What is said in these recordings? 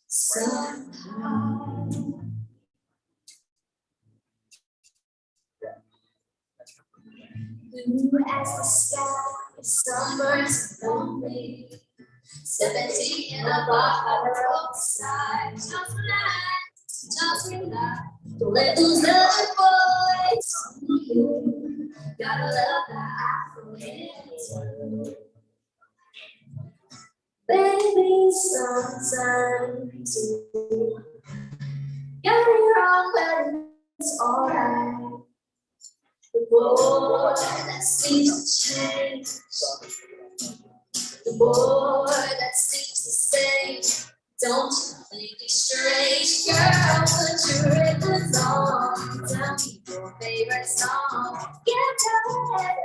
Somehow. Blue as the sky, summer's lonely. 17 in a bar by the roadside. Just relax. Don't let those other boys on you. Gotta love that I forget. Baby, sometimes you got it wrong, but it's alright. The boy that seems to change, the boy that seems the same. Don't you think he's strange, girl? Put your records on. Tell me your favorite song. Get ahead.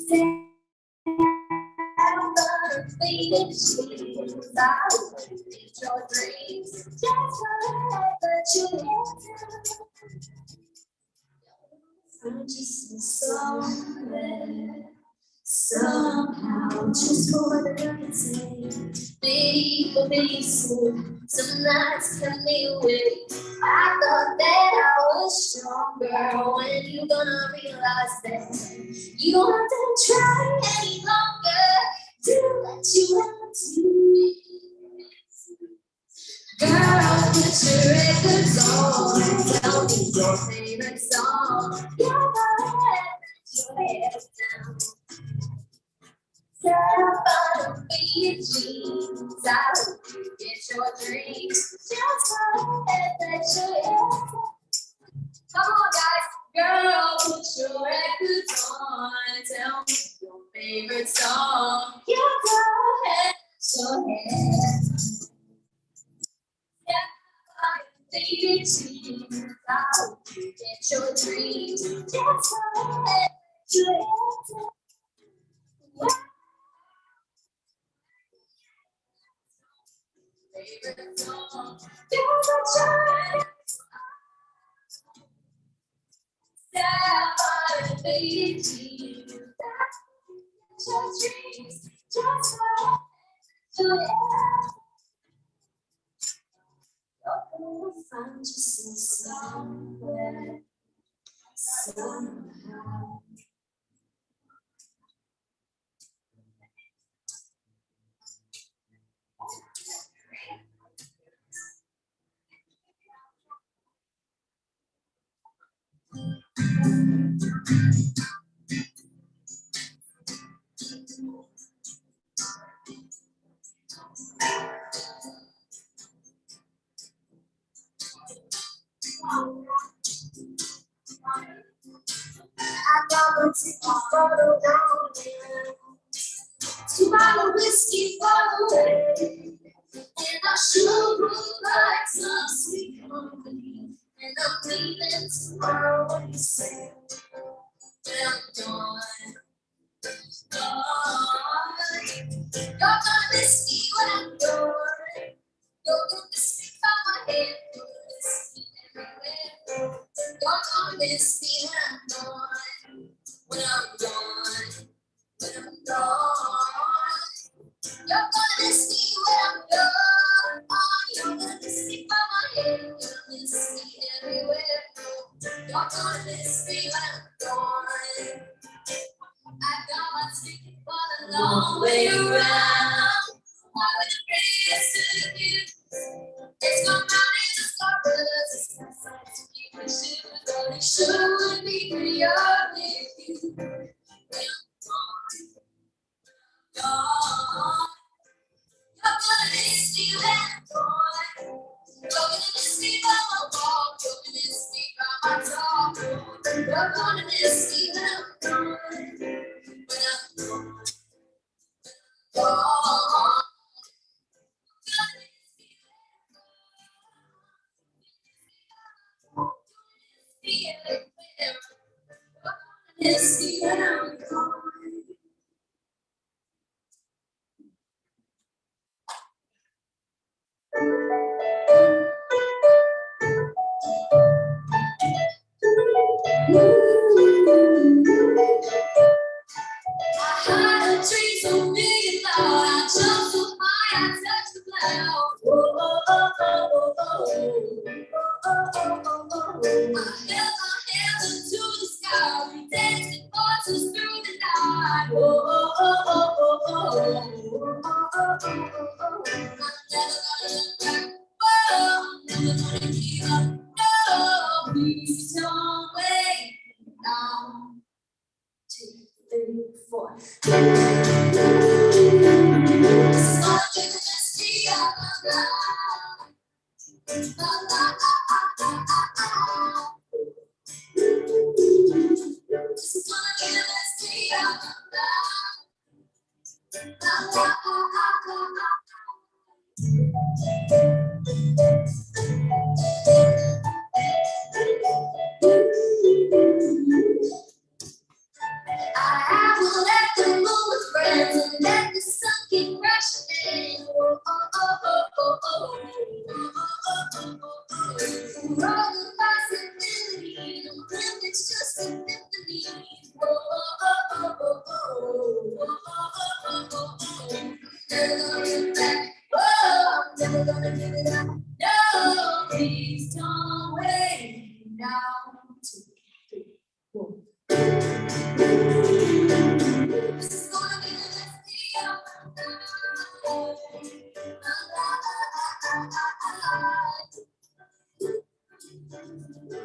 Say I'm gonna be the cheese. I will read your dreams. Just forever you consciousness somewhere, somehow, just for the night. Be soon. Some nights kept me awake. I thought that I was stronger. When you gonna realize that you don't have to try any longer to let you out to me. Girl, put your records on. Tell me your favorite song. Your head down. Step on me, jeans. I hope you get your dreams. Just let you in. Come on, guys. Girl, put your records on. Tell me your favorite song. Your head, your head. Baby, I hope you get your dreams. Just let you in. Favorite song. You're the child. Step on baby, your dreams. Just let you in. You'll find yourself somewhere, somehow. I got a ticket for the road, to buy whiskey for the way, and I sure would like some sweet company. And I'm leaving tomorrow. What do you say? When I'm gone, you're gonna miss me when I'm gone. You're gonna miss me by my head. You're gonna miss me everywhere. You're gonna miss me when I'm gone. When I'm gone. When I'm gone. You're gonna miss me when I'm gone. You're gonna miss me by my head. You're gonna miss me everywhere. You're gonna miss me when I'm gone. I got my ticket for the long way around. I would race to you. It's gone round in the stars. It's my side to keep my shoes. But it sure would be prettier with you. When I'm gone. You're gonna miss me when I'm gone. You're gonna miss me by my walk. You're gonna miss me by my talk. You're gonna miss me when I'm gone. When I'm gone. Gone. Miss me when I'm gone. I had a dream so big and loud, I jumped so high, I touched the cloud. Oh, oh, oh, oh, oh, oh, oh, oh, oh, oh. I held my hands into the sky, we danced and voices through the night. Oh, oh, oh, oh, oh, oh, oh, oh, oh, oh, oh. I'm never gonna look back. Oh, I'm never gonna give up. No, please don't wait. Now, 2, 3, 4. I will let the moon friends and let the sun keep crashing in. Oh, oh, oh, oh, oh, oh, for all the possibilities, the limits just an infinity. Oh, oh, oh, oh, oh, oh, oh, oh, oh, oh. Never gonna get back. Oh, I'm never gonna give it up. No, please don't wait. Now, 2, 3, 4. This is gonna be the best day of my life.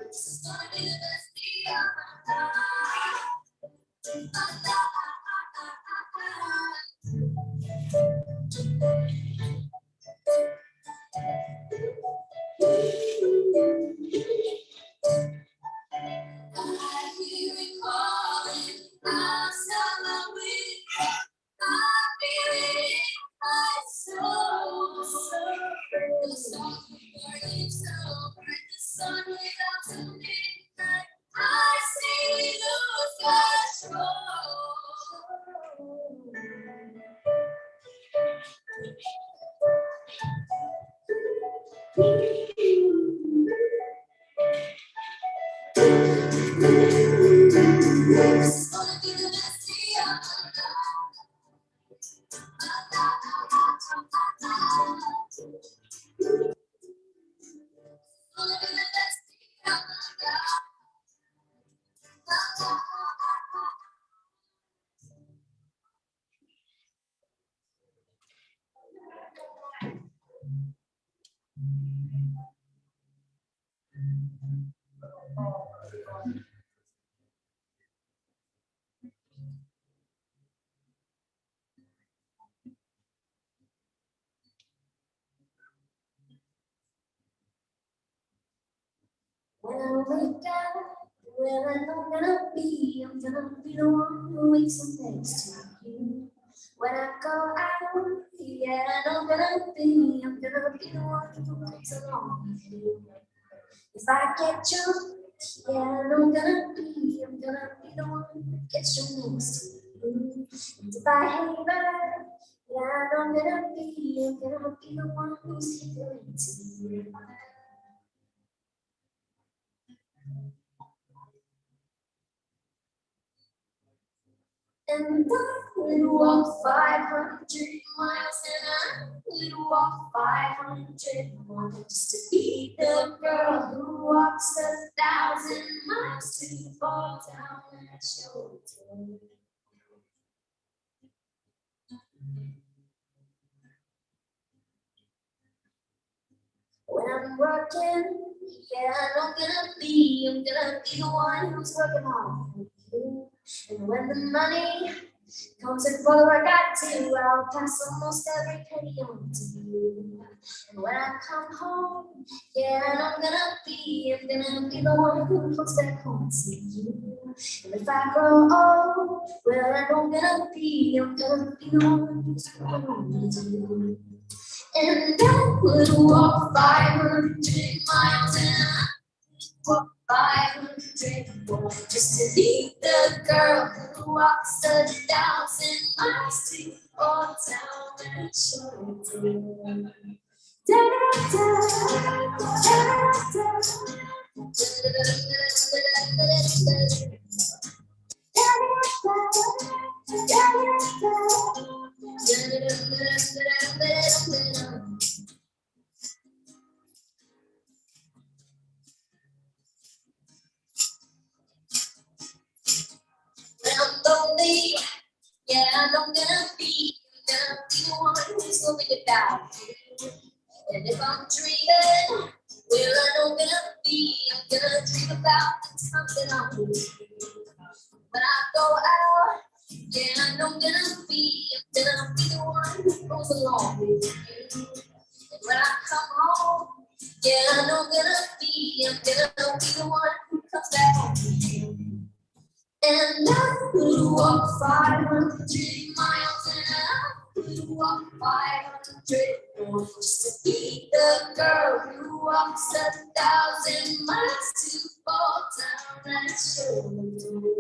This is gonna be the best day of my I hear it calling, I'm somewhere with I feel it in my soul. The song burning so bright, the sun without to midnight. I see lose control. This is gonna be the best day of my life. Gonna be the best day of my life. When I wake up, where I'm gonna be the one who wakes up next to you. When I go out, yeah, I'm gonna be the one who comes along with you. If I get drunk, yeah, I'm gonna be the one who gets you next to you. And if I hate her, yeah, I'm gonna be the one who's hindering to you. And I would walk 500 miles, and I would walk 500 more just to be the girl who walks 1,000 miles to fall down at your door. When I'm working, yeah, I'm gonna be the one who's working hard for you. And when the money comes in for the work I do, I'll pass almost every penny on to you. And when I come home, yeah, I'm gonna be the one who comes back home to you. And if I grow old, well, I'm gonna be the one who's coming home to you. And I would walk 500 miles, and I walk 500 more just to be the girl who walks 1,000 miles to fall down at your door. Da, da, da, da, da, da. When I'm lonely, yeah, I'm gonna be the one who's looking it down. And if I'm dreaming, well, I'm gonna dream about the time that I'm with you. When I go out, yeah, I'm gonna be the one who goes along with you. And when I come home, yeah, I'm gonna be the one who comes back home to you. And I could walk 500 miles and I could walk 500 more just to be the girl who walks 1,000 miles to fall down and show the door.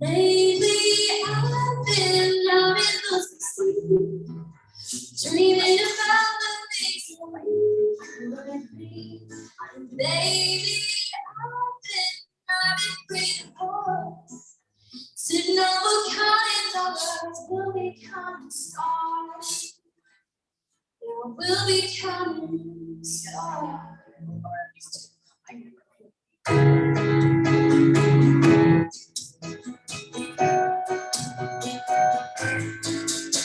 Lately, I've been loving those sleep, dreaming about the things that we would be. And baby, I've been praying for to know what kind of words will become stars. Yeah, will become stars.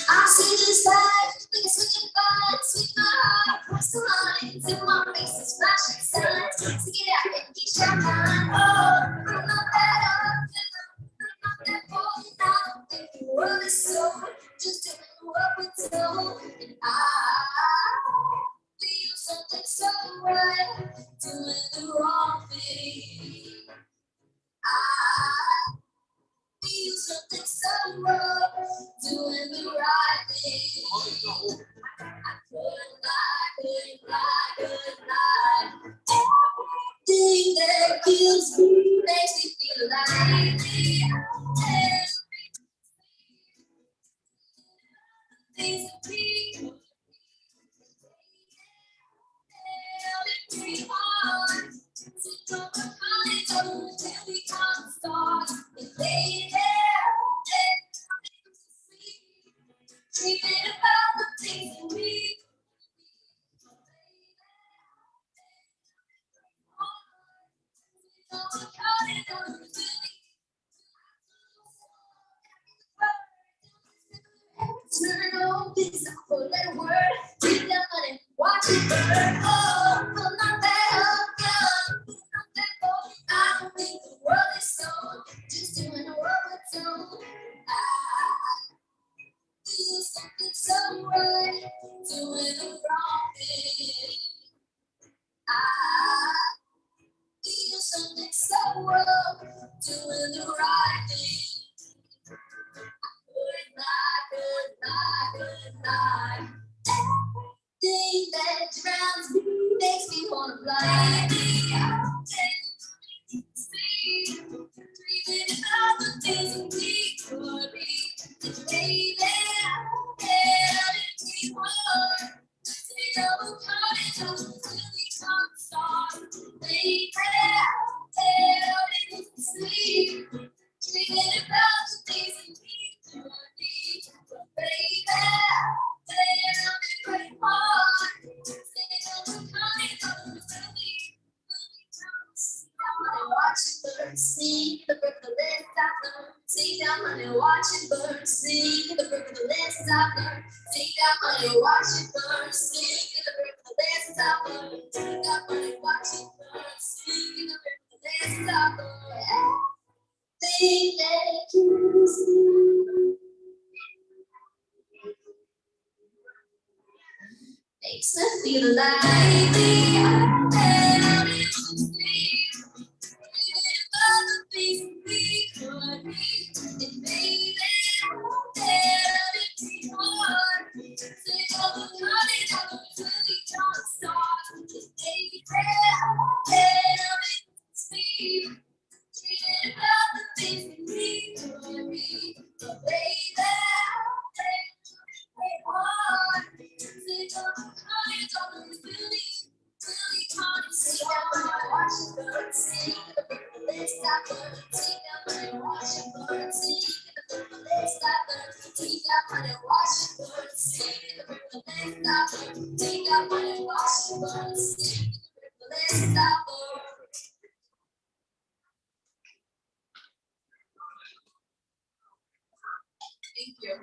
I see this life like a swinging vine, sweep my heart across the lines, and my face is flashing signs. Stick it out and get your mind. Oh, I'm not that up, I'm not that bold. I don't think the world is so, just doing what we're told. And I feel something so right, doing the wrong thing. I feel something so wrong, doing the right thing. I couldn't lie. Everything that kills me makes me feel like things that we hard. So don't until we can't start. the right thing. Goodbye. Everything that drowns me makes me wanna fly. Dreaming about the things that we could be. And baby, everything more. Take over cottage until we come start. Baby, everything sleep. Dreaming about the things that we could be. But baby, everything more. Take over cottage until we watching birds sing, the bird of the last stop learn. Sing down, honey, watching birds sing, the bird of the last stop learn. Sing down, honey, watching birds sing, the bird of the last stop learn. Sing down, honey, watching birds sing, the bird of the last stop learn. Everything that you see makes me feel alive. All the things we could be, and baby, everything more. Take all the cottage until we don't start. And baby, everything speed. Dreaming about the things that we could be, but baby, everything more. Take all the cottage until we can't see that when I watch the birds sing. Let's stop learning. Take that money, watch the birds sing. Let's stop learning. Take that money, watch the birds sing. Let's stop learning. Take that money, watch the birds sing. Let's stop learning. Thank you.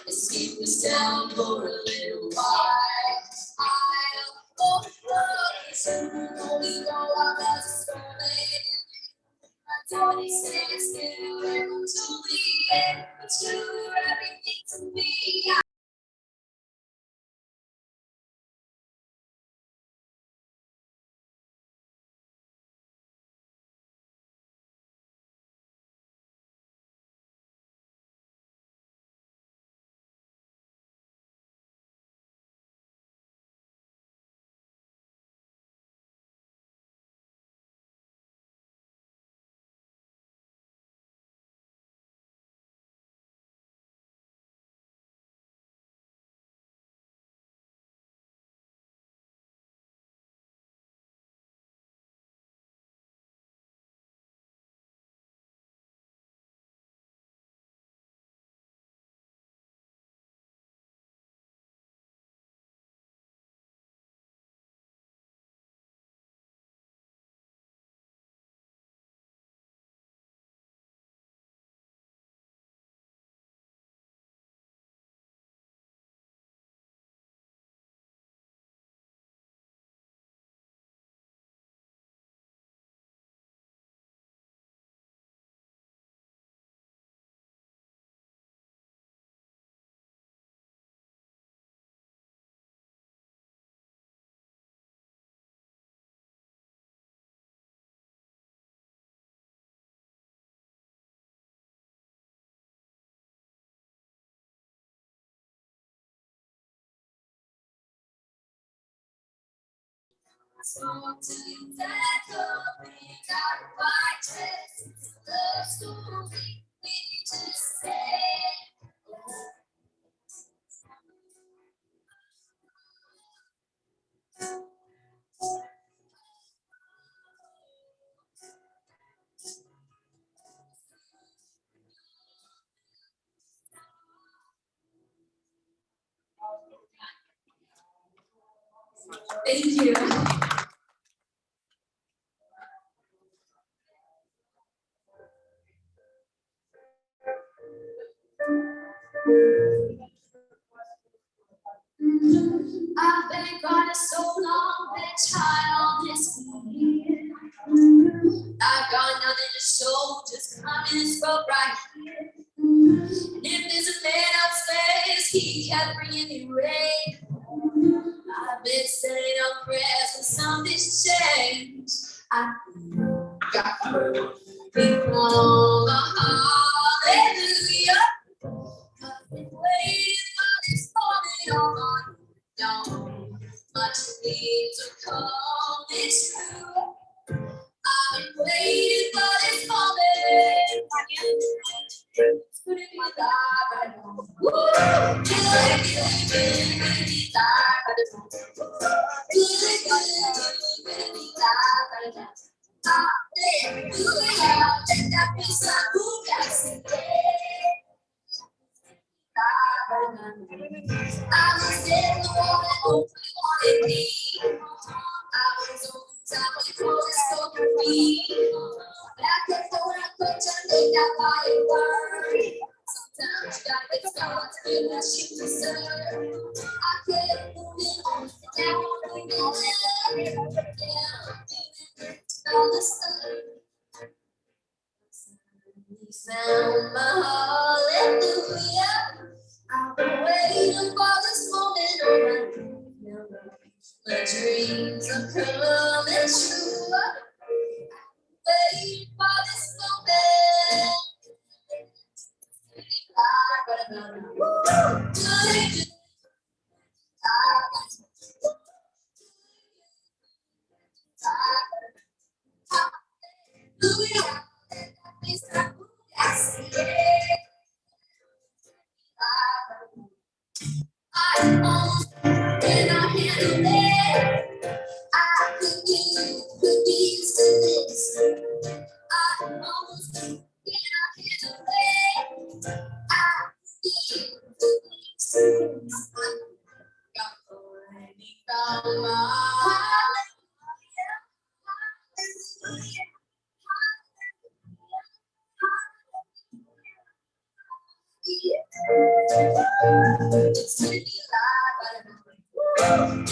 Escape this town for a little while. I'll go soon. Only know I was stolen. My daddy said it's still until the end. But you're everything to me. Talk to you that coming out of my chest. It's a love story we just say. Thank you. I've been gone so long, been trying all this year. I've got nothing to show, just coming spoke right here. And if there's a man upstairs, he kept bringing me rain. I've been saying up prayers for something to change. I got before the hallelujah. I've been waiting for this moment all my don't much need to come it's true. I've been waiting for this moment. Couldn't be alive right now. Woo! Good, be alive right now. Good, be alive right now. Hallelujah, let that be some who got today. I was in the water, hopefully wanted me. I was on time when the cold spoke to me. Back and forth, I put your name down by your word. Sometimes you gotta get started to get what you deserve. I kept moving on, now I'm moving down. All the sun. Found my hallelujah. I've been waiting for this moment all my life. My dreams are coming true. Waiting for this moment. I almost cannot handle it. I could be used to this. I almost cannot handle it. I could be used to this. Got already found my hallelujah. It's gonna be alive, but I'm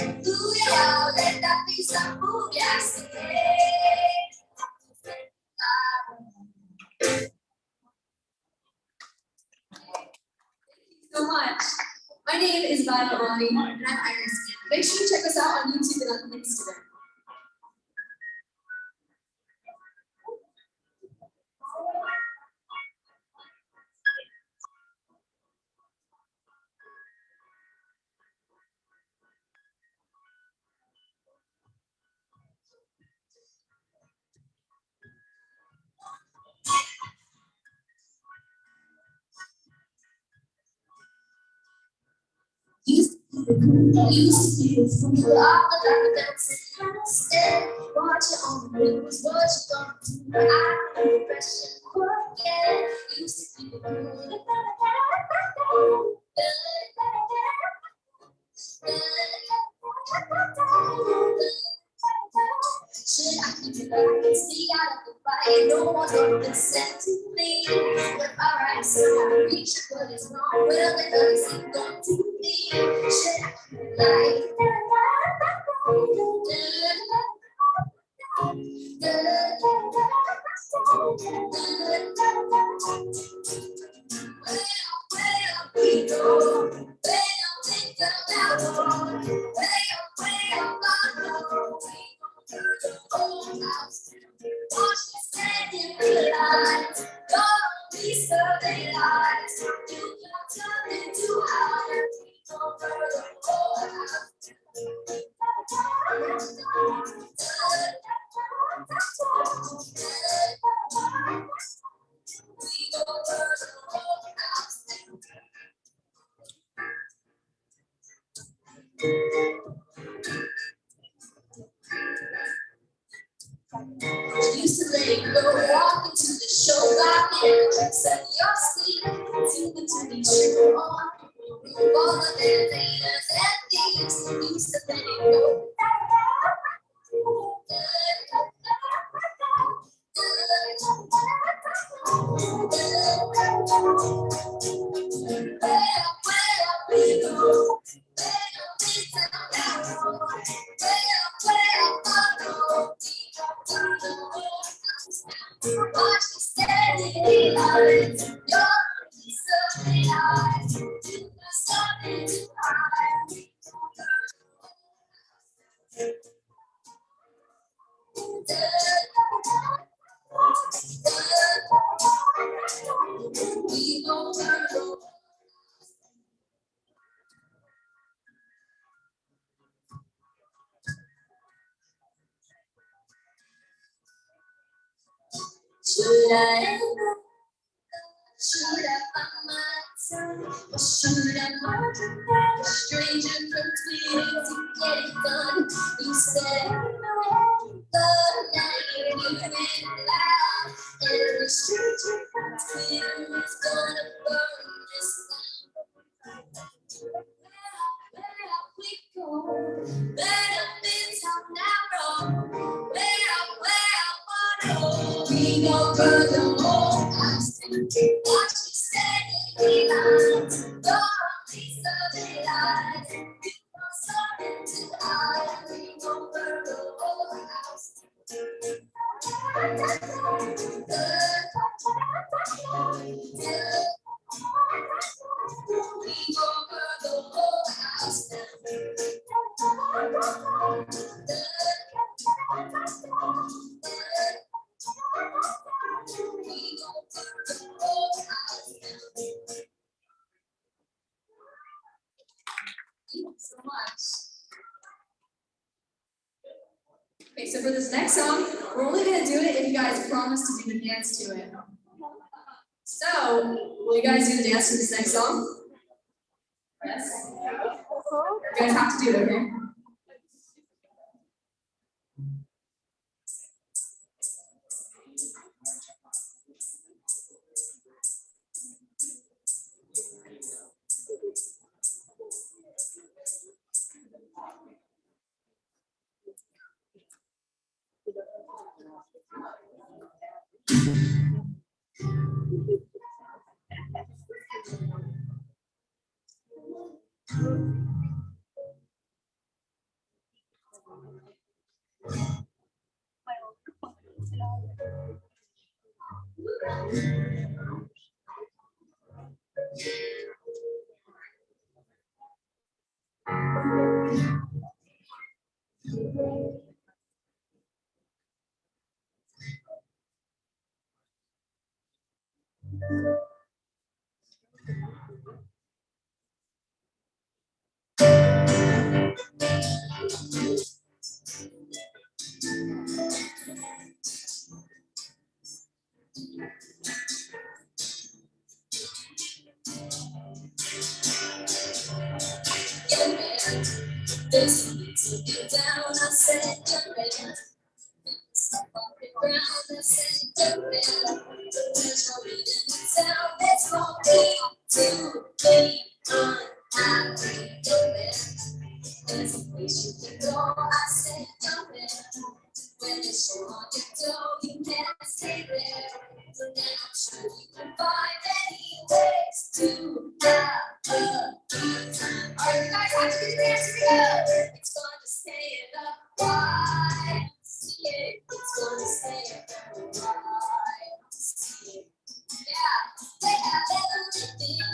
hallelujah, let that be some food, yes, so much. My name is Violet Lonnie, and I'm Irish. Make sure to check us out on YouTube and on Instagram. Used to be a lot of dancing instead. Watch it on the news, what you gonna do? I know pressure forget. Used to be good. Should I keep it back and stay out of the fight? No one's gonna listen to me. But alright, so I reach it, but it's not well enough. It's going to be. Should I keep it like and go walk into the show by now. Set your sleep to be true on. All of the leaders and thieves used to let it go. Watch me standing in lines. Your piece of eyes. Something to hide. We gon' turn around. Should I ever, should I find myself, or should I find a stranger from Twitter to get it done? You said the night you ran loud, every stranger from Twitter is gonna burn this down. Where we go, better been town narrow. We gon' burn the whole house down. Watch me standing in lines. Your piece of the lies. You want something to hide. We gon' burn the whole house down. We gon' burn the whole house down. Thank you so much. Okay, so for this next song, we're only going to do it if you guys promise to do the dance to it. So, will you guys do the dance to this next song? Yes? You guys have to do it, okay? Young man, there's something to get down. I said, young man, stop on the ground. I said, young man, there's no reason to town. There's no need to be unhappy, young man. There's a place you can go. I said, young man, when it's so on your door, you can't stay there. And I'm sure you can find any ways to have a good time. All right, you guys have to do the dance. Here we go. It's gonna stay in the YMCA. It's gonna stay in the YMCA. Yeah, they have everything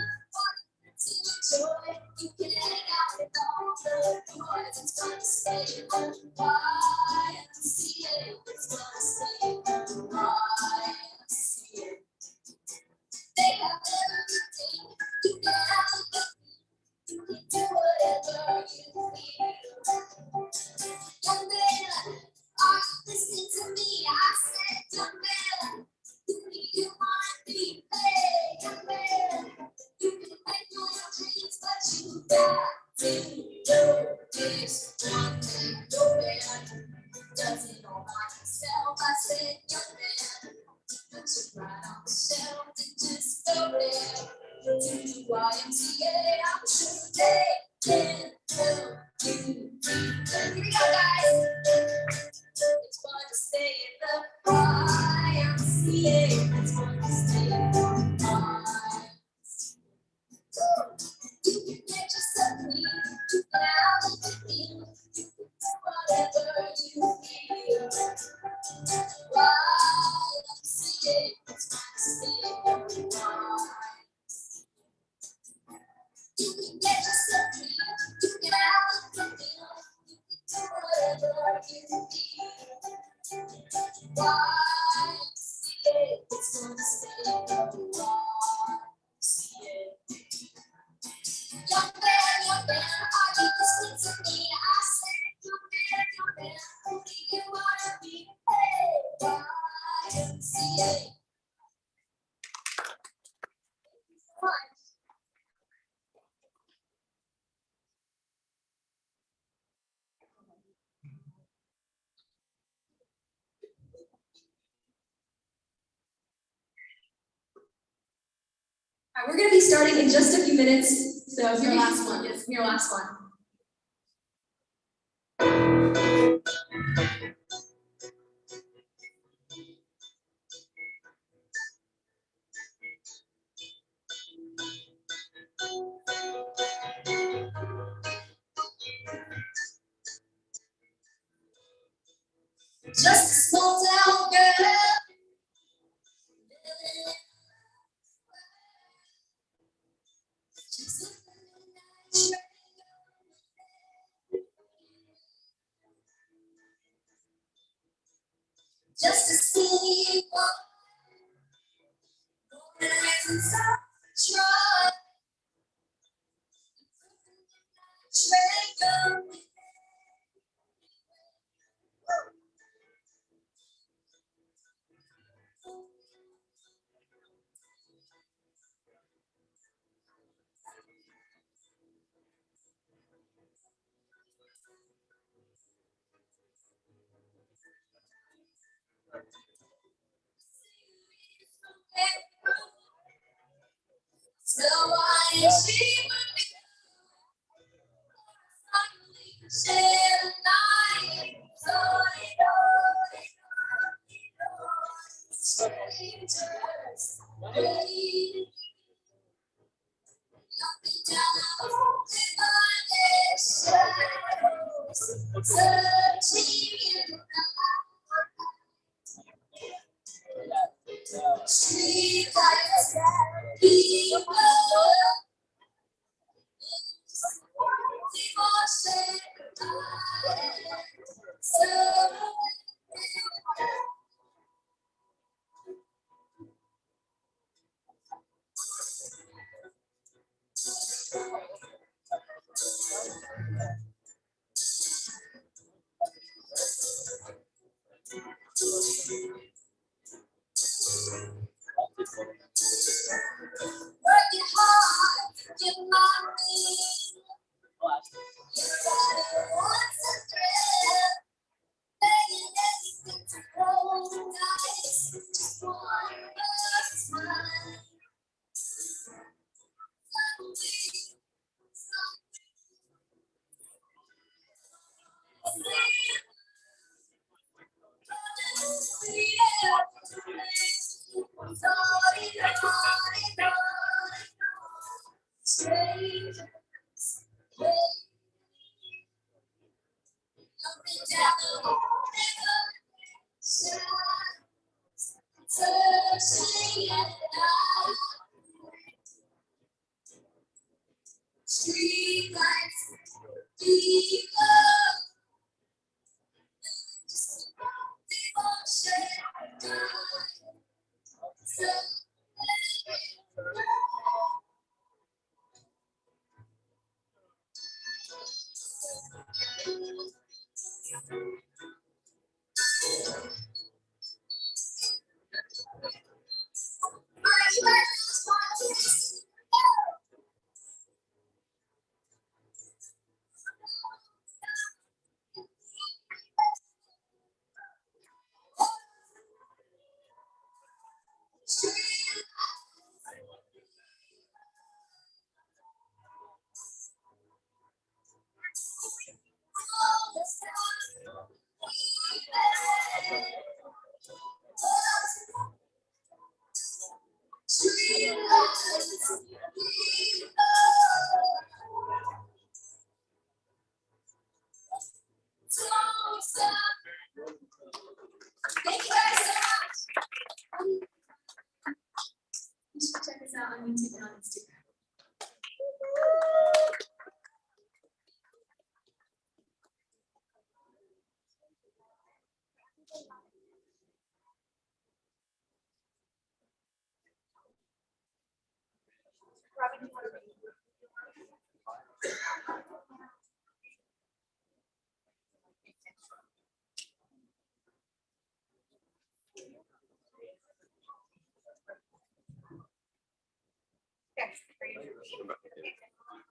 to enjoy. You can hang out with all the boys. It's gonna stay in the YMCA. It's gonna stay in the YMCA. They have everything. You can have a good thing. You can do whatever you feel. Young man, are you listening to me? I said, young man, who do you want to be? Hey, young man, you can make all your dreams, but you got to do this one thing. Young man doesn't know by himself. I said, young man. All right, we're going to be starting in just a few minutes. So your last one. Yes, your last one. Just a small town girl. Just a silly boy. Try. So why is she would be share the night? So strangers waiting down behind their shadows, searching in the street lights, people. Working hard to get my needs. You gotta want to thrill. Begging anything to roll the dice. Just one more time. Strangers, down the river, searching at night. Street lights, people, devotion, time.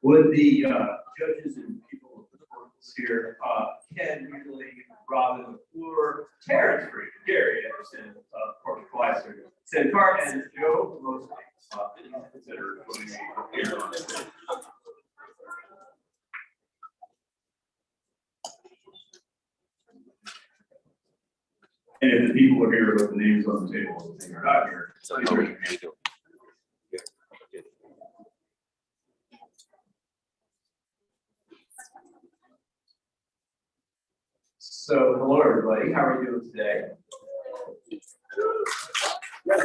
Would the judges and people of the courts here, Ken, usually Robin McClure, Terrence Reed, Gary Anderson, Court Chrysler, Sankar, and Joe mostly considered putting here on the And if the people are here with the names on the table, they are not here. So, hello everybody, how are you doing today? Good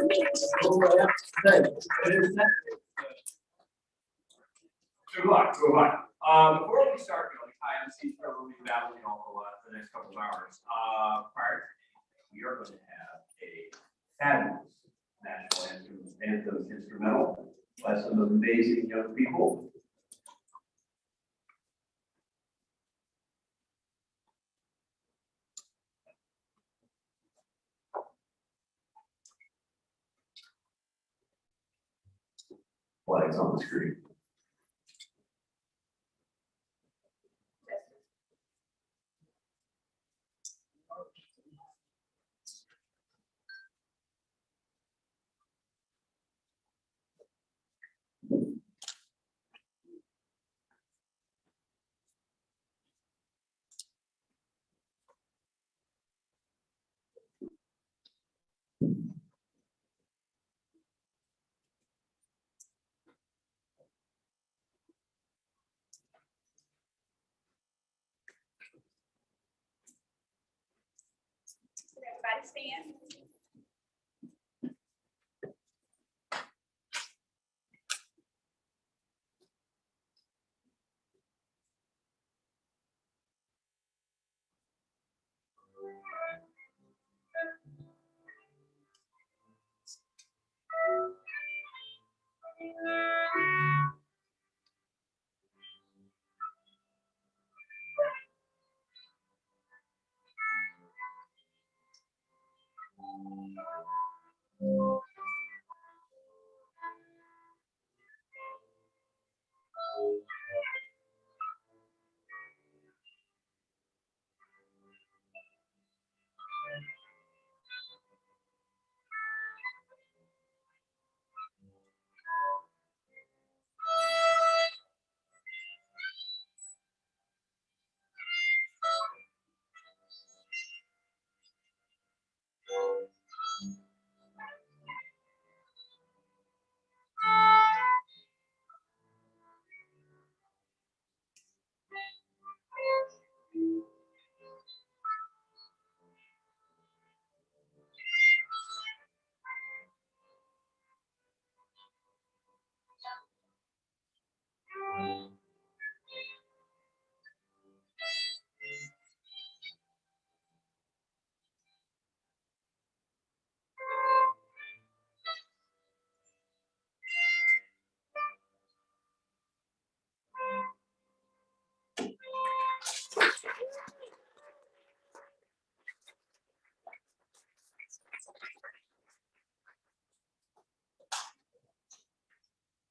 luck. Before we start, I see we'll be battling all for the next couple of hours. Prior to we are going to have a fabulous national anthem instrumental by some amazing young people. Flags on the screen. Everybody stand.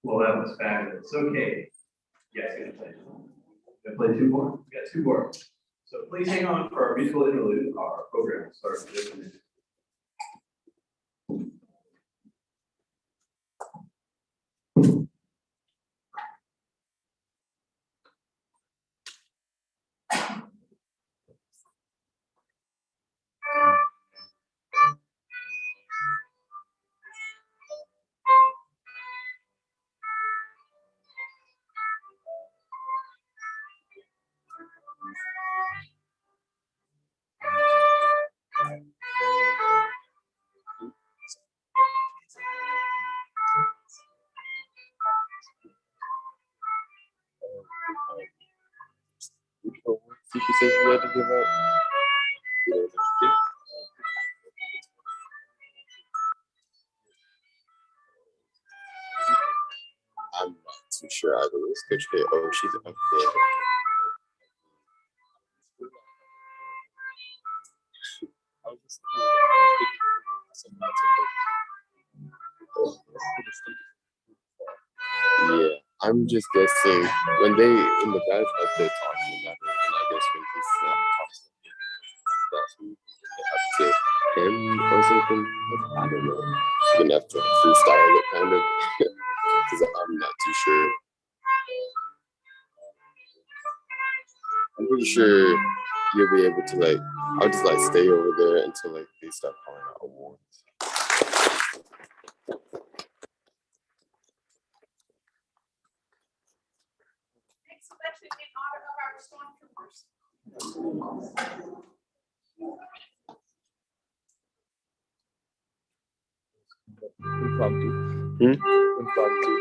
Well, that was fabulous. Okay. Yes, gonna play. Gonna play two more? We got two more. So please hang on for our musical interlude. Our program will start in just a minute. She said she had to give up. I'm not. sure either. Where's Coach K? Oh, she's up there. I was just yeah, I'm just guessing when the guys up there talking about it, and I guess when he's talking that's up to him or something. I don't know. You're gonna have to freestyle it kind of because I'm not too sure. I'm pretty sure you'll be able to like. I'll just like stay over there until like they start calling out awards. Next selection in honor of our stormtroopers. Impromptu. Impromptu.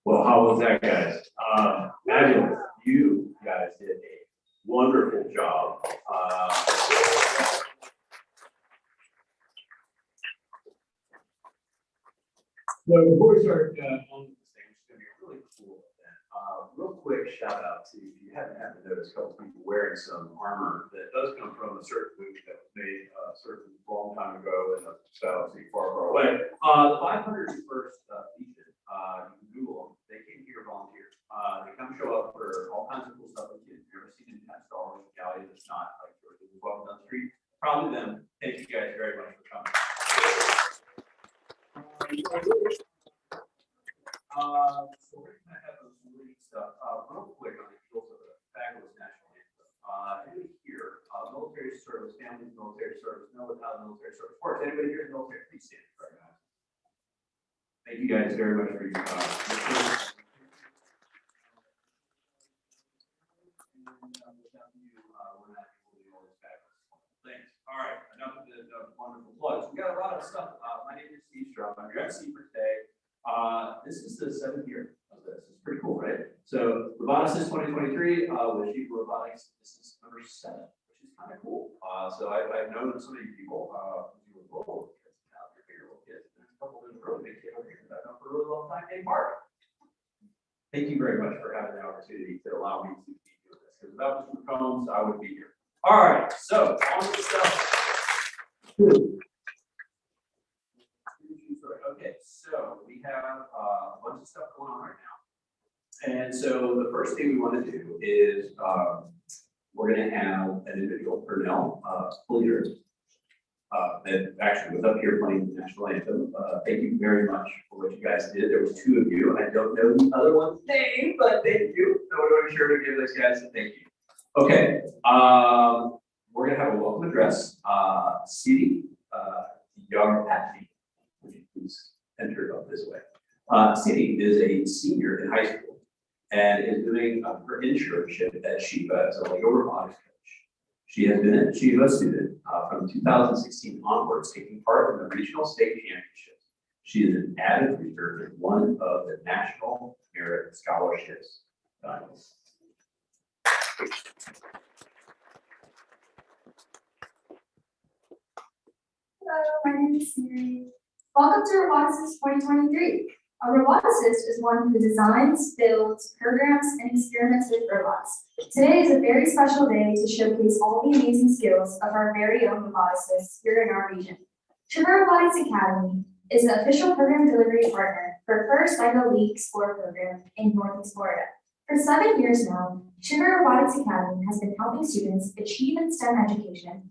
Well, how was that, guys? Fabulous. You guys did a wonderful job. So before we start on this thing, which is going to be a really cool event, real quick shout out to, if you haven't had to notice, a couple people wearing some armor that does come from a certain movie that was made a certain long time ago in a galaxy far, far away. The 501st Legion, you can Google them. They came here volunteer. They come show up for all kinds of cool stuff with kids. If you've ever seen any kind of Star Wars galley that's not like walking down the street, probably them. Thank you guys very much for coming. So we're gonna have some really stuff. Real quick on the heels of the fabulous national anthem. Anybody here, military service, families, military service, know how the military service works? Anybody here in the military? Please stand for guys. Thank you guys very much for your service. Without you, we're not able to do all this fabulous things. All right, enough of the wonderful plugs. We got a lot of stuff. My name is Steve Strum. I'm your MC for today. This is the 7th year of this. It's pretty cool, right? So Roboticist 2023 with SHIVA Robotics. This is number 7, which is kind of cool. So I've known so many people who were little kids, now they're bigger little kids. There's a couple of really big kids over here that I've known for a really long time named Mark. Thank you very much for having the opportunity to allow me to be doing this. Because without Mr. McCombs, I wouldn't be here. All right, so on with the stuff. Okay, so we have a bunch of stuff going on right now. And so the first thing we want to do is we're going to have an individual, Purnell Leader, that actually was up here playing the national anthem. Thank you very much for what you guys did. There was 2 of you. I don't know the other one's name, but thank you. So we're sure to give those guys a thank you. Okay, we're going to have a welcome address. Sidi Yarpati, would you please enter up this way? Sidi is a senior in high school and is doing her internship at SHIVA as a Lego robotics coach. She has been a SHIVA student from 2016 onwards, taking part in the regional state championships. She is an avid reader and one of the National Merit Scholarships finalists. Hello, my name is Siri. Welcome to Robotics 2023. A roboticist is one who designs, builds, programs, and experiments with robots. Today is a very special day to showcase all the amazing skills of our very own roboticists here in our region. SHIVA Robotics Academy is the official program delivery partner for First Lego League Explorer program in Northeast Florida. For 7 years now, SHIVA Robotics Academy has been helping students achieve in STEM education,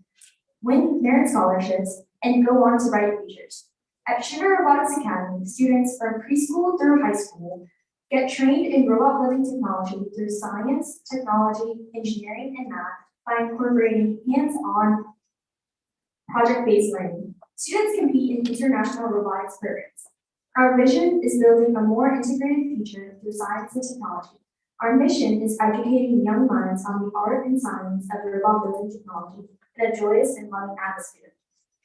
win merit scholarships, and go on to write features. At SHIVA Robotics Academy, students from preschool through high school get trained in robot building technology through science, technology, engineering, and math by incorporating hands-on project-based learning. Students compete in international robotics programs. Our vision is building a more integrated future through science and technology. Our mission is educating young minds on the art and science of robot building technology in a joyous and loving atmosphere.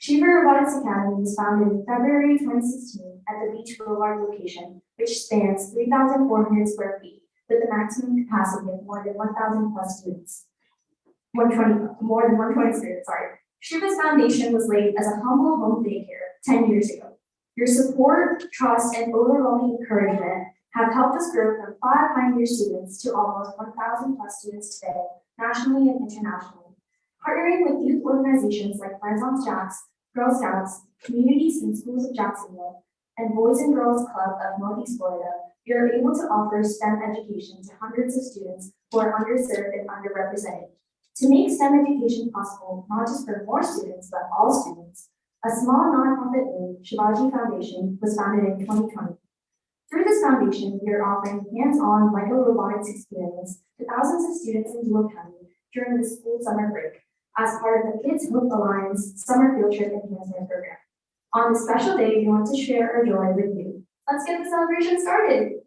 SHIVA Robotics Academy was founded in February 2016 at the Beach Blvd location, which spans 3,400 square feet, with a maximum capacity of more than 1,000 plus students. More than 120 students, sorry. SHIVA's foundation was laid as a humble home daycare 10 years ago. Your support, trust, and overwhelming encouragement have helped us grow from 5 pioneer students to almost 1,000 plus students today, nationally and internationally. Partnering with youth organizations like Friends on Jacks, Girl Scouts, communities and schools of Jacksonville, and Boys and Girls Club of Northeast Florida, we are able to offer STEM education to hundreds of students who are underserved and underrepresented. To make STEM education possible, not just for more students, but all students, a small nonprofit group, Shivaji Foundation, was founded in 2020. Through this foundation, we are offering hands-on Lego robotics experience to thousands of students in Dual County during the school summer break, as part of the Kids Hope Alliance Summer Field Trip Enhancement Program. On this special day, we want to share our joy with you. Let's get the celebration started.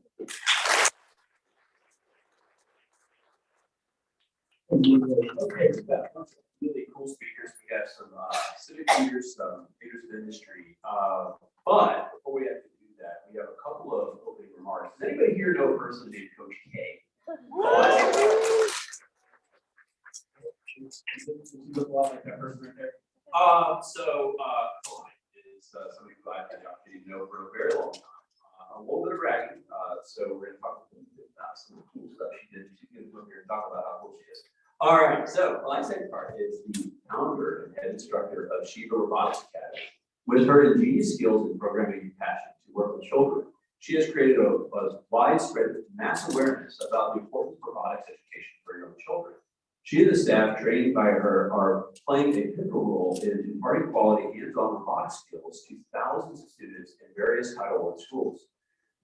Okay, we've got a bunch of really cool speakers. We got some civic leaders, some leaders of industry. But before we have to do that, we have a couple of opening remarks. Does anybody here know a person named Coach K? You look a lot like that person right there. Is somebody who I've had the opportunity to know for a very long time. A little bit of bragging. So we're going to talk a little bit about some of the cool stuff she did. She's going to come here and talk about how cool she is. All right. So my second part is the founder and head instructor of SHIVA Robotics Academy. With her ingenious skills in programming and passion to work with children, she has created a widespread mass awareness about the importance of robotics education for young children. She and the staff trained by her are playing a pivotal role in imparting quality hands-on robotics skills to thousands of students in various Title I schools.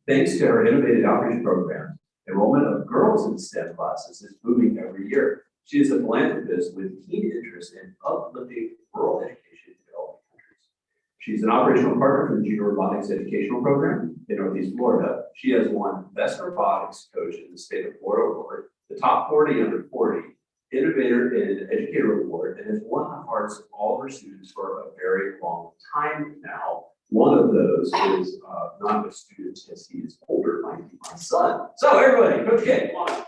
Thanks to her innovative outreach program, enrollment of girls in STEM classes is booming every year. She is a philanthropist with keen interest in uplifting rural education in developing countries. She's an operational partner for the Junior Robotics Educational Program in Northeast Florida. She has won Best Robotics Coach in the State of Florida Award, the Top 40 Under 40, Innovator and Educator Award, and has won the hearts of all of her students for a very long time now. One of those is not a student, as he is older, might be my son. So everybody, Coach K, come on.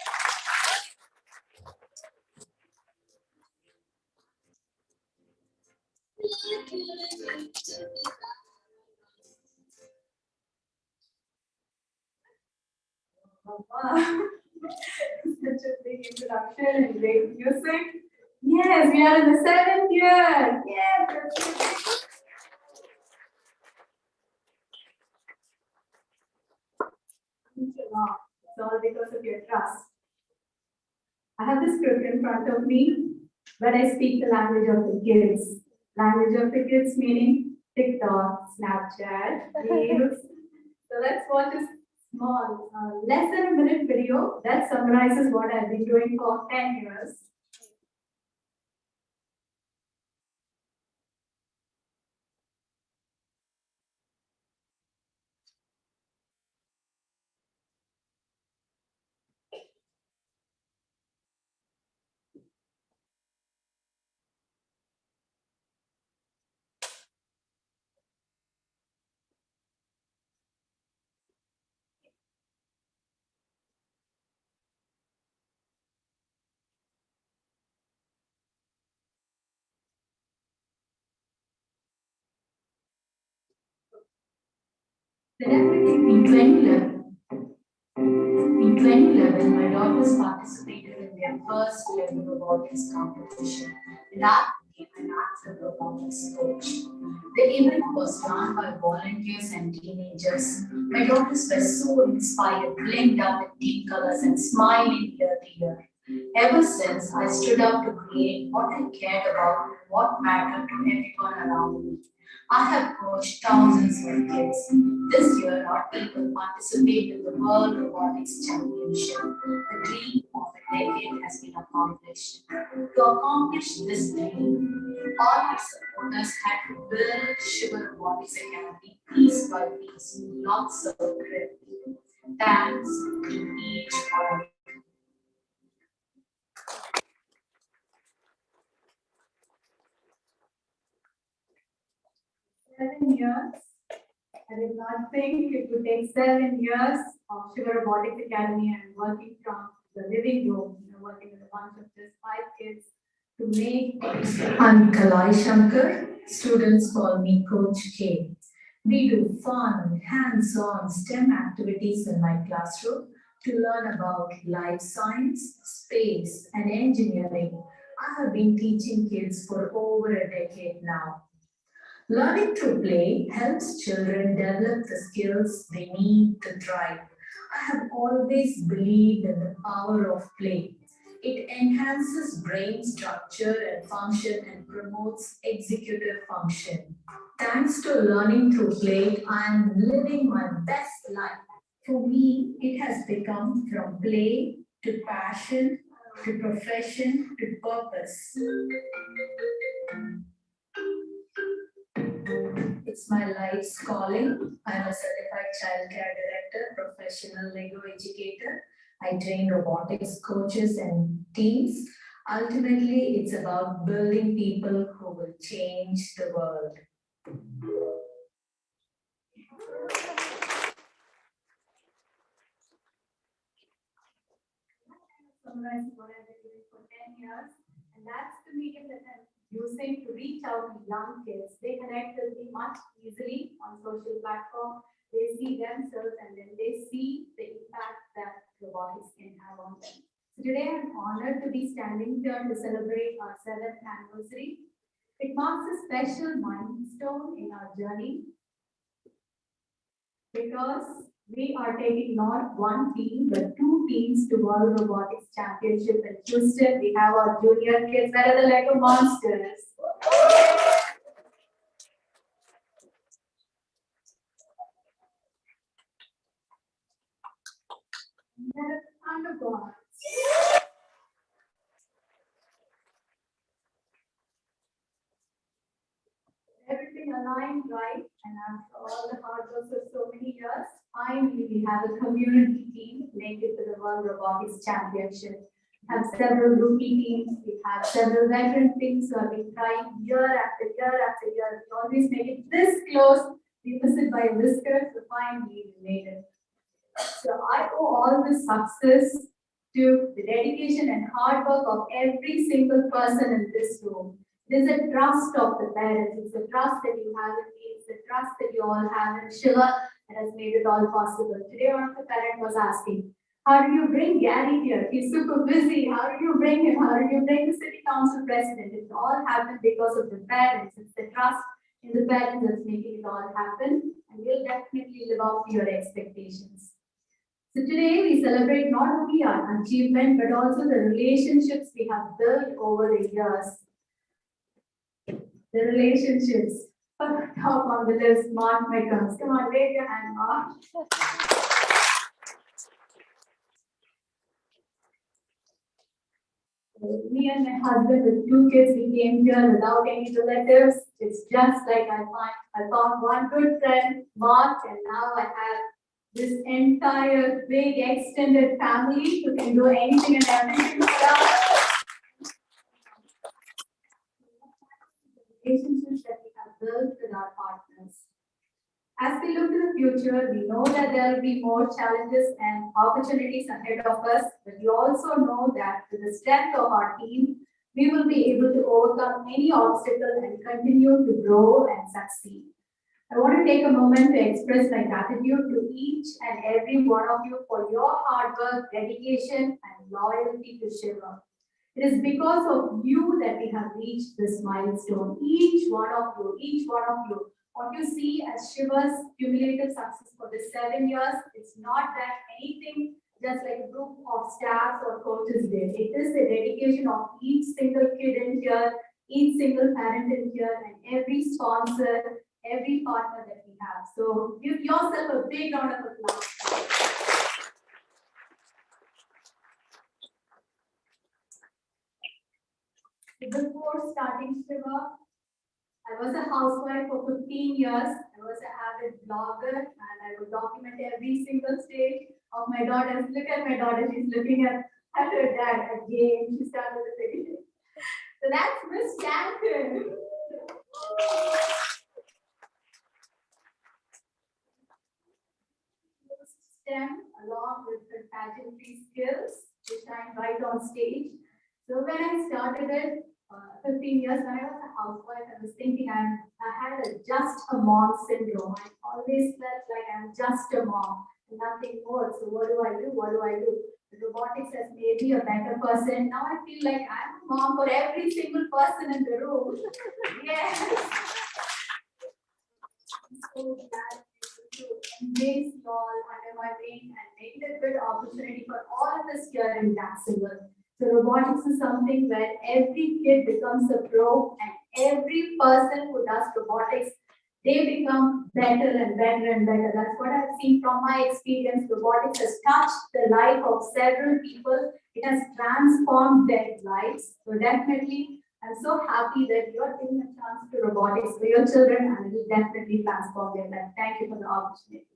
Wow. Such a big introduction and great music. Yes, we are in the 7th year. Yes, that's it. It's all because of your trust. I have this script in front of me when I speak the language of the kids. Language of the kids meaning TikTok, Snapchat, Reels. So let's watch a small, less than a minute video that summarizes what I've been doing for 10 years. Then everything in 2011. In 2011, my daughters participated in their first ever robotics competition, and I became an active robotics coach. The event was run by volunteers and teenagers. My daughters were so inspired, playing down with deep colors and smiling ear to ear. Ever since, I stood up to create what I cared about and what mattered to everyone around me. I have coached thousands of kids. This year, our people participate in the World Robotics Championship. The dream of a decade has been accomplished. To accomplish this dream, all my supporters had to build SHIVA Robotics Academy piece by piece, lots of credit. Thanks to each one. 7 years. I did not think it would take 7 years of SHIVA Robotics Academy and working from the living room, working with a bunch of just 5 kids to make. I'm Kalai Shankar. Students call me Coach K. We do fun, hands-on STEM activities in my classroom to learn about life science, space, and engineering. I have been teaching kids for over a decade now. Learning through play helps children develop the skills they need to thrive. I have always believed in the power of play. It enhances brain structure and function and promotes executive function. Thanks to learning through play, I am living my best life. For me, it has become from play to passion to profession to purpose. It's my life's calling. I'm a certified childcare director, professional Lego educator. I train robotics coaches and teams. Ultimately, it's about building people who will change the world. Summarize what I've been doing for 10 years, and that's the medium that I'm using to reach out to young kids. They connect with me much easily on social platforms. They see themselves and then they see the impact that robotics can have on them. So today I'm honored to be standing here to celebrate our 7th anniversary. It marks a special milestone in our journey because we are taking not one team but 2 teams to World Robotics Championship in Houston. We have our junior kids. Where are the Lego monsters? They're Thunderbolts. Everything aligned right, and after all the hard work of so many years, finally we have a community team make it to the World Robotics Championship. We have several rookie teams, we have several veteran teams who have been trying year after year after year. We always make it this close. We miss it by a whisker, so finally we made it. So I owe all this success to the dedication and hard work of every single person in this room. There's a trust of the parents. It's a trust that you have in me. It's the trust that you all have in SHIVA that has made it all possible. Today, one of the parents was asking, How do you bring Gary here? He's super busy. How do you bring him? How do you bring the city council president? It all happened because of the parents. It's the trust in the parents that's making it all happen. And we'll definitely live up to your expectations. So today we celebrate not only our achievement, but also the relationships we have built over the years. The relationships. Top on the list, Mark Meckers. Come on, raise your hand, Mark. Me and my husband with 2 kids, we came here without any relatives. It's just like I found one good friend, Mark, and now I have this entire big extended family who can do anything and everything for us. Relationships that we have built with our partners. As we look to the future, we know that there will be more challenges and opportunities ahead of us, but we also know that with the strength of our team, we will be able to overcome any obstacle and continue to grow and succeed. I want to take a moment to express my gratitude to each and every one of you for your hard work, dedication, and loyalty to SHIVA. It is because of you that we have reached this milestone. Each one of you. What you see as SHIVA's cumulative success for the 7 years, it's not that anything just like a group of staff or coaches did. It is the dedication of each single kid in here, each single parent in here, and every sponsor, every partner that we have. So give yourself a big round of applause. Before starting SHIVA, I was a housewife for 15 years. I was an avid blogger and I would document every single stage of my daughters. Look at my daughter, she's looking at her dad again. She started the second. So that's Miss Stanton. STEM along with her pageantry skills to shine right on stage. So when I started it, 15 years, when I was a housewife, I was thinking I had a just a mom syndrome. I always felt like I'm just a mom, nothing more. So what do I do? The robotics has made me a better person. Now I feel like I'm a mom for every single person in the room. Yes. I'm so glad to embrace you all under my wing and make it a good opportunity for all of us here in Jacksonville. So robotics is something where every kid becomes a pro and every person who does robotics, they become better and better and better. That's what I've seen from my experience. Robotics has touched the life of several people. It has transformed their lives. So definitely, I'm so happy that you're giving a chance to robotics for your children and it will definitely transform their life. Thank you for the opportunity.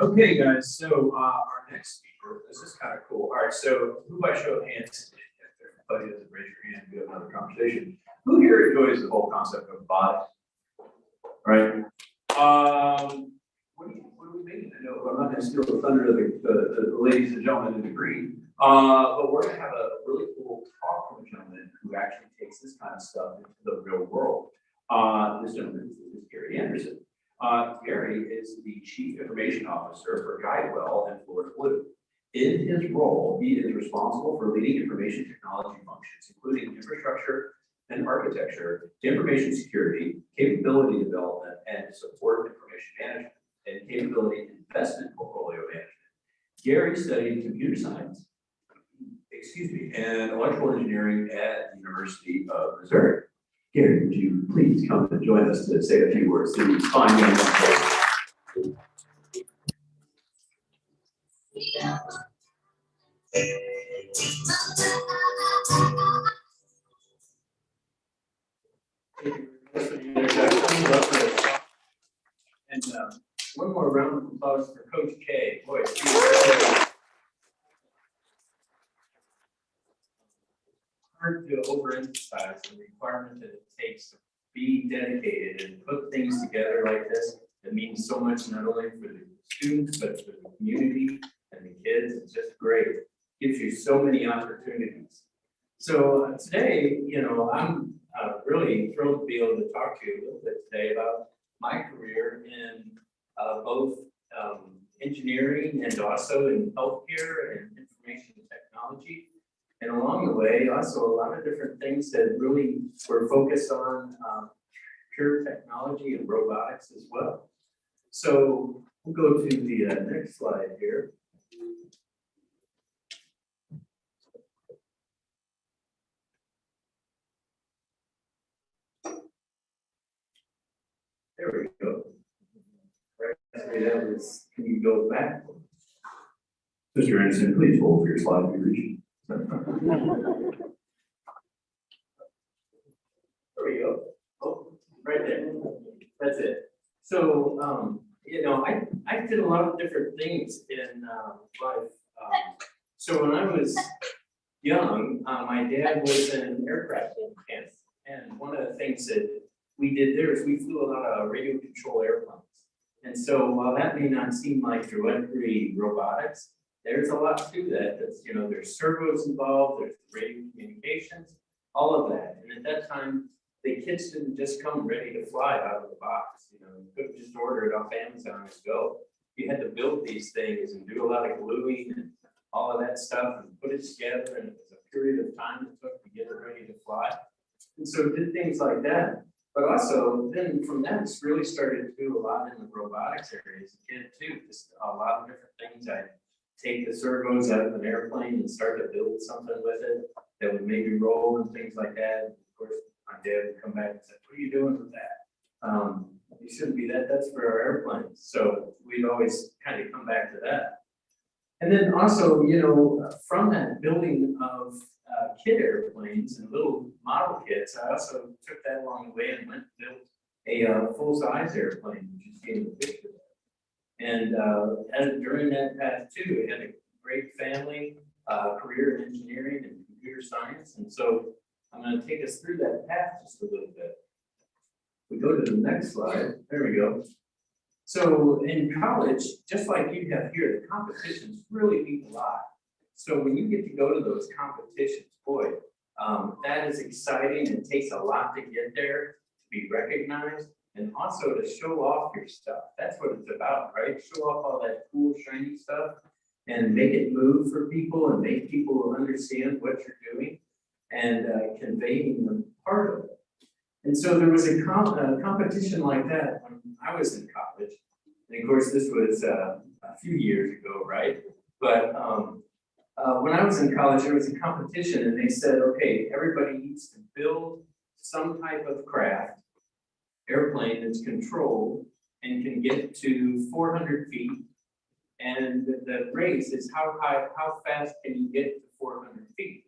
Okay, guys. So our next speaker, this is kind of cool. All right, so who by show of hands, if everybody doesn't raise your hand, we have another conversation. Who here enjoys the whole concept of robotics? Right? What are we thinking? I know I'm not going to steal the thunder of the ladies and gentlemen in the green, but we're going to have a really cool talk from a gentleman who actually takes this kind of stuff into the real world. This gentleman is Gary Anderson. Gary is the Chief Information Officer for Guidewell and Florida Blue. In his role, he is responsible for leading information technology functions, including infrastructure and architecture, information security, capability development, and support information management, and capability investment portfolio management. Gary studied computer science, and electrical engineering at the University of Missouri. Gary, would you please come and join us to say a few words to these fine young men? And one more round of applause for Coach K. Boy, hard to overemphasize the requirement that it takes to be dedicated and put things together like this. It means so much not only for the students, but for the community and the kids. It's just great. It gives you so many opportunities. So today, I'm really thrilled to be able to talk to you a little bit today about my career both engineering and also in healthcare and information technology. And along the way, also a lot of different things that really were focused on pure technology and robotics as well. So we'll go to the next slide here. There we go. Right, that was, can you go back? Mr. Anderson, please hold for your slide to be reaching. There we go. Oh, right there. That's it. So, you know, I did a lot of different things in life. So when I was young, my dad was an aircraft mechanic, and one of the things that we did there is we flew a lot of radio control airplanes. And so while that may not seem like directly robotics, there's a lot to that. That's, you know, there's servos involved, there's radio communications, all of that. And at that time, the kits didn't just come ready to fly out of the box. You know, you couldn't just order it off Amazon and go. You had to build these things and do a lot of gluing and all of that stuff and put it together. And it was a period of time it took to get it ready to fly. And so did things like that. But also, then from that, it's really started to do a lot in the robotics area as a kid too. Just a lot of different things. I'd take the servos out of an airplane and start to build something with it that would maybe roll and things like that. And of course, my dad would come back and say, "What are you doing with that? You shouldn't be that. That's for our airplanes." So we'd always kind of come back to that. And then also, you know, from that building of kit airplanes and little model kits, I also took that along the way and went and built a full-size airplane, which is in the picture there. And during that path too, I had a great family, career in engineering and computer science. And so I'm going to take us through that path just a little bit. We go to the next slide. There we go. So in college, just like you have here, the competitions really mean a lot. So when you get to go to those competitions, boy, that is exciting. It takes a lot to get there, to be recognized, and also to show off your stuff. That's what it's about, right? Show off all that cool, shiny stuff and make it move for people and make people understand what you're doing and conveying them part of it. And so there was a competition like that when I was in college. And of course, this was a few years ago, right? But when I was in college, there was a competition and they said, okay, everybody needs to build some type of craft, airplane that's controlled and can get to 400 feet. And the race is how fast can you get to 400 feet?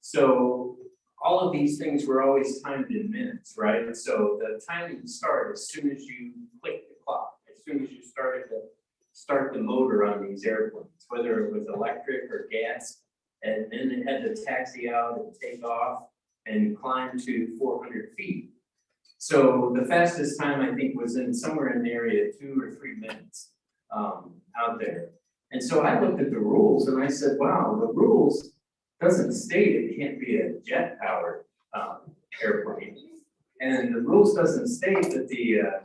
So all of these things were always timed in minutes, right? So the timing would start as soon as you click the clock, as soon as you started to start the motor on these airplanes, whether it was electric or gas, and then it had to taxi out and take off and climb to 400 feet. So the fastest time I think was in somewhere in the area of 2 or 3 minutes out there. And so I looked at the rules and I said, wow, the rules doesn't state it can't be a jet powered airplane. And the rules doesn't state that the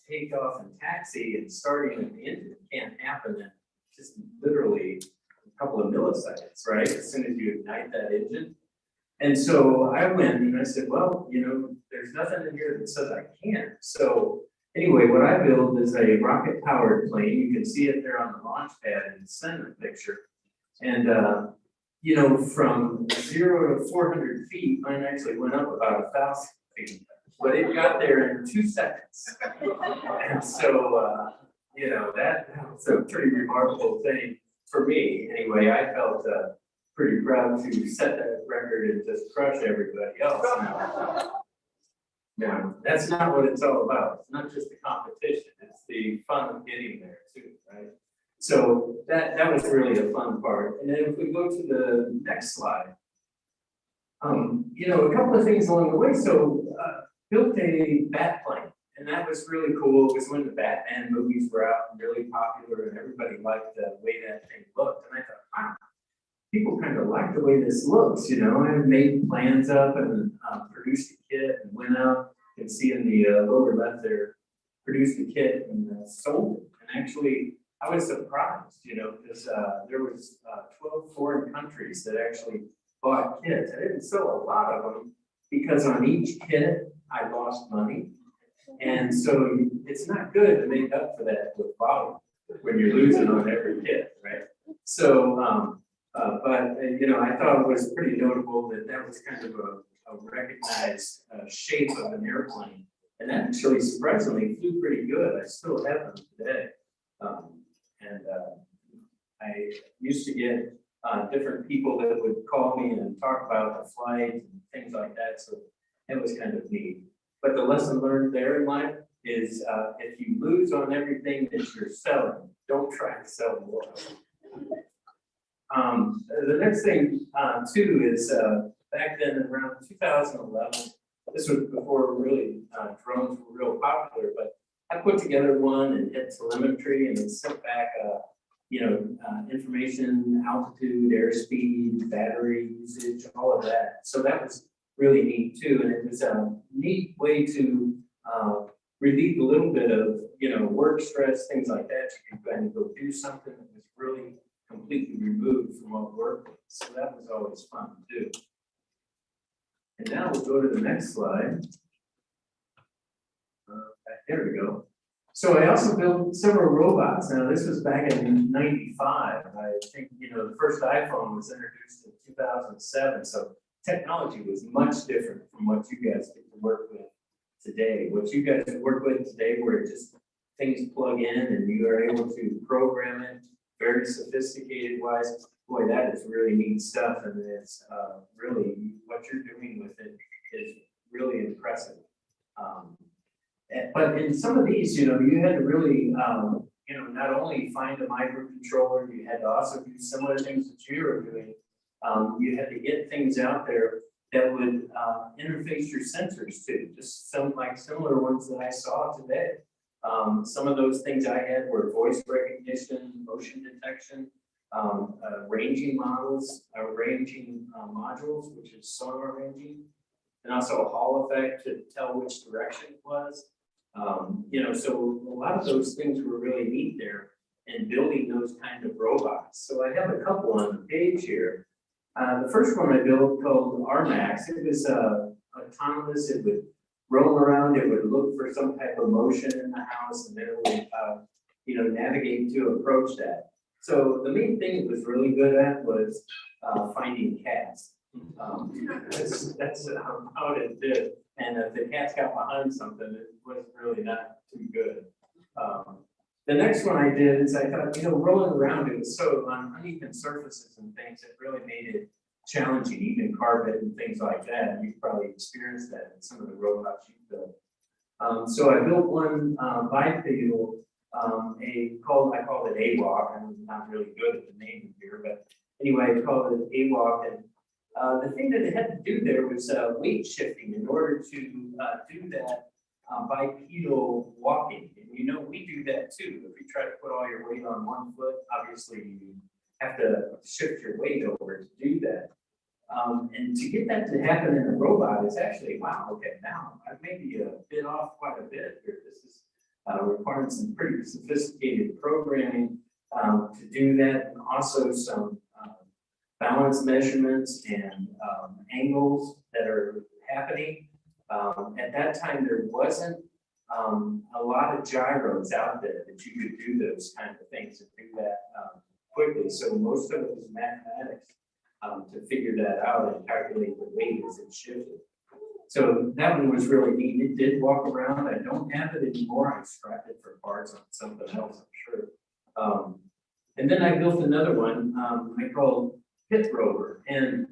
takeoff and taxi and starting of the engine can't happen in just literally a couple of milliseconds, right? As soon as you ignite that engine. And so I went and I said, well, you know, there's nothing in here that says I can't. So anyway, what I built is a rocket powered plane. You can see it there on the launch pad in the center picture. And, you know, from 0 to 400 feet, mine actually went up about 1,000 feet, but it got there in 2 seconds. And so, you know, that was a pretty remarkable thing for me. Anyway, I felt pretty proud to set that record and just crush everybody else. Now, that's not what it's all about. It's not just the competition, it's the fun of getting there too, right? So that was really a fun part. And then if we go to the next slide, you know, a couple of things along the way. So built a bat plane, and that was really cool. It was when the Batman movies were out and really popular, and everybody liked the way that thing looked. And I thought, wow, people kind of like the way this looks, you know. I made plans up and produced a kit and went out. You can see in the lower left there, produced a kit and sold it. And actually, I was surprised, you know, because there was 12 foreign countries that actually bought kits. I didn't sell a lot of them because on each kit, I lost money. And so it's not good to make up for that with volume when you're losing on every kit, right? So, but you know, I thought it was pretty notable that that was kind of a recognized shape of an airplane. And that actually surprisingly flew pretty good. I still have them today. I used to get different people that would call me and talk about the flight and things like that. So it was kind of neat. But the lesson learned there in life is if you lose on everything that you're selling, don't try to sell more. The next thing too is back then around 2011, this was before really drones were real popular, but I put together one and hit telemetry and it sent back you know, information, altitude, airspeed, battery usage, all of that. So that was really neat too, and it was a neat way to relieve a little bit of, you know, work stress, things like that. You could kind of go do something that was really completely removed from what work was. So that was always fun too. And now we'll go to the next slide. There we go. So I also built several robots. Now this was back in '95. I think, you know, the first iPhone was introduced in 2007. So technology was much different from what you guys get to work with today. What you guys work with today, where just things plug in and you are able to program it very sophisticated wise. Boy, that is really neat stuff, and it's really what you're doing with it is really impressive. But in some of these, you know, you had to really, you know, not only find a microcontroller, you had to also do similar things that you were doing. You had to get things out there that would interface your sensors to, just some like similar ones that I saw today. Some of those things I had were voice recognition, motion detection, ranging models, ranging modules, which is sonar ranging, and also a Hall effect to tell which direction it was. You know, so a lot of those things were really neat there in building those kind of robots. So I have a couple on the page here. The first one I built called RMAX. It was autonomous. It would roam around. It would look for some type of motion in the house, and then it would, you know, navigate to approach that. So the main thing it was really good at was finding cats. That's how it did. And if the cats got behind something, it was really not too good. The next one I did is I thought, you know, rolling around, it was so on uneven surfaces and things, it really made it challenging, even carpet and things like that. You've probably experienced that in some of the robots you built. So I built one bipedal, I called it AWOC. I'm not really good at the name here, but anyway, I called it AWOC. And the thing that it had to do there was weight shifting in order to do that bipedal walking. And you know, we do that too. If you try to put all your weight on one foot, obviously you have to shift your weight over to do that. And to get that to happen in a robot is actually, wow, okay, now I may be a bit off quite a bit here. This is requiring some pretty sophisticated programming to do that, and also some balance measurements and angles that are happening. At that time, there wasn't a lot of gyros out there that you could do those kind of things and do that quickly. So most of it was mathematics to figure that out and calculate the weight as it shifted. So that one was really neat. It did walk around. I don't have it anymore. I scrapped it for parts on something else, I'm sure. And then I built another one I called Pit Rover. And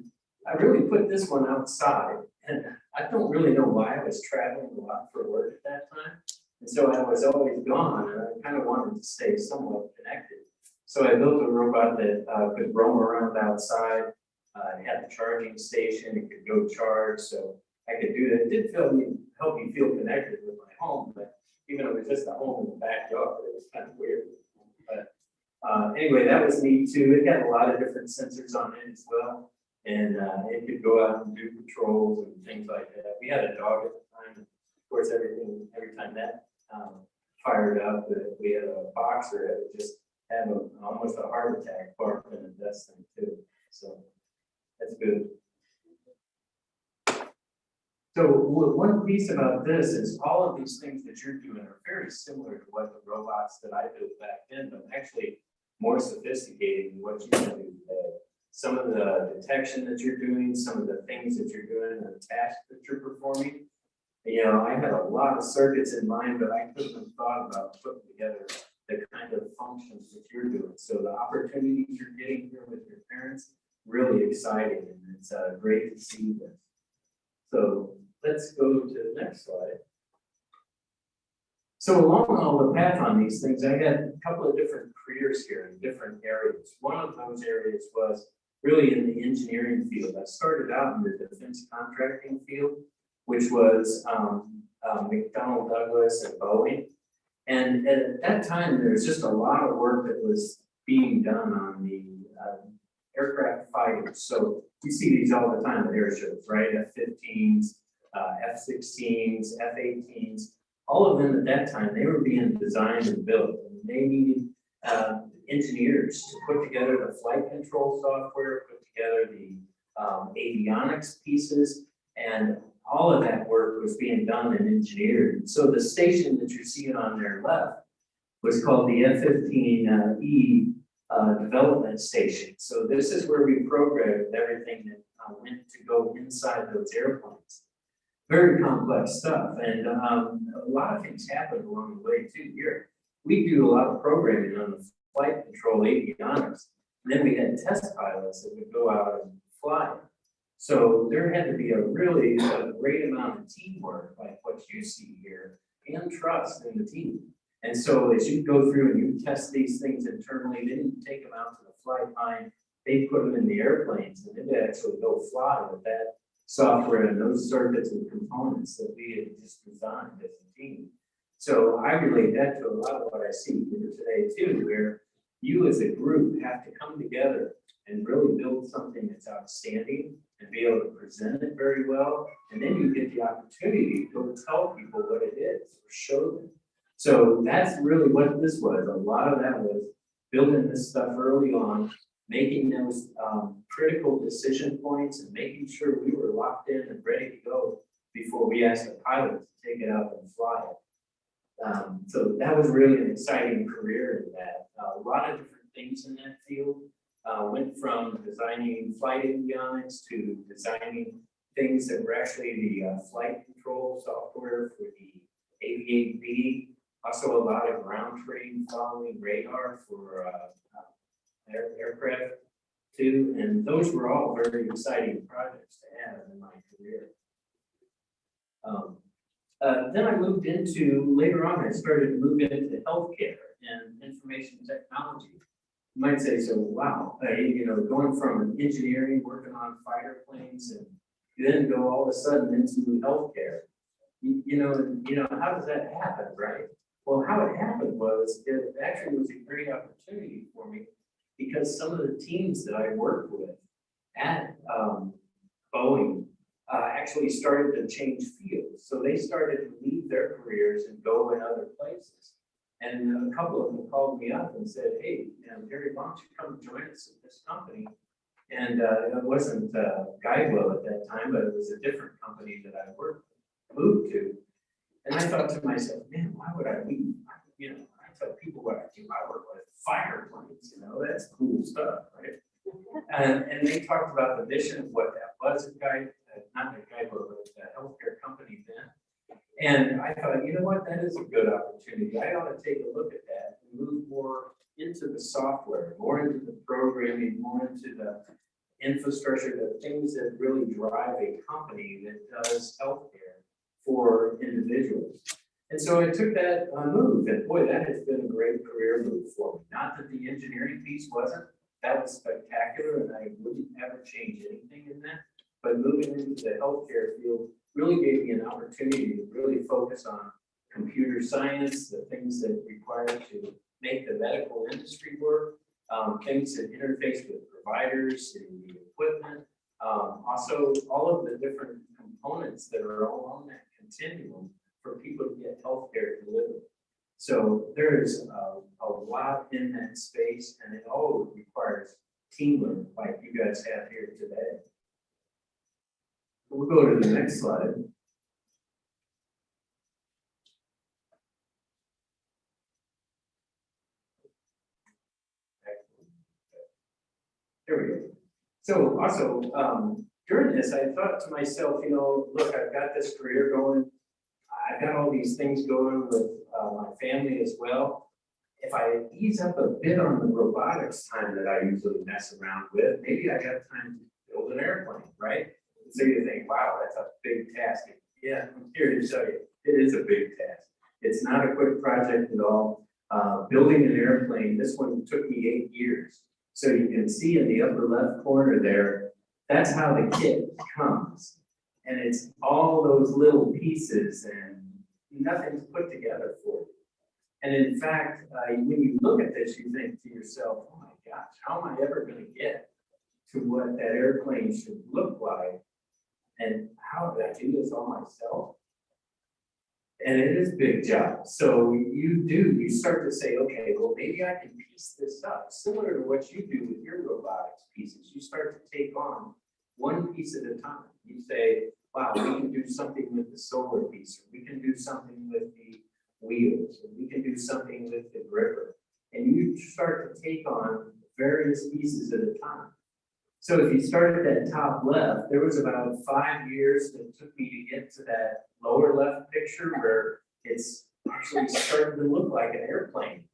I really put this one outside. And I don't really know why. I was traveling a lot for work at that time. And so I was always gone, and I kind of wanted to stay somewhat connected. So I built a robot that could roam around outside. It had a charging station. It could go charge. So I could do that. It did help me feel connected with my home, but even though it was just a home in the backyard, it was kind of weird. But anyway, that was neat too. It got a lot of different sensors on it as well. And it could go out and do patrols and things like that. We had a dog at the time. And of course, every time that fired up that we had a boxer that would just have almost a heart attack barking at this thing too. So that's good. So one piece about this is all of these things that you're doing are very similar to what the robots that I built back then, but actually more sophisticated than what you can do today. Some of the detection that you're doing, some of the things that you're doing, and the tasks that you're performing. You know, I had a lot of circuits in mind, but I couldn't have thought about putting together the kind of functions that you're doing. So the opportunities you're getting here with your parents, really exciting, and it's great to see this. So let's go to the next slide. So along all the path on these things, I had a couple of different careers here in different areas. One of those areas was really in the engineering field. I started out in the defense contracting field, which was McDonnell Douglas and Boeing. And at that time, there was just a lot of work that was being done on the aircraft fighters. So you see these all the time at air shows, right? F-15s, F-16s, F-18s, all of them at that time, they were being designed and built. And they needed engineers to put together the flight control software, put together the avionics pieces, and all of that work was being done and engineered. So the station that you're seeing on their left was called the F-15E development station. So this is where we programmed everything that went to go inside those airplanes. Very complex stuff, and a lot of things happened along the way too. Here, we do a lot of programming on the flight control avionics. And then we had test pilots that would go out and fly. So there had to be a really great amount of teamwork, like what you see here, and trust in the team. And so as you go through and you test these things internally, then you take them out to the flight line, they put them in the airplanes, and then they actually go fly with that software and those circuits and components that we had just designed as a team. So I relate that to a lot of what I see here today too, where you as a group have to come together and really build something that's outstanding and be able to present it very well. And then you get the opportunity to go tell people what it is or show them. So that's really what this was. A lot of that was building this stuff early on, making those critical decision points and making sure we were locked in and ready to go before we asked the pilot to take it out and fly it. So that was really an exciting career in that. A lot of different things in that field. Went from designing flight avionics to designing things that were actually the flight control software for the AV-8B. Also a lot of ground train following radar for aircraft too. And those were all very exciting projects to have in my career. Then I moved into, later on, I started to move into healthcare and information technology. You might say, so wow, you know, going from engineering, working on fighter planes, and you then go all of a sudden into healthcare. You know, how does that happen, right? Well, how it happened was, it actually was a great opportunity for me because some of the teams that I worked with at Boeing actually started to change fields. So they started to leave their careers and go in other places. And a couple of them called me up and said, hey, Gary, why don't you come join us at this company? And it wasn't Guidewell at that time, but it was a different company that I moved to. And I thought to myself, man, why would I leave? You know, I tell people what I do. I work with fighter planes, you know, that's cool stuff, right? And they talked about the mission of what that was, not a Guidewell, but a healthcare company then. And I thought, you know what, that is a good opportunity. I ought to take a look at that and move more into the software, more into the programming, more into the infrastructure, the things that really drive a company that does healthcare for individuals. And so I took that move, and boy, that has been a great career move for me. Not that the engineering piece wasn't, that was spectacular, and I wouldn't ever change anything in that. But moving into the healthcare field really gave me an opportunity to really focus on computer science, the things that require to make the medical industry work, things that interface with providers and the equipment, also all of the different components that are along that continuum for people to get healthcare delivered. So there's a lot in that space, and it all requires teamwork like you guys have here today. We'll go to the next slide. There we go. So also, during this, I thought to myself, you know, look, I've got this career going. I've got all these things going with my family as well. If I ease up a bit on the robotics time that I usually mess around with, maybe I have time to build an airplane, right? So you think, wow, that's a big task. Yeah, I'm here to show you, it is a big task. It's not a quick project at all. Building an airplane, this one took me 8 years. So you can see in the upper left corner there, that's how the kit comes. And it's all those little pieces and nothing's put together for you. And in fact, when you look at this, you think to yourself, oh my gosh, how am I ever going to get to what that airplane should look like? And how did I do this all myself? And it is a big job. So you start to say, okay, well, maybe I can piece this up. Similar to what you do with your robotics pieces. You start to take on one piece at a time. You say, wow, we can do something with the solar piece, or we can do something with the wheels, or we can do something with the gripper. And you start to take on various pieces at a time. So if you start at that top left, there was about 5 years that it took me to get to that lower left picture where it's actually starting to look like an airplane.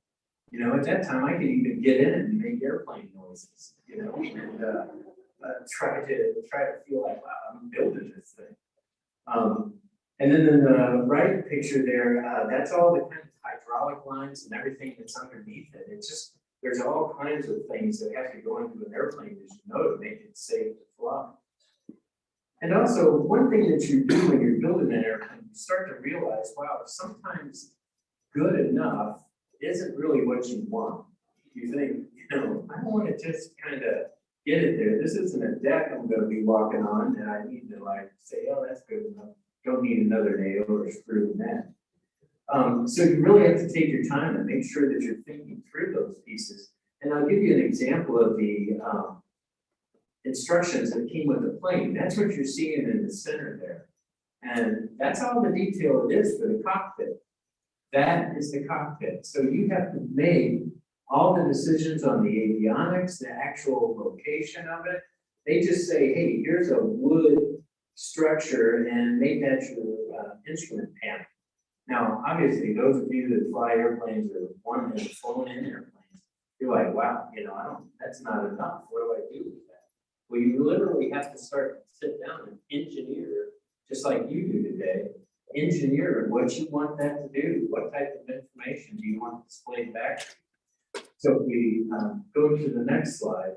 You know, at that time I could even get in and make airplane noises, you know, and try to feel like, wow, I'm building this thing. And then in the right picture there, that's all the kind of hydraulic lines and everything that's underneath it. It's just, there's all kinds of things that have to go into an airplane, as you know, to make it safe to fly. And also, one thing that you do when you're building an airplane, you start to realize, wow, sometimes good enough isn't really what you want. You think, you know, I want to just kind of get it there. This isn't a deck I'm going to be walking on, and I need to like say, oh, that's good enough. Don't need another nail or screw in that. So you really have to take your time and make sure that you're thinking through those pieces. And I'll give you an example of the instructions that came with the plane. That's what you're seeing in the center there. And that's all the detail it is for the cockpit. That is the cockpit. So you have to make all the decisions on the avionics, the actual location of it. They just say, hey, here's a wood structure and make that your instrument panel. Now, obviously, those of you that fly airplanes or one that have flown in airplanes, you're like, wow, you know, that's not enough. What do I do with that? Well, you literally have to start to sit down and engineer, just like you do today, engineer what you want that to do. What type of information do you want displayed back? So if we go to the next slide,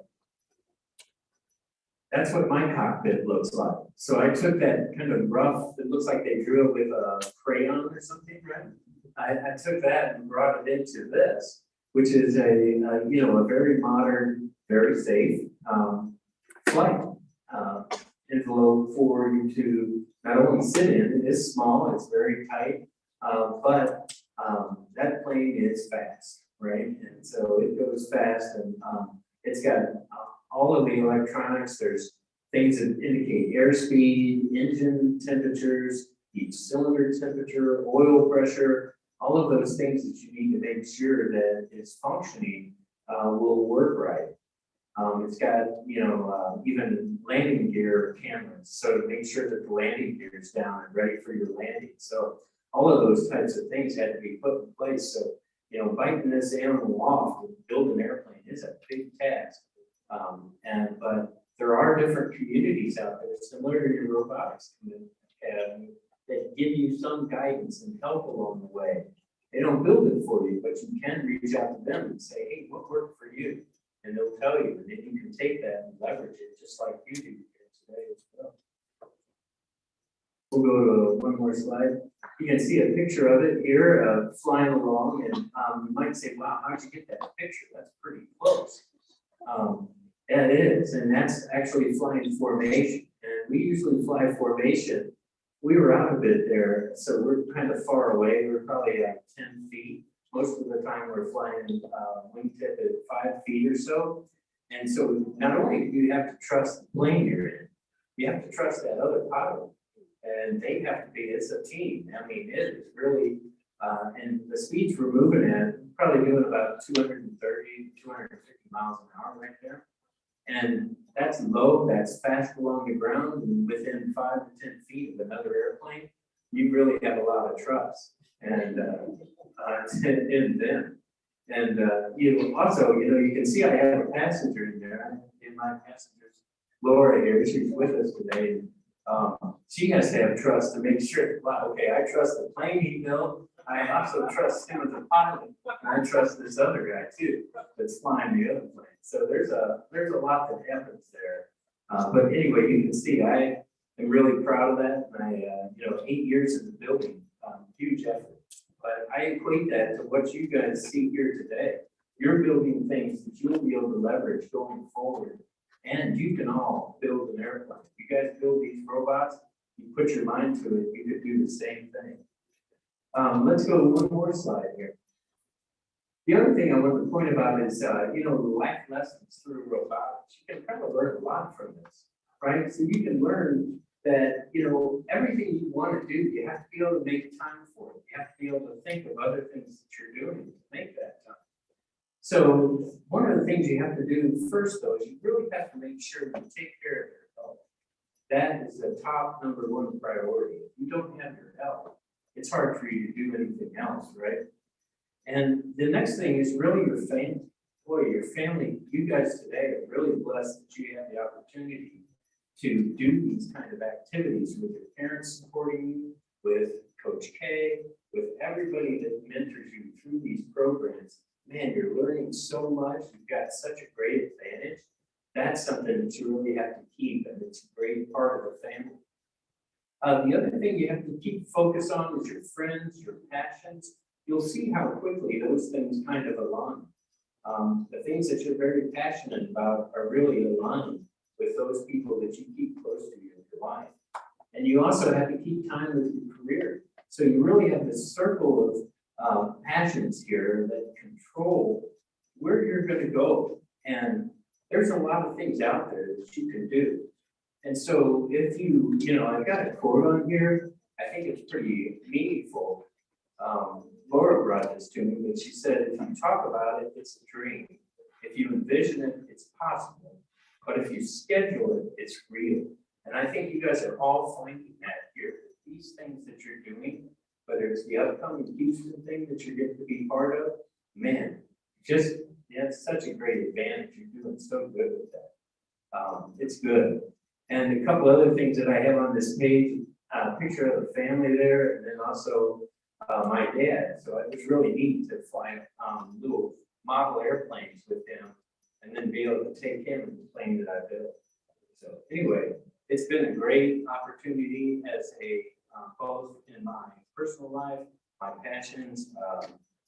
that's what my cockpit looks like. So I took that kind of rough, it looks like they drew it with a crayon or something, right? I took that and brought it into this, which is a very modern, very safe flight envelope for you to not only sit in. It is small, it's very tight, but that plane is fast, right? And so it goes fast, and it's got all of the electronics. There's things that indicate airspeed, engine temperatures, each cylinder temperature, oil pressure, all of those things that you need to make sure that it's functioning will work right. It's got, even landing gear cameras, so to make sure that the landing gear is down and ready for your landing. So all of those types of things had to be put in place. So, biting this animal off to build an airplane is a big task. But there are different communities out there, similar to your robotics community, that give you some guidance and help along the way. They don't build it for you, but you can reach out to them and say, hey, what worked for you? And they'll tell you, and then you can take that and leverage it just like you do here today as well. We'll go to one more slide. You can see a picture of it here, flying along, and you might say, wow, how'd you get that picture? That's pretty close. Yeah, it is, and that's actually flying formation. And we usually fly formation. We were out a bit there, so we're kind of far away. We're probably like 10 feet. Most of the time we're flying wingtip at 5 feet or so. And so not only do you have to trust the plane you're in, you have to trust that other pilot. And they have to be, it's a team. I mean, it is really, and the speeds we're moving at, probably doing about 230, 250 miles an hour right there. And that's low, that's fast along the ground, and within 5 to 10 feet of another airplane, you really have a lot of trust and in them. And also, you can see I have a passenger in there. In my passengers, Laura here, she's with us today. She has to have trust to make sure. Well, okay, I trust the plane he built. I also trust him as a pilot. And I trust this other guy too, that's flying the other plane. So there's a lot that happens there. But anyway, you can see I am really proud of that. And I 8 years in the building, huge effort. But I equate that to what you guys see here today. You're building things that you'll be able to leverage going forward. And you can all build an airplane. You guys build these robots, you put your mind to it, you could do the same thing. Let's go to one more slide here. The other thing I want to point about is, life lessons through robotics. You can kind of learn a lot from this, right? So you can learn that, everything you want to do, you have to be able to make time for it. You have to be able to think of other things that you're doing to make that time. So one of the things you have to do first, though, is you really have to make sure you take care of your health. That is the top #1 priority. If you don't have your health, it's hard for you to do anything else, right? And the next thing is really your family. Boy, your family, you guys today are really blessed that you have the opportunity to do these kind of activities with your parents supporting you, with Coach K, with everybody that mentors you through these programs. Man, you're learning so much. You've got such a great advantage. That's something that you really have to keep, and it's a great part of the family. The other thing you have to keep focus on is your friends, your passions. You'll see how quickly those things kind of align. The things that you're very passionate about are really aligned with those people that you keep close to you in your life. And you also have to keep time with your career. So you really have this circle of passions here that control where you're going to go. And there's a lot of things out there that you can do. And so if I've got a quote on here, I think it's pretty meaningful. Laura brought this to me, but she said, if you talk about it, it's a dream. If you envision it, it's possible. But if you schedule it, it's real. And I think you guys are all finding that here. These things that you're doing, whether it's the upcoming Houston thing that you're going to be part of, man, it's such a great advantage. You're doing so good with that. It's good. And a couple other things that I have on this page, a picture of the family there, and then also my dad. So it was really neat to fly little model airplanes with him and then be able to take him in the plane that I built. So anyway, it's been a great opportunity as both in my personal life, my passions,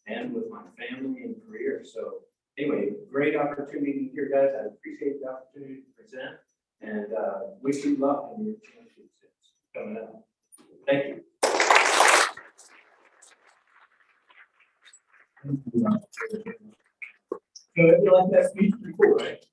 and with my family and career. So anyway, great opportunity here, guys. I appreciate the opportunity to present and wish you luck in your championships coming up. Thank you. So you like that speech before, right?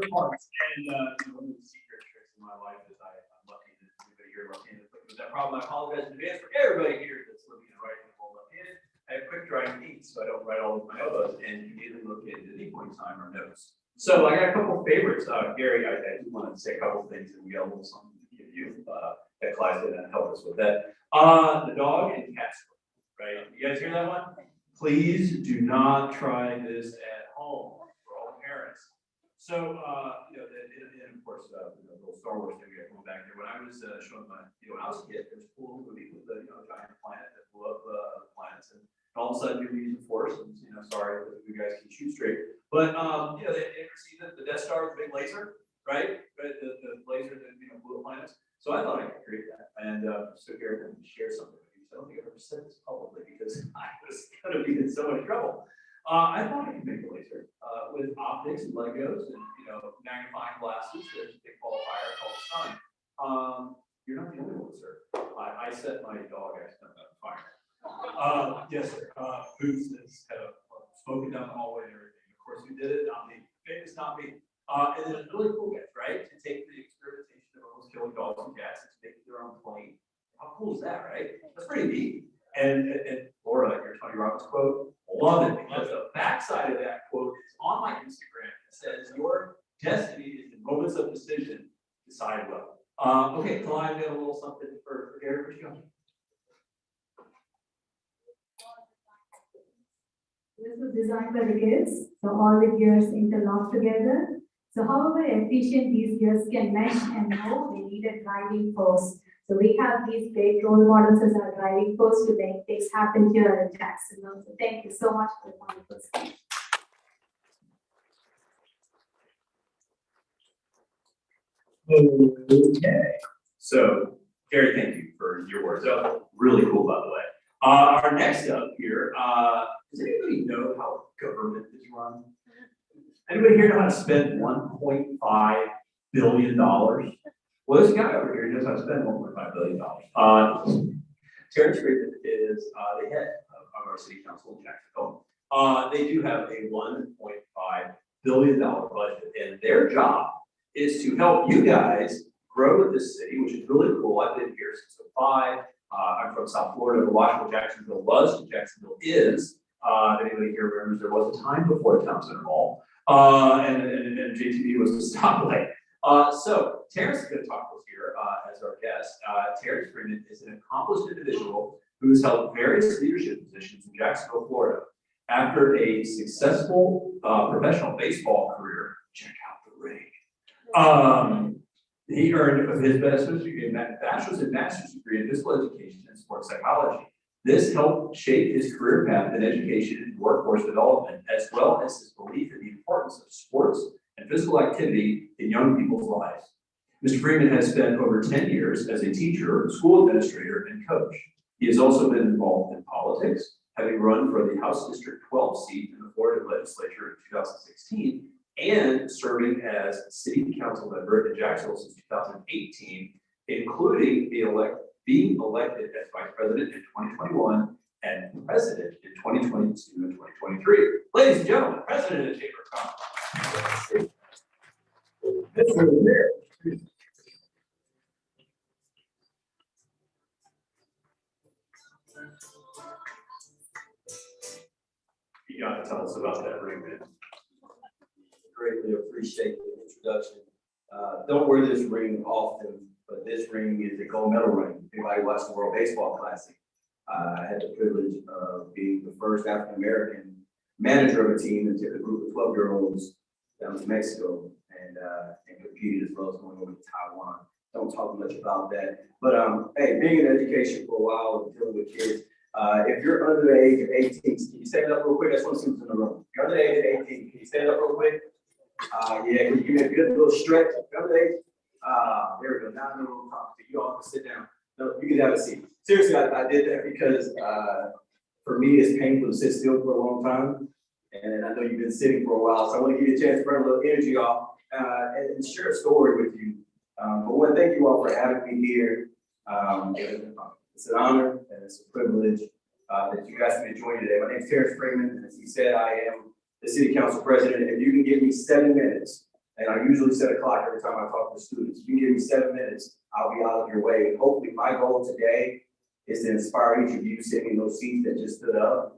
Parts, and one of the secret tricks in my life is I'm lucky that everybody here left-handed. With that problem, I apologize in advance for everybody here that's looking at writing all left-handed. I have quick drying feet, so I don't write all of my elbows and immediately locate at any point in time or notes. So I got a couple of favorites. Gary, I do want to say a couple of things and we got a little something to give you that Clyde's going to help us with that. The dog and cat story, right? You guys hear that one? Please do not try this at home for all parents. So, and of course, the little Star Wars thing we got going back there. When I was showing my, when I was a kid, there was a cool movie with the giant planet that blew up other planets, and all of a sudden you're using force. And sorry if you guys can shoot straight, but they ever see the Death Star with the big laser, right? The laser that blew up planets. So I thought I could create that, and so here I'm going to share something with you. So I don't think I've ever said this publicly because I was going to be in so much trouble. I thought I could make a laser with optics and Legos and magnifying glasses that they call fire called sun. You're not the only one, sir. I set my dog accident on fire. Yes, sir. Boots has kind of spoken down the hallway and everything. Of course, who did it? Not me. It's not me. And then it's really cool, guys, right? To take the experimentation of almost killing dogs and cats and make their own plane. How cool is that, right? That's pretty neat. And Laura, your Tony Robbins quote, love it, because the backside of that quote is on my Instagram. It says, "Your destiny is in moments of decision. Decide well." Okay, Clyde, got a little something for Eric. Where'd you go? This was designed by the kids, so all the gears interlock together. So however efficient these gears can mesh and move, they need a driving force. So we have these great role models as our driving force to make things happen here in Jacksonville. So thank you so much for the wonderful speech. Okay. So, Gary, thank you for your words. That was really cool, by the way. Our next up here, does anybody know how government is run? Anybody here know how to spend $1.5 billion? Well, this guy over here knows how to spend $1.5 billion. Terrence Friedman is the head of our city council in Jacksonville. They do have a $1.5 billion budget, and their job is to help you guys grow this city, which is really cool. I've been here since 2005. I'm from South Florida. Washington, Jacksonville was, Jacksonville is. If anybody here remembers, there was a time before the town center mall, and JTB was the stoplight. So Terrence is going to talk to us here as our guest. Terrence Freeman is an accomplished individual who has held various leadership positions in Jacksonville, Florida. After a successful professional baseball career, check out the ring. He earned his bachelor's and master's degree in physical education and sports psychology. This helped shape his career path in education and workforce development, as well as his belief in the importance of sports and physical activity in young people's lives. Mr. Freeman has spent over 10 years as a teacher, school administrator, and coach. He has also been involved in politics, having run for the House District 12 seat in the Florida legislature in 2016, and serving as city council member in Jacksonville since 2018, including being elected as vice president in 2021 and president in 2022 and 2023. Ladies and gentlemen, president of the Chamber of Commerce. You got to tell us about that ring, man. Greatly appreciate the introduction. Don't wear this ring often, but this ring is a gold medal ring. Anybody watched the World Baseball Classic? I had the privilege of being the first African-American manager of a team that took a group of 12-year-olds down to Mexico and competed, as well as going over to Taiwan. Don't talk much about that. But hey, being in education for a while and dealing with kids, if you're under the age of 18, can you stand up real quick? I just want to see who's in the room. If you're under the age of 18, can you stand up real quick? Yeah, can you give me a good little stretch? Under the age? There we go. Now I'm going to talk to you all. Can sit down. No, you can have a seat. Seriously, I did that because for me, it's painful to sit still for a long time. And I know you've been sitting for a while, so I want to give you a chance to burn a little energy off and share a story with you. But one, thank you all for having me here. It's an honor and it's a privilege that you asked me to join you today. My name is Terrence Freeman, and as he said, I am the City Council President. If you can give me 7 minutes, and I usually set a clock every time I talk to students, if you can give me 7 minutes, I'll be out of your way. Hopefully, my goal today is to inspire each of you sitting in those seats that just stood up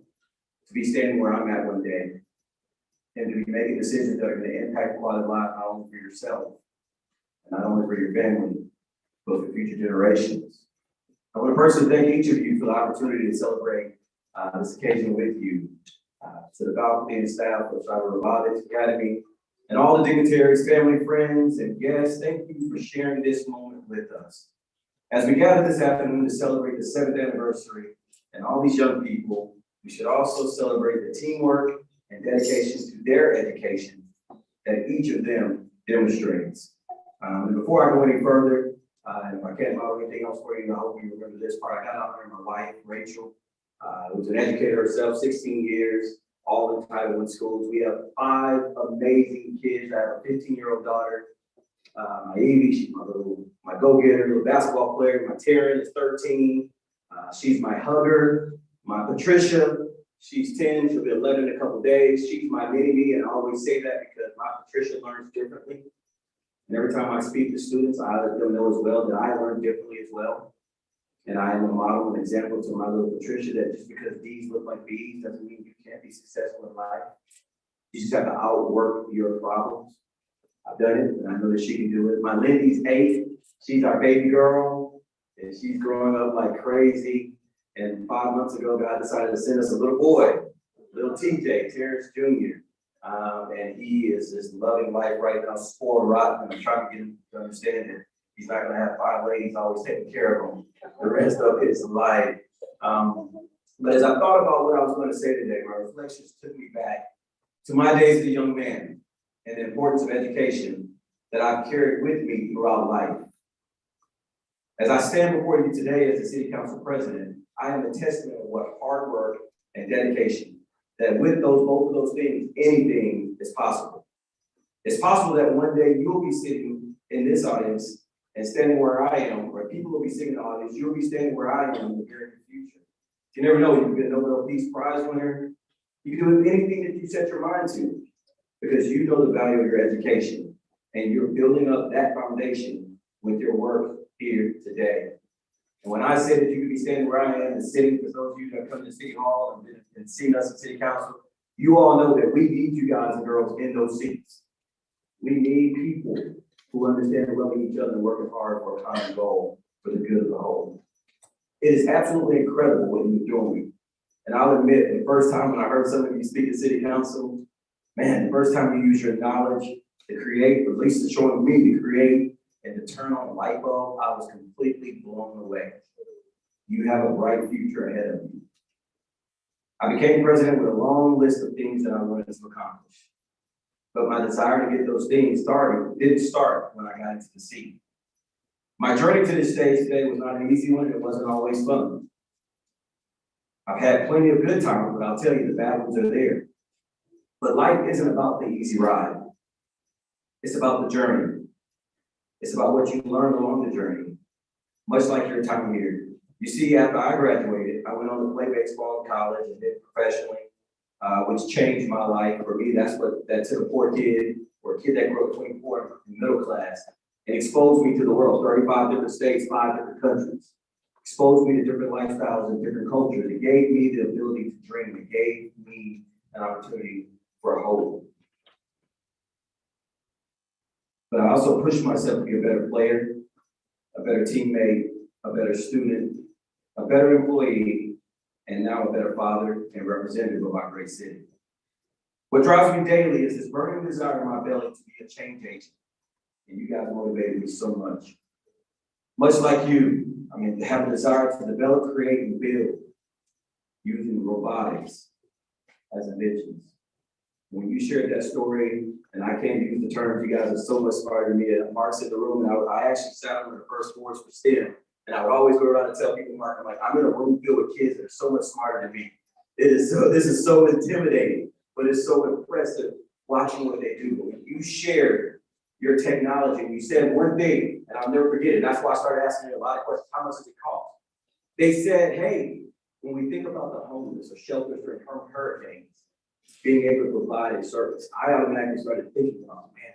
to be standing where I'm at one day, and to be making decisions that are going to impact quality of life not only for yourself, and not only for your family, but for future generations. I want to personally thank each of you for the opportunity to celebrate this occasion with you. To the faculty and staff of SHIVA Robotics Academy, and all the dignitaries, family, friends, and guests, thank you for sharing this moment with us. As we gather this afternoon to celebrate the 7th anniversary and all these young people, we should also celebrate the teamwork and dedication to their education that each of them demonstrates. And before I go any further, and if I can't model anything else for you, I hope you remember this part. I got out there, my wife, Rachel, who's an educator herself, 16 years, all in Title I schools. We have 5 amazing kids. I have a 15-year-old daughter, my Evie, she's my go-getter, little basketball player. My Taryn is 13. She's my hugger. My Patricia, she's 10, she'll be 11 in a couple days. She's my mini-me, and I always say that because my Patricia learns differently. And every time I speak to students, I let them know as well that I learn differently as well. And I am a model and example to my little Patricia that just because D's look like B's doesn't mean you can't be successful in life. You just have to outwork your problems. I've done it, and I know that she can do it. My Lindy's 8, she's our baby girl, and she's growing up like crazy. And 5 months ago, God decided to send us a little boy, little TJ, Terrence Jr. And he is just loving life right now, spoiled rotten. And I'm trying to get him to understand that he's not gonna have 5 ladies always taking care of him the rest of his life. But as I thought about what I was gonna say today, my reflections took me back to my days as a young man and the importance of education that I've carried with me throughout life. As I stand before you today as the City Council President, I am a testament of what hard work and dedication, that with both of those things, anything is possible. It's possible that one day you'll be sitting in this audience and standing where I am, or people will be sitting in the audience, you'll be standing where I am in the very future. You never know, you can be a Nobel Peace Prize winner. You can do anything that you set your mind to, because you know the value of your education, and you're building up that foundation with your work here today. And when I say that you could be standing where I am and sitting, for those of you that have come to City Hall and seen us at City Council, you all know that we need you guys and girls in those seats. We need people who understand loving each other and working hard for a common goal for the good of the whole. It is absolutely incredible what you're doing. And I'll admit, the first time when I heard some of you speak at City Council, man, the first time you use your knowledge to create, or at least showing me to create and to turn on a light bulb, I was completely blown away. You have a bright future ahead of you. I became president with a long list of things that I wanted to accomplish. But my desire to get those things started didn't start when I got into the seat. My journey to this stage today was not an easy one, and it wasn't always fun. I've had plenty of good times, but I'll tell you the bad ones are there. But life isn't about the easy ride. It's about the journey. It's about what you learn along the journey, much like your time here. You see, after I graduated, I went on to play baseball in college and did professionally, which changed my life. For me, that's what that took a poor kid, or a kid that grew up between poor and middle class, and exposed me to the world, 35 different states, 5 different countries. Exposed me to different lifestyles and different cultures. It gave me the ability to dream. It gave me an opportunity for a hope. But I also pushed myself to be a better player, a better teammate, a better student, a better employee, and now a better father and representative of our great city. What drives me daily is this burning desire in my belly to be a change agent. And you guys motivated me so much. Much like you, to have a desire to develop, create, and build using robotics as inventions. When you shared that story, and I can't use the terms, you guys are so much smarter than me. Mark's in the room, and I actually sat on the first boards for STEM. And I would always go around and tell people, Mark, I'm in a room filled with kids that are so much smarter than me. This is so intimidating, but it's so impressive watching what they do. But when you shared your technology, and you said one thing, and I'll never forget it. That's why I started asking you a lot of questions. How much does it cost? They said, hey, when we think about the homeless or shelters from hurricanes, being able to provide a service, I automatically started thinking, oh man,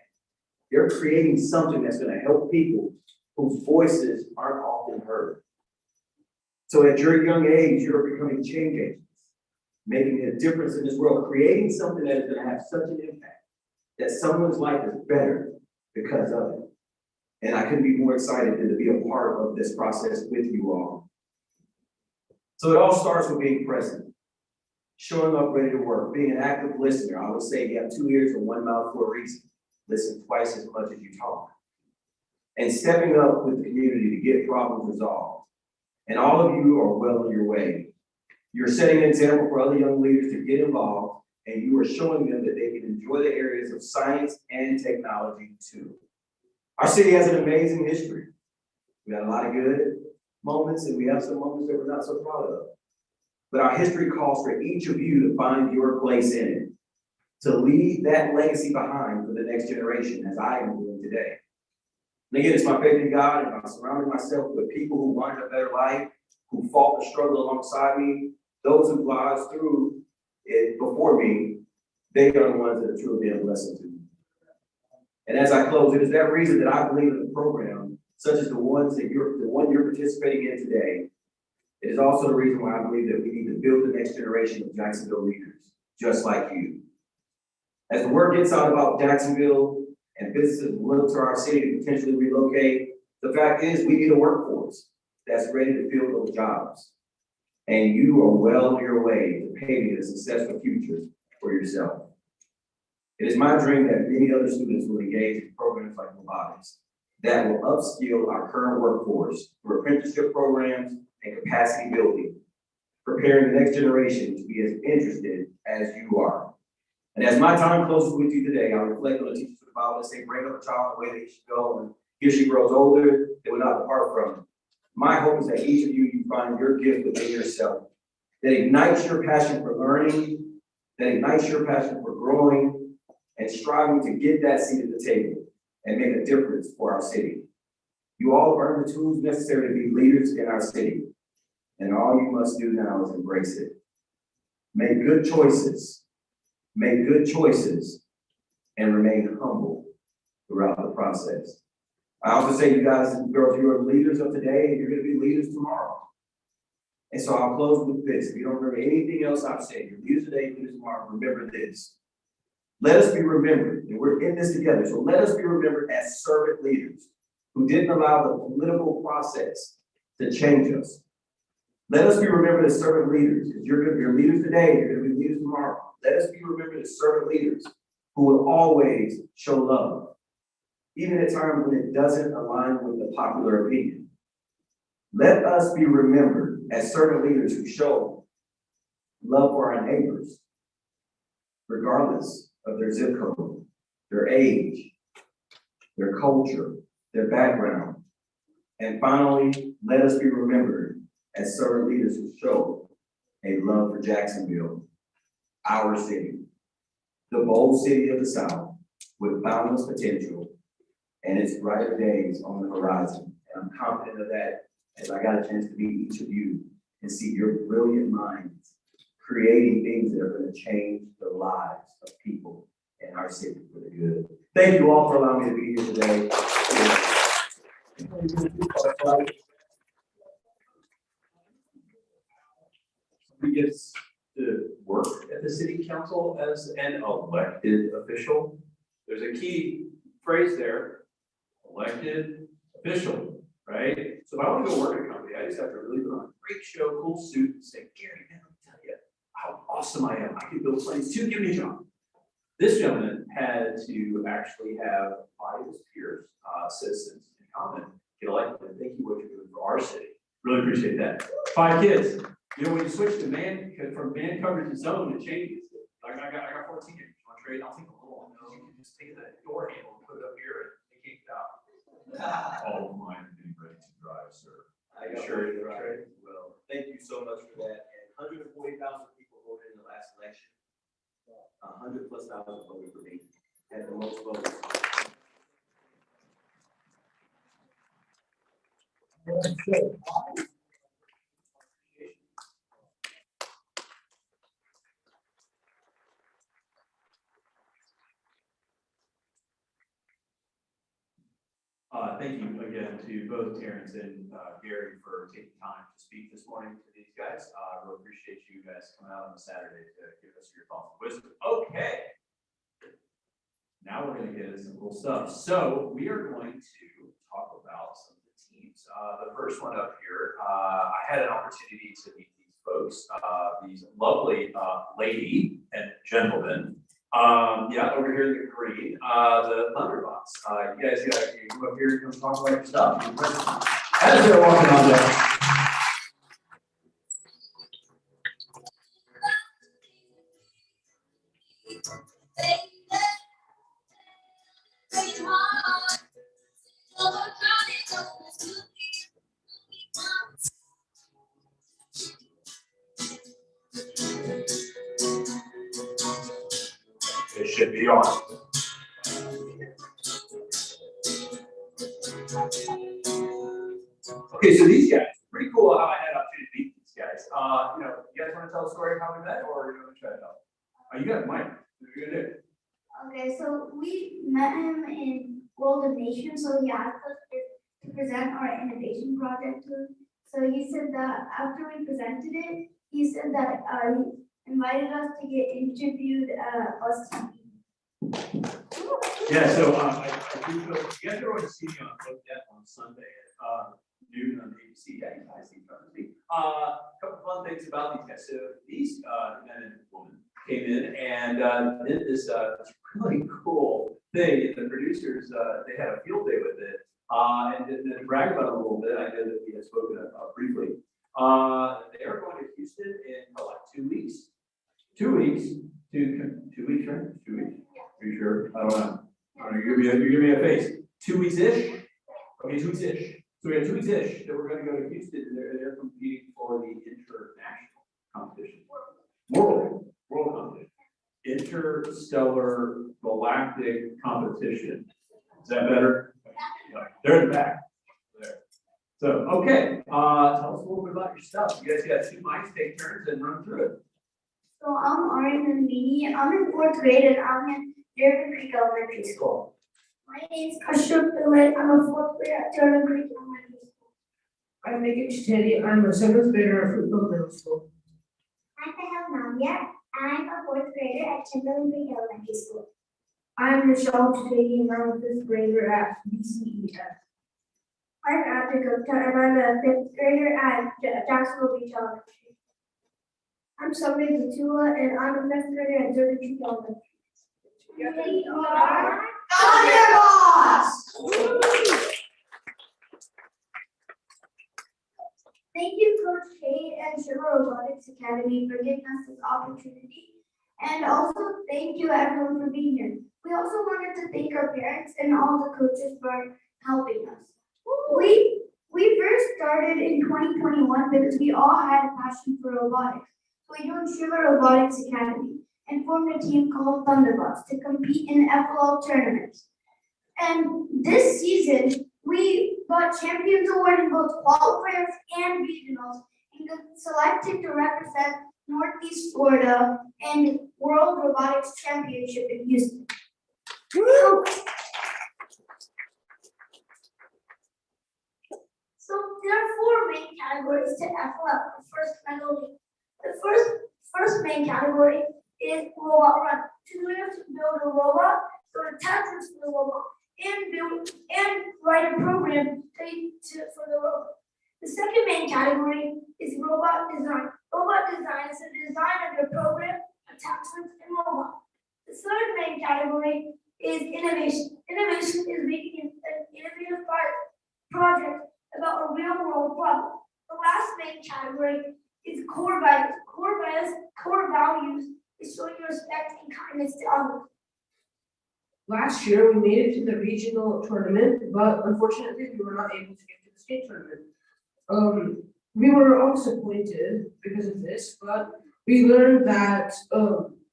you're creating something that's going to help people whose voices aren't often heard. So at your young age, you're becoming change agents, making a difference in this world, creating something that is going to have such an impact that someone's life is better because of it. And I couldn't be more excited than to be a part of this process with you all. So it all starts with being present, showing up ready to work, being an active listener. I would say you have 2 ears and 1 mouth for a reason. Listen twice as much as you talk. And stepping up with the community to get problems resolved. And all of you are well on your way. You're setting an example for other young leaders to get involved, and you are showing them that they can enjoy the areas of science and technology too. Our city has an amazing history. We got a lot of good moments, and we have some moments that we're not so proud of. But our history calls for each of you to find your place in it, to leave that legacy behind for the next generation, as I am doing today. And again, it's my faith in God, and I'm surrounding myself with people who wanted a better life, who fought the struggle alongside me. those who lies through it before me, they are the ones that have truly been a blessing to me. And as I close, it is that reason that I believe in a program such as the one you're participating in today. It is also the reason why I believe that we need to build the next generation of Jacksonville leaders, just like you. As the word gets out about Jacksonville and businesses look to our city to potentially relocate, the fact is we need a workforce that's ready to fill those jobs. And you are well on your way to paving a successful future for yourself. It is my dream that many other students will engage in programs like robotics that will upskill our current workforce through apprenticeship programs and capacity building, preparing the next generation to be as interested as you are. And as my time closes with you today, I reflect on the teachers of the Bible that say, bring up a child the way that he should go, and if she grows older, they will not depart from it. My hope is that each of you find your gift within yourself, that ignites your passion for learning, that ignites your passion for growing, and striving to get that seat at the table and make a difference for our city. You all have earned the tools necessary to be leaders in our city, and all you must do now is embrace it. Make good choices, and remain humble throughout the process. I also say, you guys and girls, you are leaders of today, and you're going to be leaders tomorrow. And so I'll close with this. If you don't remember anything else I've said, you're leaders today, leaders tomorrow, remember this. Let us be remembered, and we're in this together, so let us be remembered as servant leaders who didn't allow the political process to change us. Let us be remembered as servant leaders, because you're leaders today, you're going to be leaders tomorrow. Let us be remembered as servant leaders who will always show love, even at times when it doesn't align with the popular opinion. Let us be remembered as servant leaders who show love for our neighbors, regardless of their zip code, their age, their culture, their background. And finally, let us be remembered as servant leaders who show a love for Jacksonville, our city, the bold city of the South with boundless potential and its brighter days on the horizon. And I'm confident of that as I got a chance to meet each of you and see your brilliant minds creating things that are going to change the lives of people in our city for the good. Thank you all for allowing me to be here today. Who gets to work at the city council as an elected official? There's a key phrase there, elected official, right? So if I want to go work at a company, I just have to really put on a great show, cool suit, and say, Gary, man, let me tell you how awesome I am. I can build planes too, give me a job. This gentleman had to actually have 5 of his peers, citizens in common, get elected. Thank you what you're doing for our city. Really appreciate that. 5 kids. You know, when you switch to from man coverage to zone, it changes. Like I got 14 kids. You want to trade? I'll take a little one. No, you can just take that door handle and put it up here and they can't get out. Oh, mine are getting ready to drive, sir. I got sure you're right. Well, thank you so much for that. And 140,000 people voted in the last election. 100+ thousand voted for me. Had the most votes. Thank you again to both Terrence and Gary for taking time to speak this morning to these guys. I really appreciate you guys coming out on a Saturday to give us your thoughts and wisdom. Okay. Now we're going to get into some cool stuff. So we are going to talk about some of the teams. The first one up here, I had an opportunity to meet these folks, these lovely lady and gentlemen. Yeah, over here in the green, the Thunderbots. You guys got to come up here and come talk about your stuff. As they're walking on down. It should be on. Okay, so these guys, pretty cool how I had an opportunity to meet these guys. You know, you guys want to tell the story of how we met, or you want to try it out? Oh, you got it, Mike. What are you gonna do? Okay, so we met him in World of Nations, so he asked us to present our innovation project to him. So he said that after we presented it, he said that he invited us to get interviewed at Bus TV. Yeah, so I do feel, you guys are going to see me on Book Death on Sunday at noon on ABC. Yeah, you guys see me. A couple fun things about these guys. So these men and women came in and did this really cool thing. And the producers, they had a field day with it. And to brag about it a little bit, I know that we had spoken briefly. They are going to Houston in like 2 weeks. 2 weeks to 2 weeks, right? 2 weeks. Are you sure? I don't know. You give me a face. 2 weeks-ish? Okay, 2 weeks-ish. So we have 2 weeks-ish that we're gonna go to Houston, and they're competing for the international competition. World competition. Interstellar galactic competition. Is that better? Yeah. They're in the back. There. So, okay, tell us a little bit about yourself. You guys got 2 mics, take turns and run through it. So I'm Ari Nandini, and I'm in 4th grade, and I'm in Dearborn Creek Elementary School. My name is Kashyap Pillai. I'm a 4th grader at Dearborn Creek Elementary School. I'm Megan Chiteri. I'm a 7th grader at Fruitville Middle School. I'm Pahal Nambiar. I'm a 4th grader at Timberland Creek Elementary School. I'm Michelle Chiteri, and I'm a 5th grader at BCEF. I'm Adri Gupta, and I'm a 5th grader at Jacksonville Beach Blvd. I'm Samir Zatula, and I'm a 5th grader at Dearborn Creek Elementary. We are Thunderbots! Thank you, Coach Kate and SHIVA Robotics Academy for giving us this opportunity. And also thank you everyone for being here. We also wanted to thank our parents and all the coaches for helping us. We first started in 2021 because we all had a passion for robotics. So we joined SHIVA Robotics Academy and formed a team called Thunderbots to compete in FLL tournaments. And this season, we got Champions Award in both qualifiers and regionals and got selected to represent Northeast Florida in World Robotics Championship in Houston. So there are 4 main categories to FLL, the first medal league. The first main category is robot run. We have to build a robot, build attachments for the robot, and write a program for the robot. The second main category is robot design. Robot design is the design of your program, attachments, and robot. The third main category is innovation. Innovation is making an innovative project about a real-world problem. The last main category is core values. Core values is showing respect and kindness to others. Last year, we made it to the regional tournament, but unfortunately, we were not able to get to the state tournament. We were all disappointed because of this, but we learned that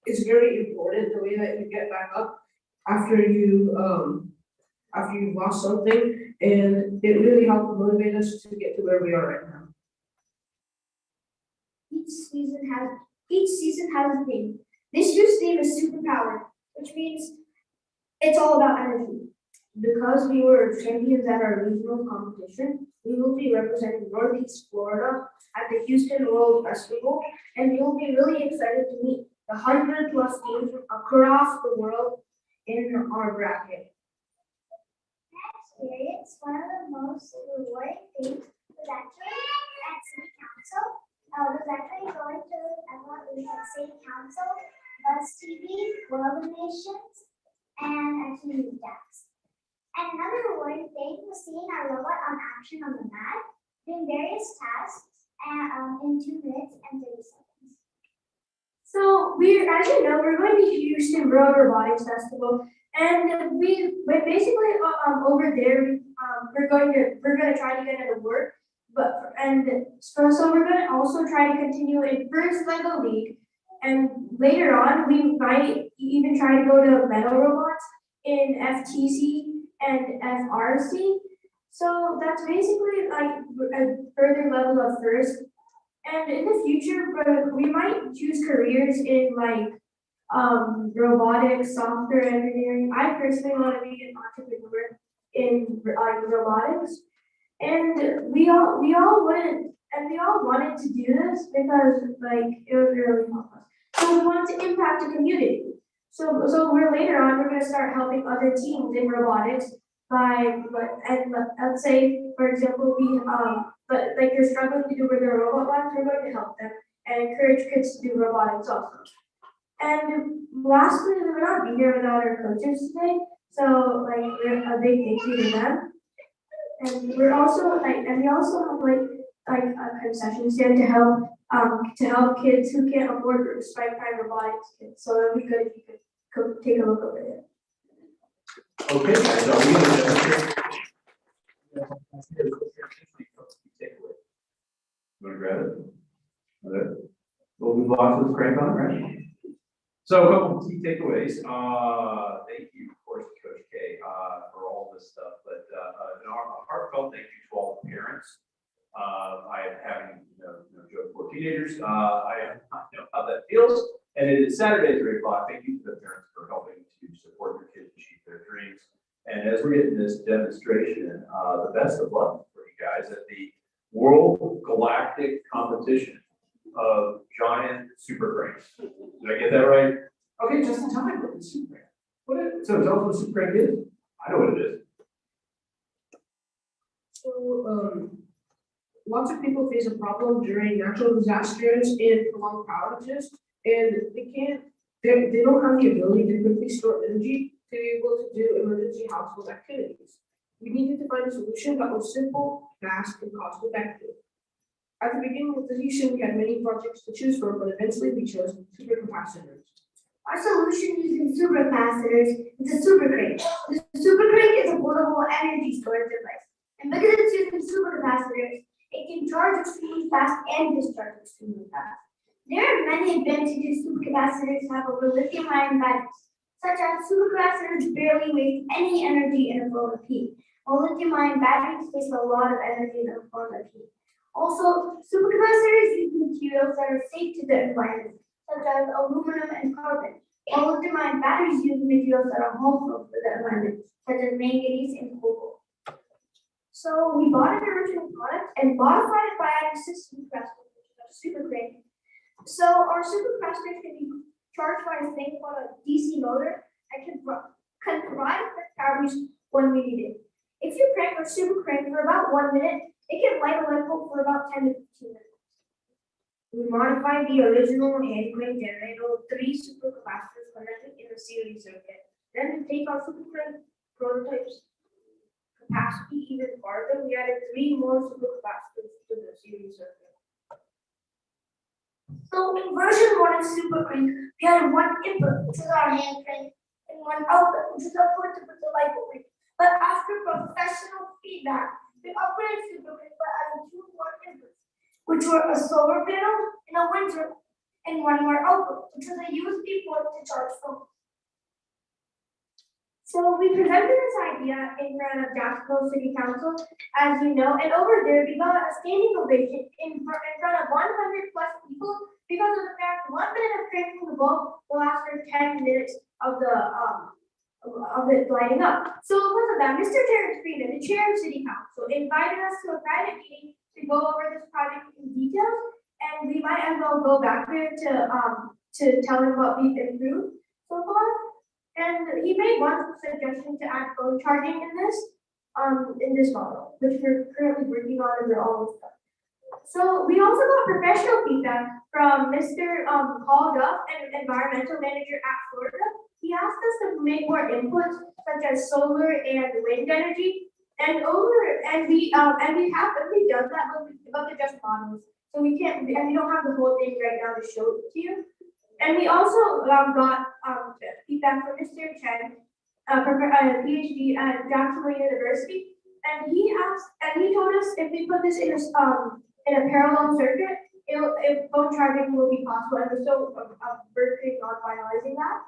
it's very important the way that you get back up after you've lost something, and it really helped motivate us to get to where we are right now. Each season has a theme. This year's theme is superpower, which means it's all about energy. Because we were champions at our regional competition, we will be representing Northeast Florida at the Houston World Festival, and we will be really excited to meet the 100+ teams from across the world in our bracket. Experience, one of the most rewarding things was actually at City Council. Was actually going to City Council, Bus TV, World of Nations, and actually Jax. And another rewarding thing was seeing our robot on action on the mat, doing various tasks in 2 minutes and 30 seconds. So as you know, we're going to Houston World Robotics Festival, and we basically over there we're going to try to get an award, so we're going to also try to continue in first Lego League, and later on we might even try to go to Metal Robots in FTC and FRC. So that's basically like a further level of first. And in the future, we might choose careers in like robotics, software engineering. I personally want to be an entrepreneur in robotics. And we all wanted to do this because like it would really help us. So we wanted to impact the community. So we're later on we're gonna start helping other teams in robotics by let's say for example but like they're struggling to do with their robot labs, we're going to help them and encourage kids to do robotics also. And lastly, we're not be here without our coaches today. So like we're a big thank you to them. And we're also we also have like a concession stand to help kids who can't afford Spike Prime robotics kits. So it'd be good if you could go take a look over there. Okay, guys, so we have a you wanna grab it? Okay. We'll move on to the crank on, right? So a couple of key takeaways. Thank you, of course, Coach K, for all this stuff, but a heartfelt thank you to all the parents. I am having, joke for teenagers. I know how that feels. And it is Saturday at 3 o'clock. Thank you to the parents for helping to support your kids achieve their dreams. And as we're getting this demonstration, the best of luck for you guys at the World Galactic Competition of Giant Super Cranes. Did I get that right? Okay, just in time. What is super crane? So tell us what a super crane is. I know what it is. So, lots of people face a problem during natural disasters and prolonged power outages, and they don't have the ability to quickly store energy to be able to do emergency household activities. We needed to find a solution that was simple, fast, and cost effective. At the beginning of the solution, we had many projects to choose from, but eventually we chose supercapacitors. Our solution using supercapacitors is a super crane. The super crane is a portable energy storage device. And because it's using supercapacitors, it can charge extremely fast and discharge extremely fast. There are many advantages supercapacitors have over lithium-ion batteries, such as supercapacitors barely waste any energy in a form of heat, while lithium-ion batteries waste a lot of energy in a form of heat. Also, supercapacitors use materials that are safe to the environment, such as aluminum and carbon, while lithium-ion batteries use materials that are harmful for the environment, such as manganese and cobalt. So we bought an original product and modified it by adding system capacitors, which is a super crane. So our super capacitors can be charged by a thing called a DC motor and can provide quick power boost when we need it. If you crank our super crane for about 1 minute, it can light a light bulb for about 10 to 15 minutes. We modified the original hand crane generator with 3 supercapacitors connected in a series circuit. Then to take our super crane prototypes capacity even farther, we added 3 more supercapacitors to the series circuit. So in version 1 of super crane, we had 1 input, which is our hand crane, and 1 output, which is output to put the light bulb in. But after professional feedback, we upgraded super crane by adding 2 more inputs, which were a solar panel and a wind turbine, and 1 more output, which was a USB port to charge phones. So we presented this idea in front of Jacksonville City Council, as you know, and over there we got a standing ovation in front of 100 plus people because of the fact 1 minute of cranking the bulb will last for 10 minutes of it lighting up. So because of that, Mr. Terrence Freeman, the chair of City Council, invited us to a private meeting to go over this project in details, and we might as well go back there to tell him what we've improved so far. And he made one suggestion to add phone charging in this model, which we're currently working on and we're almost done. So we also got professional feedback from Mr. Paul Duff, an environmental manager at Florida. He asked us to make more inputs such as solar and wind energy, and we have done that, but they're just models, so we don't have the whole thing right now to show it to you. And we also got feedback from Mr. Chen, a PhD at Jacksonville University, and he told us if we put this in a parallel circuit, if phone charging will be possible, and we're still working on finalizing that.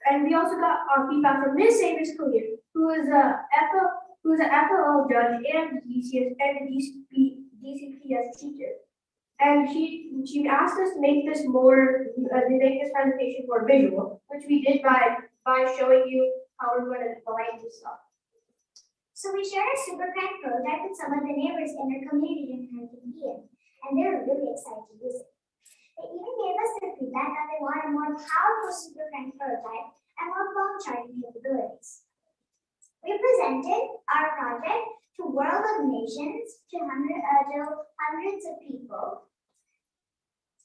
And we also got feedback from Ms. Savers Clear, who is an FLL judge and a DCPS teacher. And she asked us to make this more, to make this presentation more visual, which we did by showing you how we're going to design this stuff. So we shared our super crank prototype with some of the neighbors in our community in Caribbean, and they were really excited to use it. They even gave us their feedback that they wanted more powerful super crank prototype and more phone charging capabilities. We presented our project to World of Nations, to hundreds of people,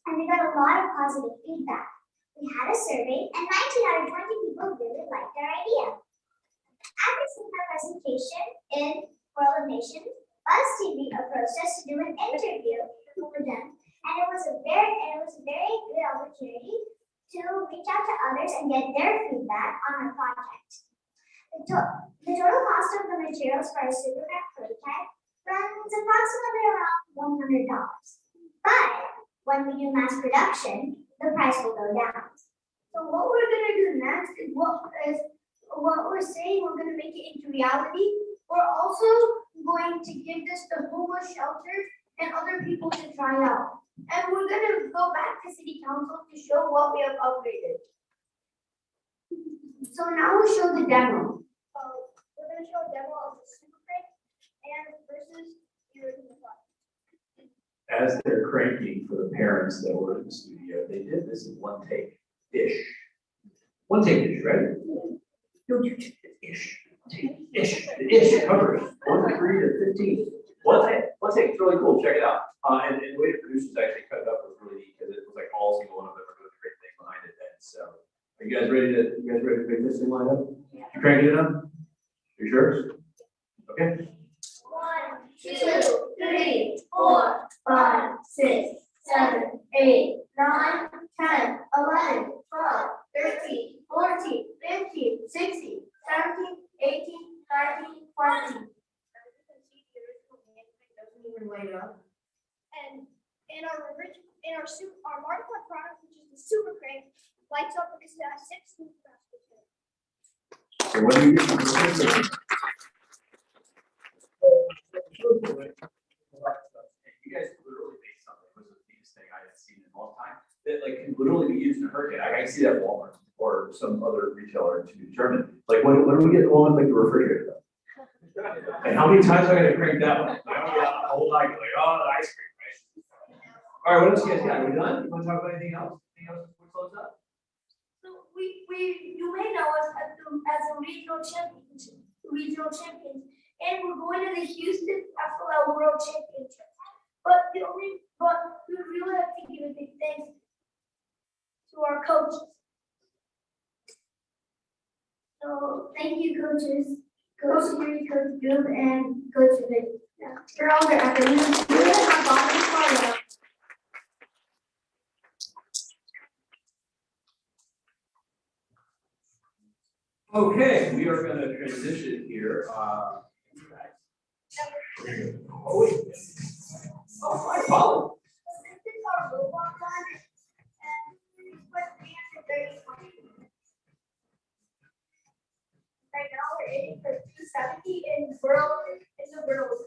and we got a lot of positive feedback. We had a survey, and 19 out of 20 people really liked our idea. After seeing our presentation in World of Nations, Buzz TV approached us to do an interview with them, and it was a very good opportunity to reach out to others and get their feedback on our project. The total cost of the materials for our supercraft prototype runs approximately around $100. But when we do mass production, the price will go down. So what we're gonna do next is what we're saying, we're gonna make it into reality. We're also going to give this to homeless shelters and other people to try out. And we're gonna go back to city council to show what we have upgraded. So now we'll show the demo. We're going to show a demo of the super crank and versus the original product. As they're cranking for the parents that were in the studio, they did this in one take, ish. One take ish, right? No, ish, ish covers 1 to 3 to 15. One take, it's really cool, check it out. And the way the producers actually cut it up was really neat, because it was like all single one of them were doing a great thing behind it then. So, are you guys ready to make this thing line up? Yeah. You cranking it up? You sure? Okay. 1, 2, 3, 4, 5, 6, 7, 8, 9, 10, 11, 12, 13, 14, 15, 16, 17, 18, 19, 20. Even light up. And our modified product, which is the super crank, lights up because it has 16 thrusters. So what do you get? You guys literally made something, it was the biggest thing I had seen in a long time, that like can literally be used in a hurricane. I can see that at Walmart or some other retailer to determine, like when do we get the one with like the refrigerator? And how many times am I gonna crank that one? A whole night, like, oh, the ice cream, right? All right, what else you guys got? Are we done? You wanna talk about anything else? Anything else before we close up? So you may know us as a regional champions, and we're going to the Houston FLL World Championship. But we really have to give a big thanks to our coaches. So thank you, coaches. Coach Yuri, Coach Boom, and Coach Vic. They're all there. We're gonna have all this fun. Okay, we are gonna transition here. Oh, wait. Oh, my apologies. This is our robot one, and we put the answer very funny. Right now we're aiming for 270 in the world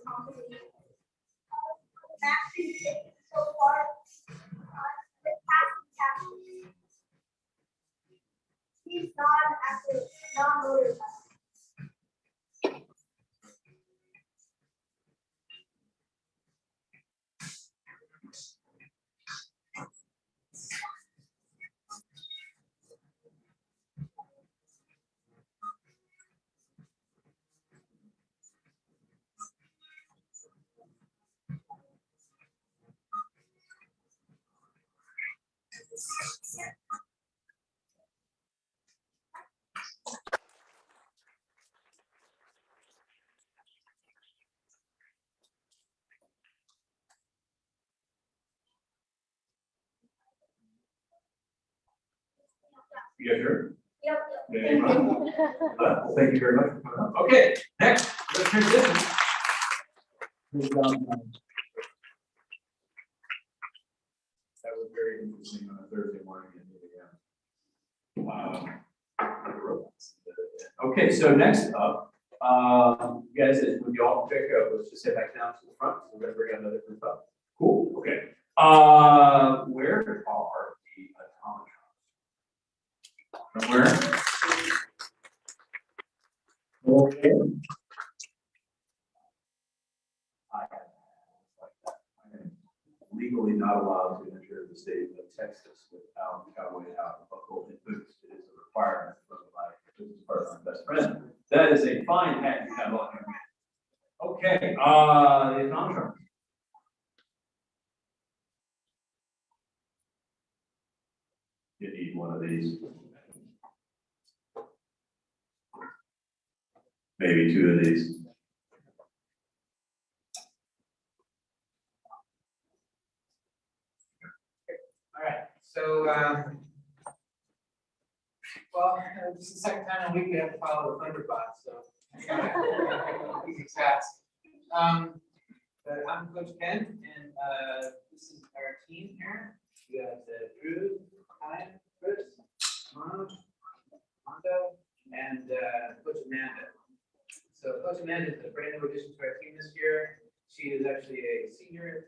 competition. The max we've taken so far is passing. He's non-active, non-motor. You guys sure? Yep. Yeah, well, thank you very much for coming up. Okay, next, let's transition. That was very interesting on a Thursday morning at 8 a.m. Robots. Okay, so next up, you guys, would you all pick up, let's just head back down to the front. We're gonna bring another group up. Cool, okay. Where are the automatrons? Where? Okay. I am legally not allowed to enter the state of Texas without cowboy hat and buckle and boots. It is a requirement from my business partner and best friend. That is a fine hat you have on here. Okay, the automatrons. You need one of these. Maybe two of these. All right, so, this is the second time in a week we have to follow the Thunderbot, so. Easy task. But I'm Coach Ken, and, this is our team here. We got Drew, Ryan, Chris, Mondo, and, Coach Amanda. So Coach Amanda is a brand new addition to our team this year. She is actually a senior,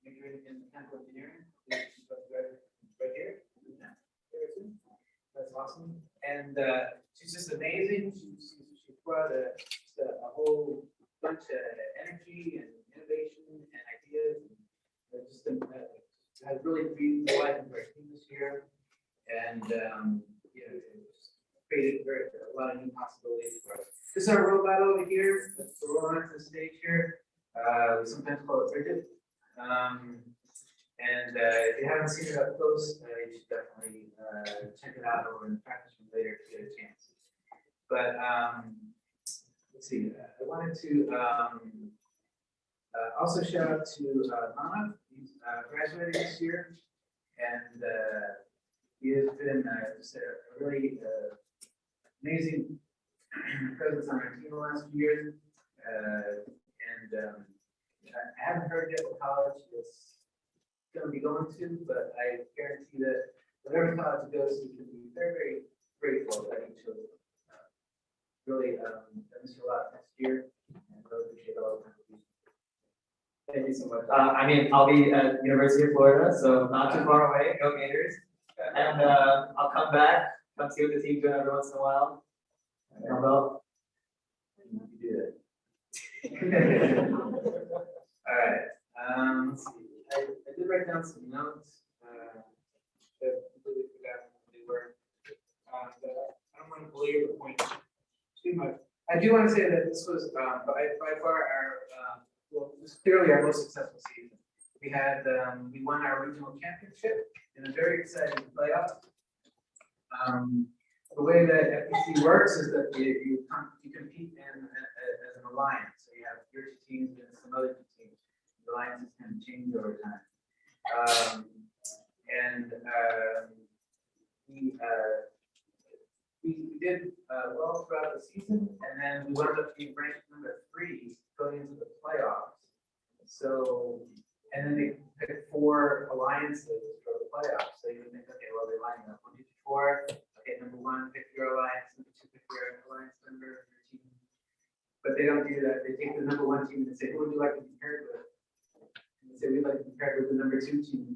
majoring in mechanical engineering. She's about to graduate right here. Very soon. That's awesome. And she's just amazing. She brought just a whole bunch of energy and innovation and ideas. And just has really breathed life into our team this year. And it's created a lot of new possibilities for us. This is our robot over here. That's the roller on the stage here. We sometimes call it Bridget. And if you haven't seen it up close, you should definitely check it out over in the practice room later if you get a chance. But let's see, I wanted to also shout out to Manav. He's graduating this year, and he has been just a really amazing presence on our team the last few years. I haven't heard yet what college is going to be going to, but I guarantee that whatever college it goes to, can be very, very grateful that he chose it. Really, miss you a lot next year, and really appreciate all the contributions. Thank you so much. I'll be at University of Florida, so not too far away. Go Gators! And I'll come back, come see what the team's doing every once in a while. Come up. You do that. All right. Let's see. I did write down some notes. That I completely forgot what they were. But I don't want to belabor the point too much. I do want to say that this was by far our this is clearly our most successful season. We won our regional championship in a very exciting playoff. The way that FPC works is that you compete as an alliance. So you have your two teams and some other two teams. The alliances can change over time. We did well throughout the season, and then we wound up being ranked number 3 going into the playoffs. So, and then they picked 4 alliances for the playoffs. So you would think, okay, well, they're lining up 1, 2, 3, 4. Okay, number 1, pick your alliance. Number 2, pick your alliance member, your team. But they don't do that. They take the number 1 team and say, who would you like to be paired with? And they say, we'd like to be paired with the number 2 team.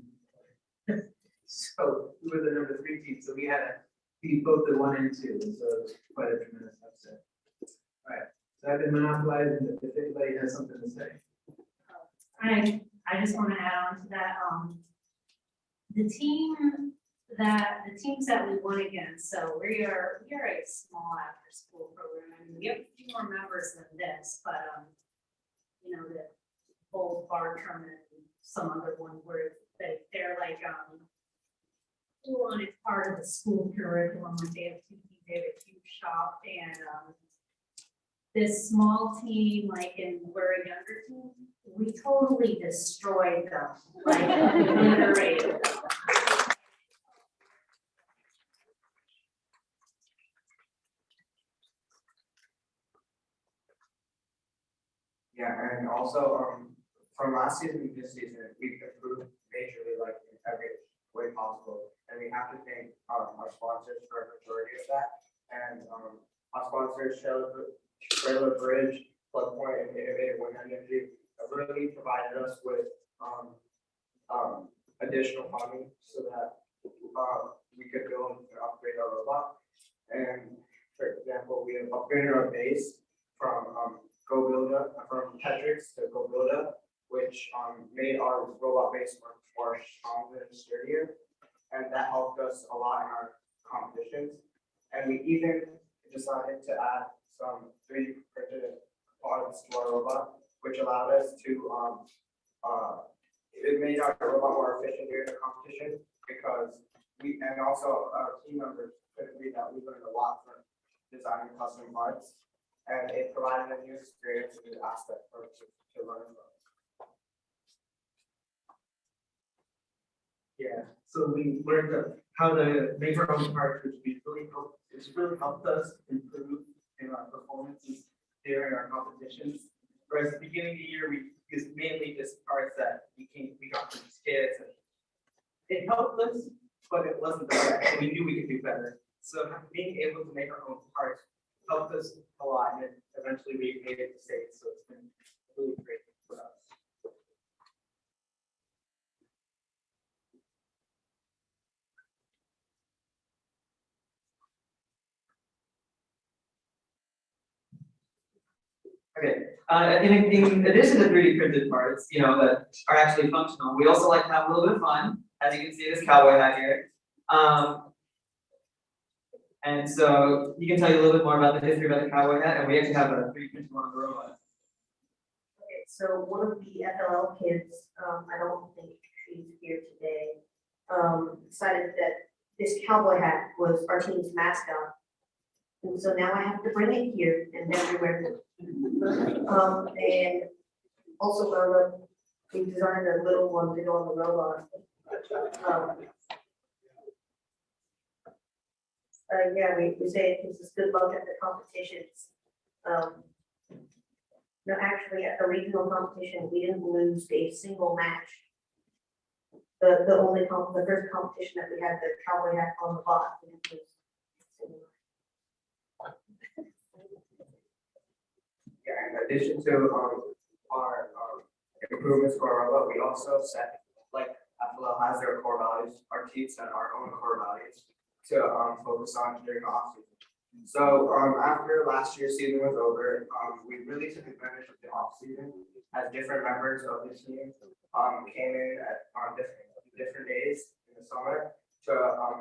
So we were the number 3 team. So we had to beat both the 1 and 2. And so it was quite a tremendous upset. All right. So I've been monopolizing, but if anybody has something to say. I just want to add on to that. The teams that we won against, so we are a small after school program. I mean, we have a few more members than this, but the Bold Bartram and some other one where they're like it's part of the school curriculum. Like they have a huge shop, and this small team, like, and we're a younger team, we totally destroyed them, like obliterated them. Yeah, and also from last season to this season, we've improved majorly, like in every way possible. And we have to thank our sponsors for a majority of that. And our sponsors, SHIVA Roboticist, Plug Point, and Innovative Wind Energy, have really provided us with, additional funding so that, we could build and upgrade our robot. And for example, we have upgraded our base from, from Tetrix to Go Builda, which, made our robot base more stronger and sturdier. And that helped us a lot in our competitions. And we even decided to add some 3D printed parts to our robot, which allowed us to, it made our robot more efficient during the competition because and also our team members could agree that we learned a lot from designing custom parts. And it provided a new experience and new aspect for us to learn from. Yeah, so we learned how to make our own parts, which really helped us improve in our performances during our competitions. Whereas at the beginning of the year, we used mainly just parts that we got from these kids. And it helped us, but it wasn't the best. We knew we could do better. So being able to make our own parts helped us a lot, and eventually we made it to state. So it's been really great for us. Okay, in addition to 3D printed parts, that are actually functional, we also like to have a little bit of fun. As you can see, this cowboy hat here. And so you can tell you a little bit more about the history about the cowboy hat, and we actually have a 3D printed one of the robot. Okay, so one of the FLL kids, I don't think she's here today, decided that this cowboy hat was our team's mascot. And so now I have to bring it here and everywhere. And also, we designed a little one to go on the robot. Yeah, we say it gives us good luck at the competitions. No, actually, at the regional competition, we didn't lose a single match. The first competition that we had, the cowboy hat on the bot, we didn't lose a single match. Yeah, in addition to our improvements to our robot, we also set, like FLL has their core values, our team set our own core values to focus on during the off season. So after last year's season was over, we really took advantage of the off season as different members of the team came in on different days in the summer to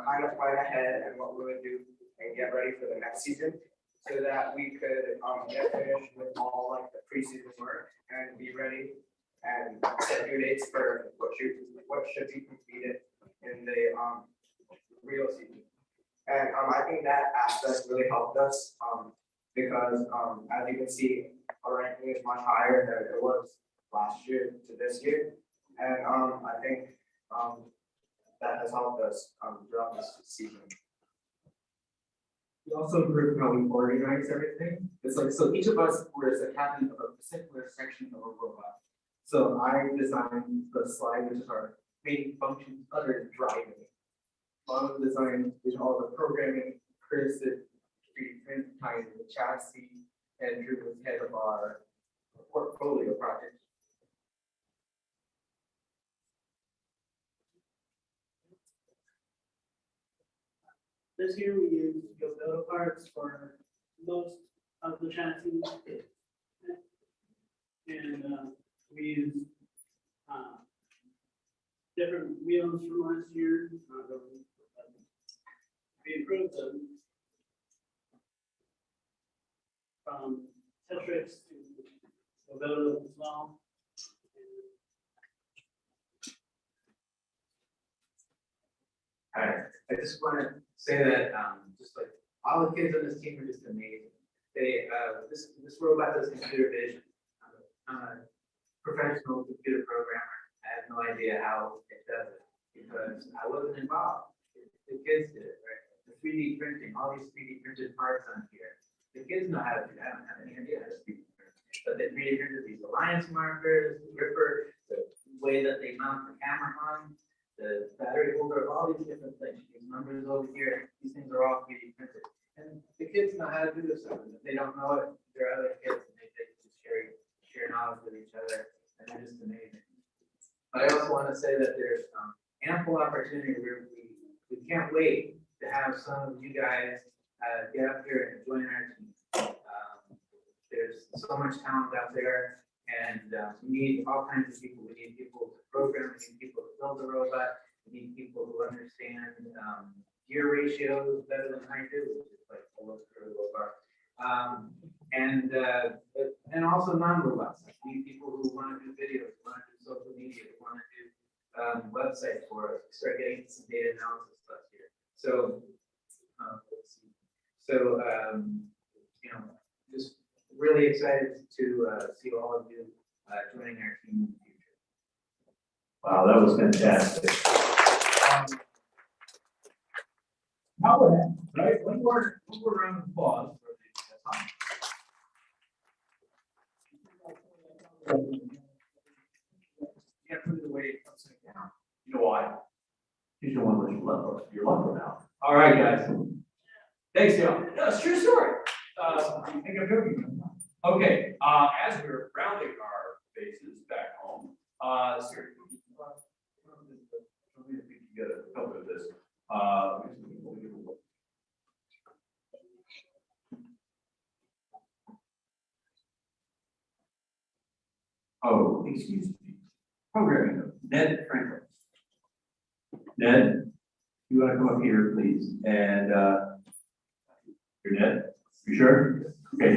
kind of plan ahead and what we would do and get ready for the next season, so that we could get finished with all like the preseason work and be ready and set due dates for what should be completed in the real season. And I think that aspect really helped us because as you can see, our ranking is much higher than it was last year to this year. And I think that has helped us throughout this season. We also improved how we organize everything. It's like, so each of us was a captain of a particular section of a robot. So I designed the slide, which is our main function, other than driving. Mom designed all the programming. Chris did 3D print kind of the chassis, and Drew was head of our portfolio project. This year we used Go parts for most of the chassis. And we used different wheels from last year. We improved them from Tetrix to Go as well. I just want to say that just like all the kids on this team are just amazing. They this robot does computer vision. I'm a professional computer programmer. I have no idea how it does it because I wasn't involved. The kids did it, right? The 3D printing, all these 3D printed parts on here. The kids know how to do that. I don't have any idea how to 3D print. But they 3D printed these alliance markers, the ripper, the way that they mount the camera on, the battery holder, all these different things. These numbers over here, these things are all 3D printed. And the kids know how to do this stuff. If they don't know it, there are other kids and they just share knowledge with each other. And they're just amazing. But I also want to say that there's ample opportunity where we can't wait to have some of you guys get up here and join our team. There's so much talent out there, and we need all kinds of people. We need people to program, we need people to build the robot, we need people who understand gear ratios better than I do, which is like a look through a robot. And also non-robots. We need people who want to do videos, want to do social media, want to do websites for us. Start getting some data analysis stuff here. So, let's see. So, you know, just really excited to see all of you joining our team in the future. Wow, that was fantastic. How would that, right? One more round of applause for the Yeah, put it away upside down. You know why? Because you don't want to let your luck run out. All right, guys. Thanks, Dale. No, it's a true story. I think I'm joking. Okay, as we're rounding our faces back home, sir, let me get a couple of this. Oh, excuse me. Programming, Ned Franklin. Ned, you want to come up here, please? And you're Ned? You sure? Okay.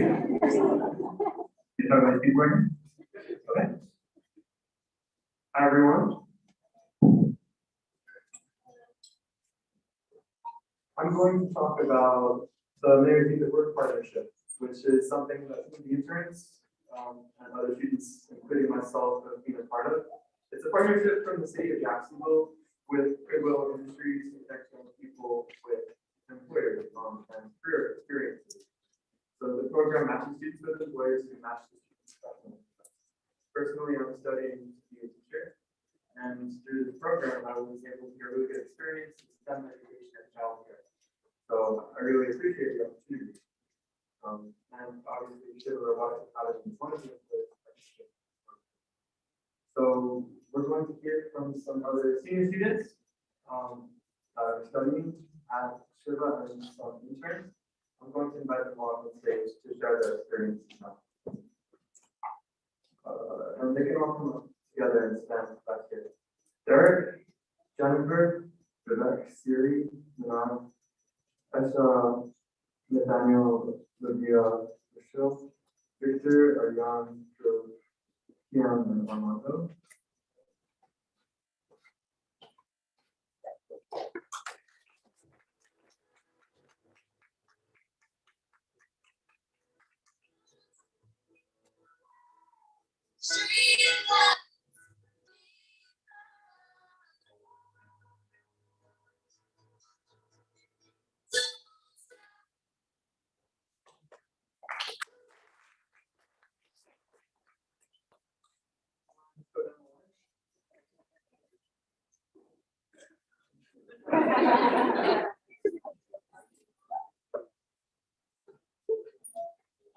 You talk about speed breaker? Okay. Hi, everyone. I'm going to talk about the Mayor's at Work Partnership, which is something that some of the interns and other students, including myself, have been a part of. It's a partnership from the city of Jacksonville with Goodwill Industries connecting people with employers and career experiences. So the program matches students with employers who match the students' professional interests. Personally, I'm studying to be a teacher, and through the program, I was able to get a really good experience in STEM education and childcare. So I really appreciate the opportunity. And obviously, SHIVA Robotics is one of the employers. So we're going to hear from some other senior students that are studying at SHIVA and some interns. I'm going to invite them all on stage to share their experience. And they can all come up together and stand back here. Derek, Jennifer, Vivek, Siri, Milan, Esha, Nathaniel, Lydia, Michelle, Victor, Ariane, Kian, and Armando.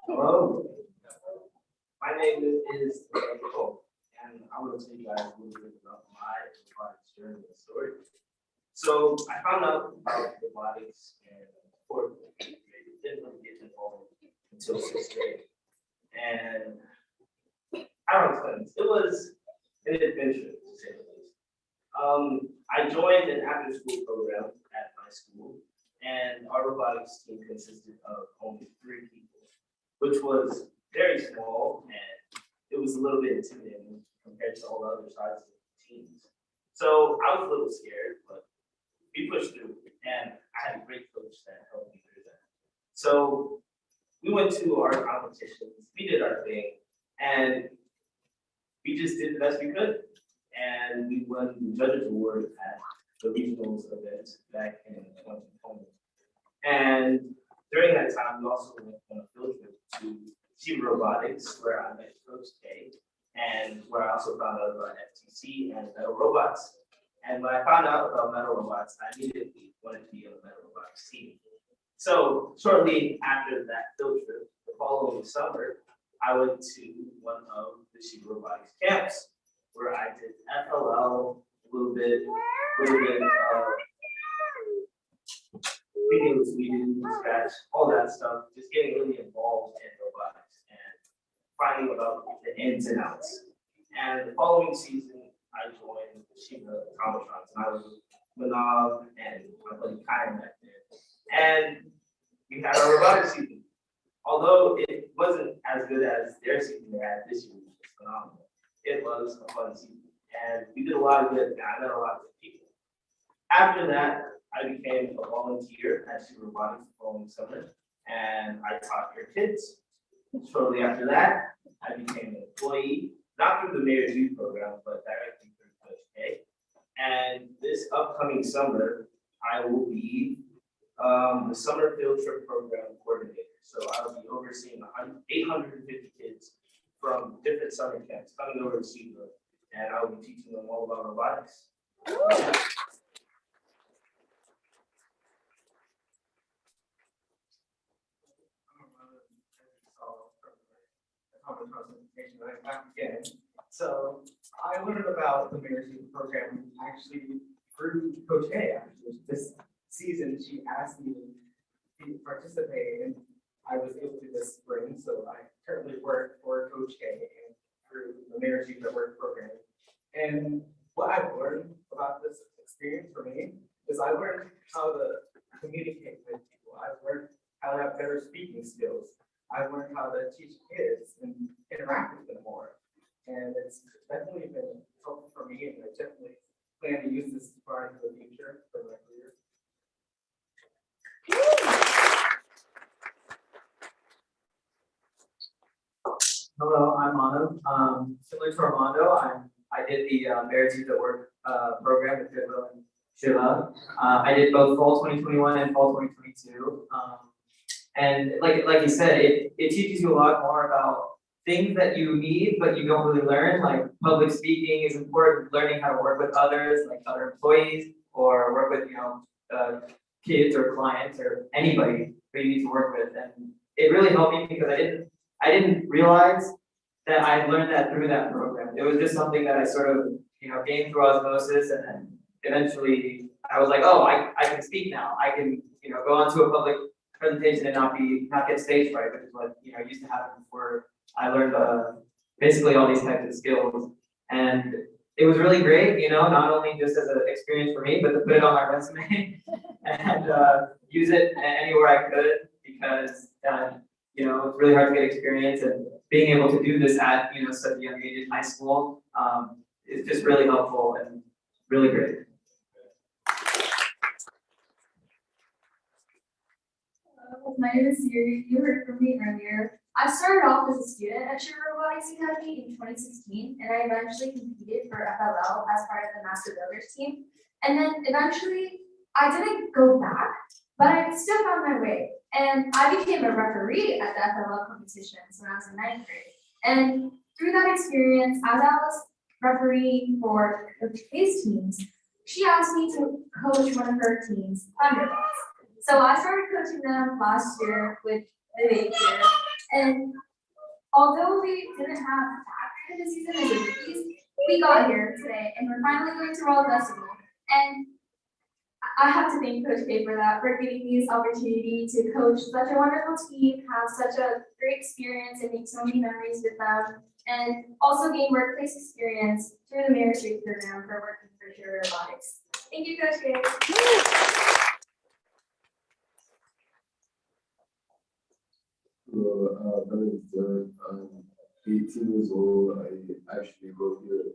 Hello, my name is Nicole, and I want to tell you guys a little bit about my robotics journey and story. So I found out about robotics and fourth grade, didn't really get involved until sixth grade. And I don't explain this. It was an adventure, to say the least. I joined an after-school program at my school, and our robotics team consisted of only 3 people, which was very small, and it was a little bit intimidating compared to all the other sides of the teams. So I was a little scared, but we pushed through, and I had a great coach that helped me through that. So we went to our competitions, we did our thing, and we just did the best we could. And we won the judges award at the regionals event back in 2020. And during that time, we also went on a field trip to SHIVA Robotics, where I met Coach K, and where I also found out about FTC and metal robots. And when I found out about metal robots, I immediately wanted to be on the metal robotics team. So shortly after that field trip, the following summer, I went to one of the SHIVA Robotics camps. where I did FLL, a little bit videos we did from scratch, all that stuff, just getting really involved in robotics and finding about the ins and outs. And the following season, I joined SHIVA Roboticist, and I was Manav and my buddy Kyle back there. And we had our robotics season. Although it wasn't as good as their season they had this year, which was phenomenal, it was a fun season. And we did a lot of good, I met a lot of good people. After that, I became a volunteer at SHIVA Robotics the following summer, and I taught their kids. Shortly after that, I became an employee, not through the Mayor's Youth Program, but directly through Coach K. And this upcoming summer, I will be the summer field trip program coordinator. So I will be overseeing 850 kids from different summer camps coming over to SHIVA, and I will be teaching them all about robotics. So I learned about the Mayor's Youth Program actually through Coach A. Actually, this season she asked me to participate, and I was able to this spring. So I currently work for Coach K and through the Mayor's Youth at Work program. And what I've learned about this experience for me is I learned how to communicate with people. I've learned how to have better speaking skills. I've learned how to teach kids and interact with them more. And it's definitely been helpful for me, and I definitely plan to use this part in the future for my career. Hello, I'm Manav. Similar to Armando, I did the Mayor's Youth at Work program at Goodwill and SHIVA. I did both fall 2021 and fall 2022. And like you said, it teaches you a lot more about things that you need, but you don't really learn. Like public speaking is important, learning how to work with others, like other employees, or work with, kids or clients or anybody who you need to work with. And it really helped me because I didn't realize that I learned that through that program. It was just something that I sort of, gained through osmosis, and then eventually I was like, oh, I can speak now. I can, go onto a public presentation and not get stage fright, which is what used to happen before I learned basically all these types of skills. And it was really great, not only just as an experience for me, but to put it on my resume and use it anywhere I could, because it's really hard to get experience, and being able to do this at such a young age in high school is just really helpful and really great. My name is Siri. You heard from me earlier. I started off as a student at SHIVA Robotics Academy in 2016, and I eventually competed for FLL as part of the Master Builders team. And then eventually, I didn't go back, but I still found my way. And I became a referee at the FLL competitions when I was in 9th grade. And through that experience, as I was refereeing for Coach K's teams, she asked me to coach one of her teams, Thunderbolts. So I started coaching them last year with the daycare, and although we didn't have that great of a season as a rookies, we got here today, and we're finally going to World Festival. And I have to thank Coach K for that, for giving me this opportunity to coach such a wonderful team, have such a great experience, and make so many memories with them, and also gain workplace experience through the Mayor's Youth Program for working for SHIVA Robotics. Thank you, Coach K. My name is Derek. I'm 18 years old. I actually go here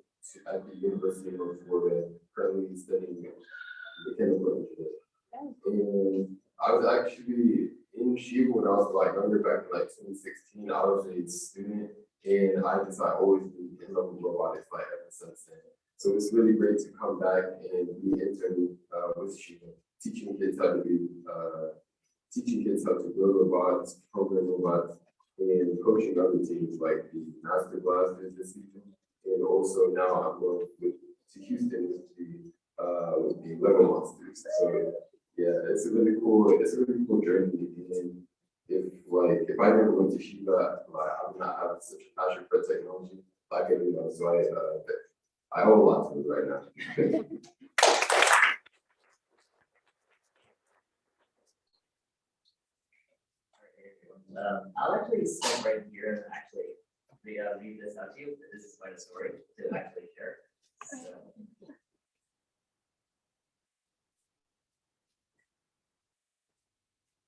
at the University of Florida, currently studying mechanical engineering. And I was actually in SHIVA when I was younger, back in 2016. I was a student, and I always been in love with robotics ever since then. So it's really great to come back and be interning with SHIVA, teaching kids how to build robots, program robots, and coaching other teams like the Master Blasters this season. And also now I'm going to Houston with the Lego Monsters. So yeah, it's a really cool journey. And if I never went to SHIVA, I would not have such a passion for technology like I do now. So I owe a lot to it right now. I'll actually start right here and actually read this out to you. This is quite a story to actually share. So.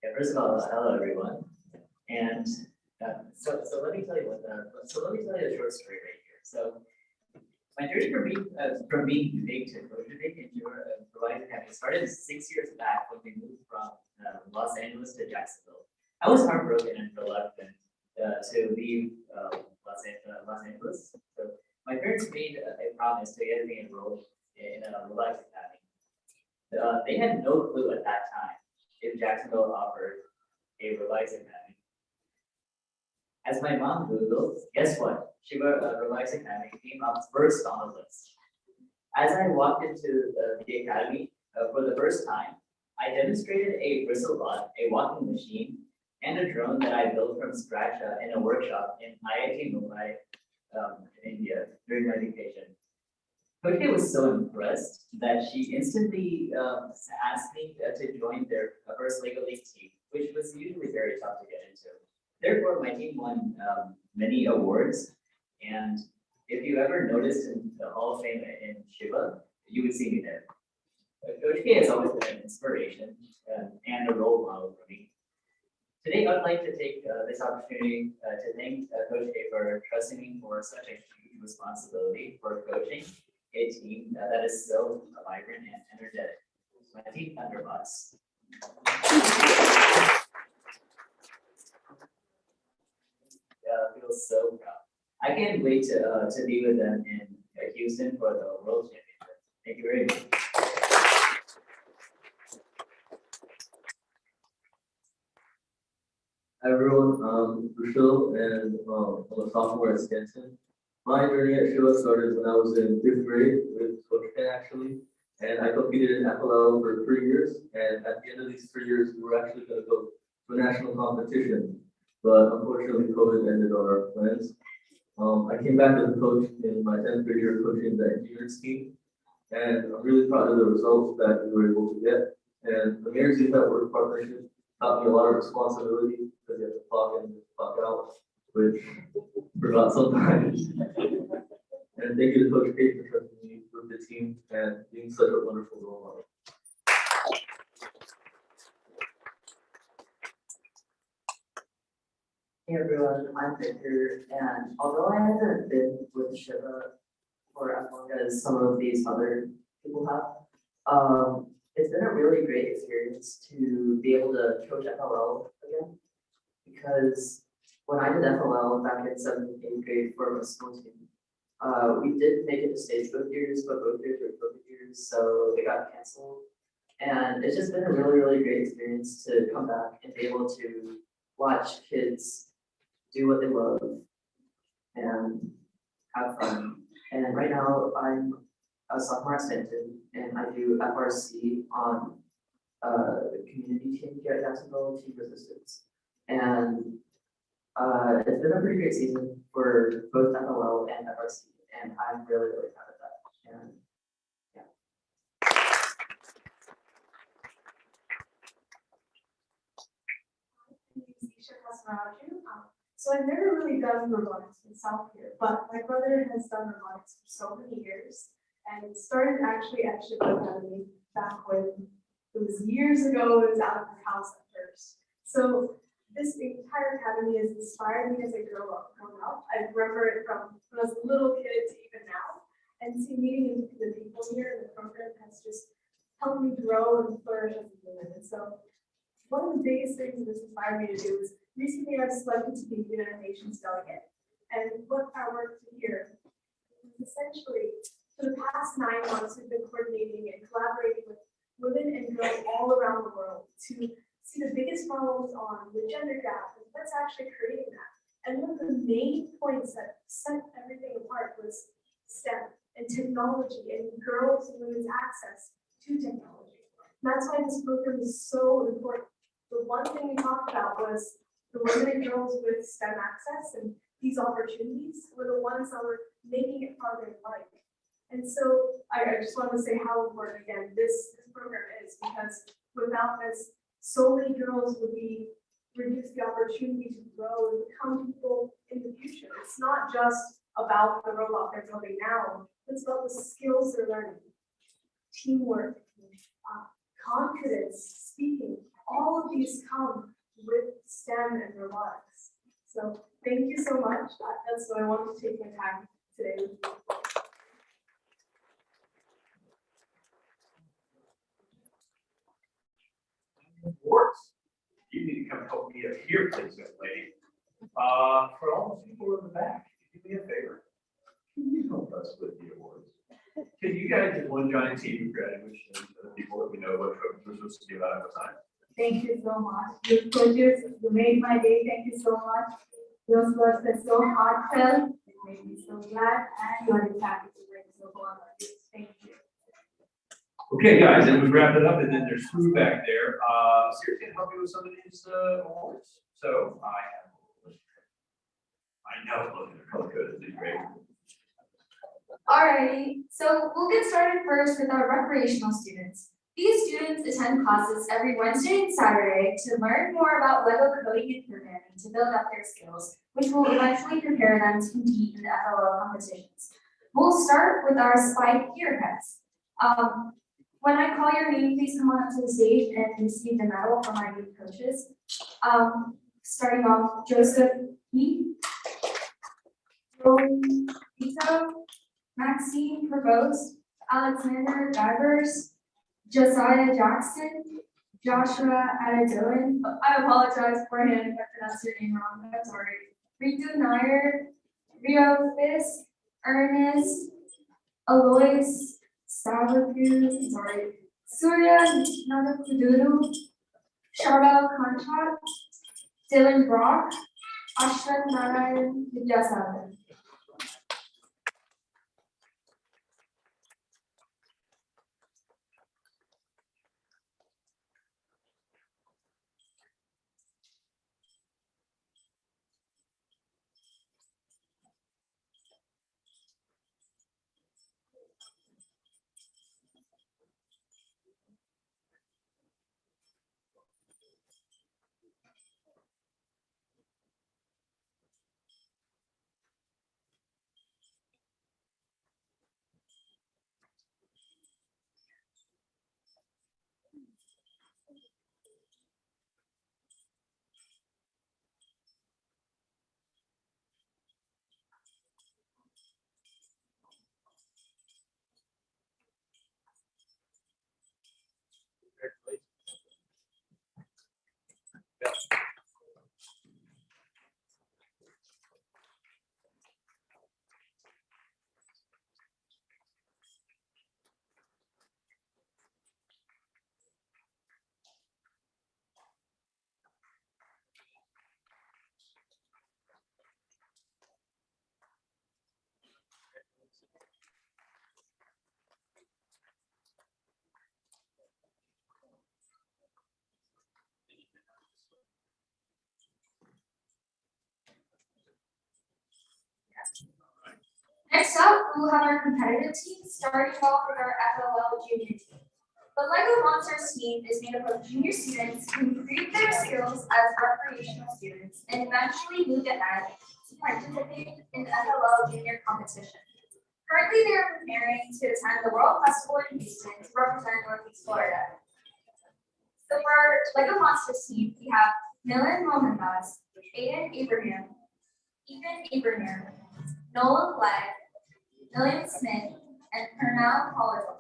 Yeah, first of all, hello everyone. And so let me tell you let me tell you a short story right here. So my journey from being big to closure big into providing having started 6 years back when we moved from Los Angeles to Jacksonville. I was heartbroken and reluctant to leave Los Angeles. So my parents made a promise to get me enrolled in a Robotics Academy. They had no clue at that time if Jacksonville offered a Robotics Academy. As my mom Googled, guess what? SHIVA Robotics Academy came up first on the list. As I walked into the academy for the first time, I demonstrated a BristleBot, a walking machine, and a drone that I built from scratch in a workshop in IIT Mumbai in India during my vacation. Coach K was so impressed that she instantly asked me to join their first Lego League team, which was usually very tough to get into. Therefore, my team won many awards, and if you ever noticed in the Hall of Fame in SHIVA, you would see me there. Coach K has always been an inspiration and a role model for me. Today, I'd like to take this opportunity to thank Coach K for trusting me for such a huge responsibility for coaching a team that is so vibrant and energetic. My team Thunderbots. Feels so proud. I can't wait to be with them in Houston for the World Championship. Thank you very much. Hi everyone, I'm Rushil and I'm a sophomore at Stanton. My journey at SHIVA started when I was in 5th grade with Coach Ken actually, and I competed in FLL for 3 years, and at the end of these 3 years, we were actually going to go to a national competition, but unfortunately COVID ended our plans. I came back as a coach in my 10th grade year coaching the engineering team, and I'm really proud of the results that we were able to get. And the Mayor's Youth at Work partnership taught me a lot of responsibility because you have to clock in and clock out, which I forgot sometimes. And thank you to Coach Kate for trusting me with the team and being such a wonderful role model. Hey everyone, I'm Victor, and although I haven't been with SHIVA for as long as some of these other people have, it's been a really great experience to be able to coach FLL again, because when I did FLL back in 7th and 8th grade for my school team, we did make it to state both years, but both years were COVID years, so they got canceled. And it's just been a really, really great experience to come back and be able to watch kids do what they love and have fun. And right now I'm a sophomore at Stanton, and I do FRC on the community team here at Jacksonville, Team Resistance. And it's been a pretty great season for both FLL and FRC, and I'm really, really proud of that. And yeah. So I've never really done robotics myself here, but my brother has done robotics for so many years, and it started actually at SHIVA Academy back when it was years ago. It was out of his house at first. So this entire academy has inspired me as I grown up. I remember it from when I was a little kid to even now, and meeting the people here in the program has just helped me grow and flourish as a human. And so one of the biggest things that has inspired me to do is recently I was selected to be the United Nations delegate. And what I worked here is essentially for the past 9 months, we've been coordinating and collaborating with women and girls all around the world to see the biggest problems on the gender gap and what's actually creating that. And one of the main points that set everything apart was STEM and technology and girls and women's access to technology. And that's why this program is so important. The one thing we talked about was the women and girls with STEM access and these opportunities were the ones that were making it part of their life. And so I just want to say how important, again, this program is, because without this, so many girls would be reduced the opportunity to grow and become people in the future. It's not just about the robot they're building now, it's about the skills they're learning. Teamwork, confidence, speaking, all of these come with STEM and robotics. So thank you so much. That's what I wanted to take my time today with you. Awards. You need to come help me up here, please, young lady. For all the people in the back, do me a favor. Can you help us with the awards? Can you guys, as one giant team, congratulations to the people that we know what we're supposed to do out of the time? Thank you so much. Your coaches, you made my day. Thank you so much. Those words are so heartfelt. It made me so glad, and you are happy to bring so far. Thank you. Okay, guys, and we wrapped it up, and then there's food back there. Sarah's gonna help you with some of these awards. So I know, look at the color code, it's great. Alrighty, so we'll get started first with our recreational students. These students attend classes every Wednesday and Saturday to learn more about Lego coding and programming to build up their skills, which will eventually prepare them to compete in the FLL competitions. We'll start with our Spike Gearheads. When I call your name, please come on up to the stage and receive the medal from our youth coaches. Starting off, Joseph Heath, Rory Vito, Maxine Provost, Alexander Divers, Josiah Jackson, Joshua Adedoan. I apologize beforehand if I pronounced your name wrong. I'm sorry. Ritu Nair, Rio Fisk, Ernest, Alois Savaku, sorry, Surya Nadakuduru, Charbel Kanchat, Dylan Brock, Ashwin Narayan Vidyasagar. Next up, we will have our competitive team, starting off with our FLL junior team. The LEGO Monsters team is made up of junior students who improved their skills as recreational students and eventually moved ahead to participate in the FLL junior competition. Currently, they are preparing to attend the World Festival in Houston to represent Northeast Florida. So for our LEGO Monsters team, we have Milan Mohandas, Aiden Abraham, Ethan Abraham, Nolan Flagg, William Smith, and Pernell Collison.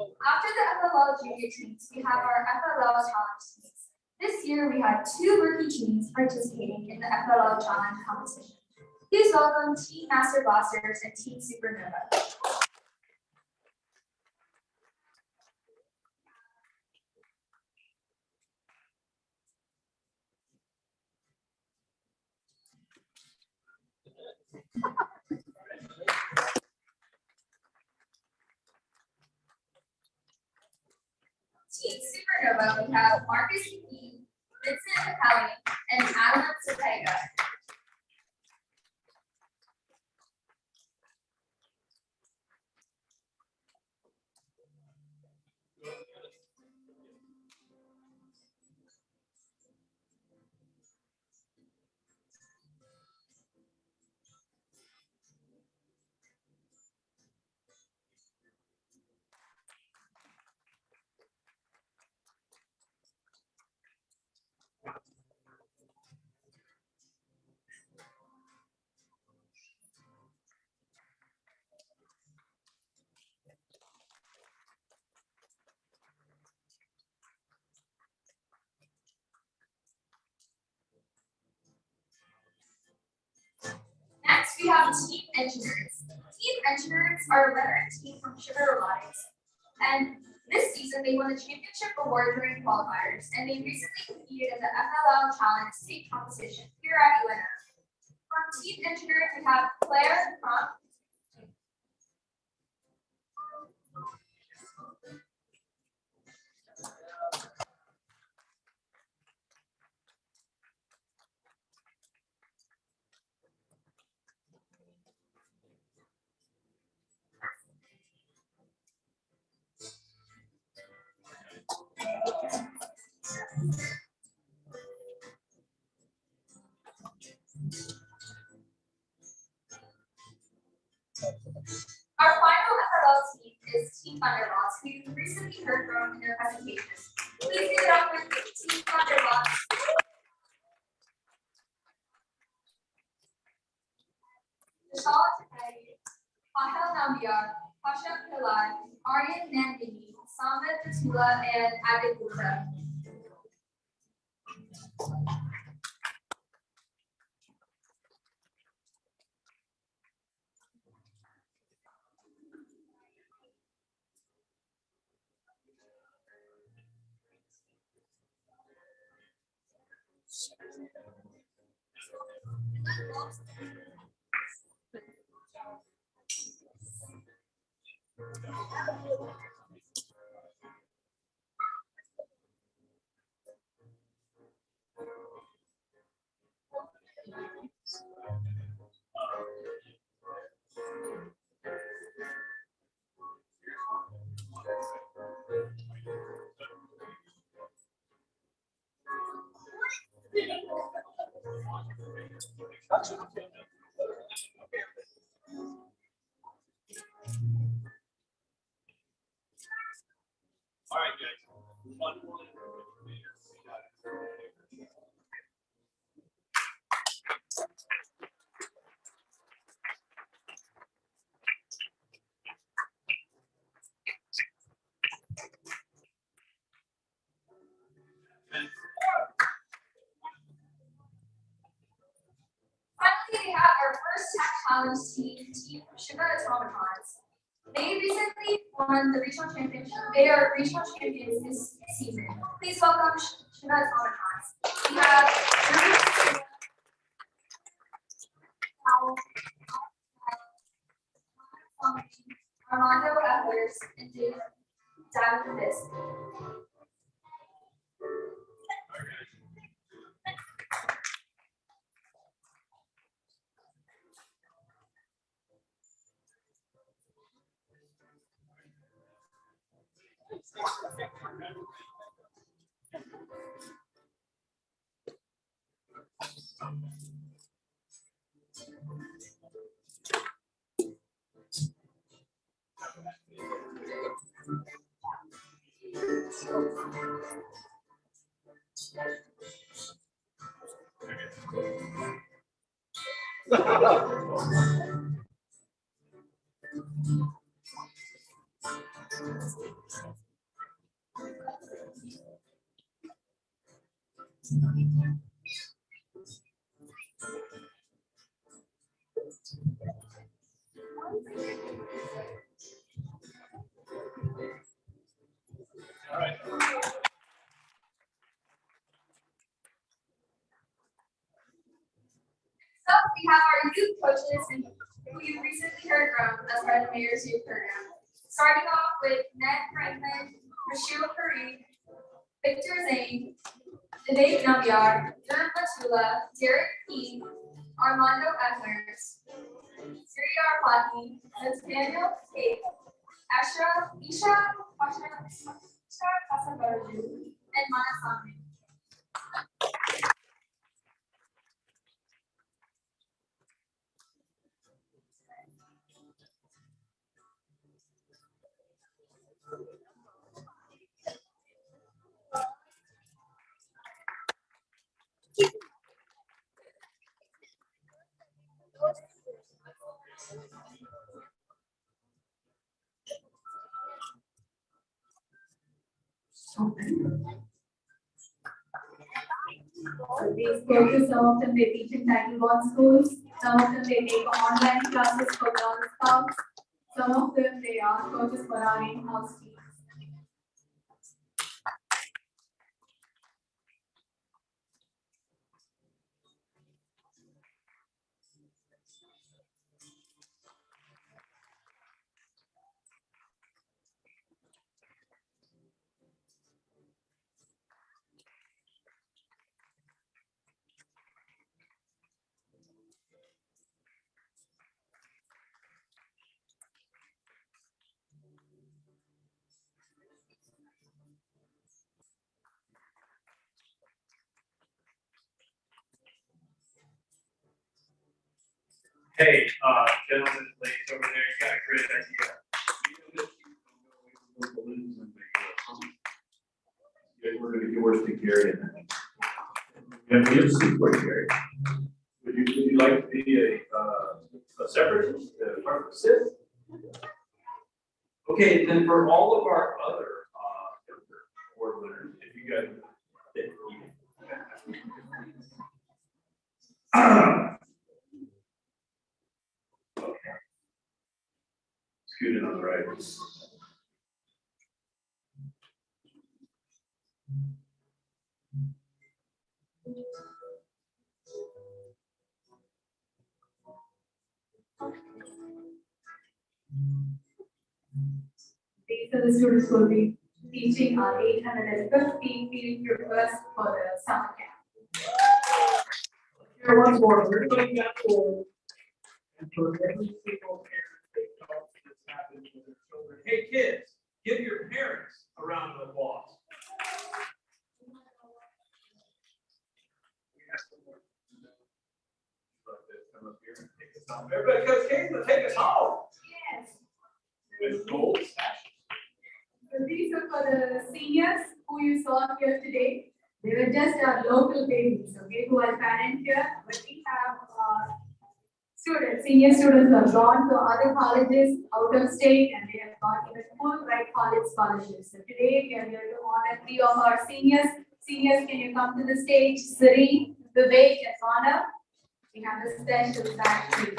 After the FLL junior teams, we have our FLL challenge teams. This year, we had 2 rookie teams participating in the FLL challenge competition. Please welcome Team Master Blasters and Team Supernova. Team Supernova, we have Marcus McKee, Vincent Capelli, and Adam Cepega. Next, we have Team Engineers. Team Engineers are a veteran team from SHIVA Robotics. And this season, they won the championship award during qualifiers, and they recently competed in the FLL Challenge state competition here at UNF. From Team Engineers, we have Claire from our final FLL team is Team Thunderbots, who you recently heard from in their presentation. Please give it up for Team Thunderbots. Vishal Takagi, Ahel Nambiar, Pasha Pillai, Aryan Nandini, Samit Patula, and Adit Gupta. All right, guys. One more. Finally, we have our first tech challenge team, Team SHIVA Roboticist. They recently won the regional championship. They are regional champions this season. Please welcome SHIVA Roboticist. We have Armando Ehlers and David Fisk. All right. So we have our youth coaches who you've recently heard from as part of the Mayor's Youth Program. Starting off with Ned Franklin, Rashil Parikh, Victor Zane, Vivek Nambiar, Durham Matula, Derek Keane, Armando Ehlers, Surya Arpati, Nathaniel Tate, Isha Kasabaraju, and Manasami. So these coaches, some of them they teach in Title I schools, some of them they take online classes for Girl Scouts, some of them they are coaches for our in-house teams. Hey, gentlemen, ladies over there, you got a great idea. We're gonna get yours to Gary and then. And we have a seat for you, Gary. Would you like to be a separatist, part of the SIF? Okay, then for all of our other, award winners, if you guys. Okay. Scoot in on the right. These are the students who will be teaching our 815 field trippers for the summer camp. Here once more, we're going back forward. And for every single parent that talks this happens with their children. Hey, kids, give your parents a round of applause. Everybody, Coach Kaitlyn, take us home. Yes. With gold sashes. So these are for the seniors who you saw here today. They were just our local babies, okay, who are parent here, but we have students, senior students who have gone to other colleges out of state and they have got even full ride college scholarships. So today we are here to honor 3 of our seniors. Seniors, can you come to the stage? Sri, Vivek, and Manav. We have a special back seat.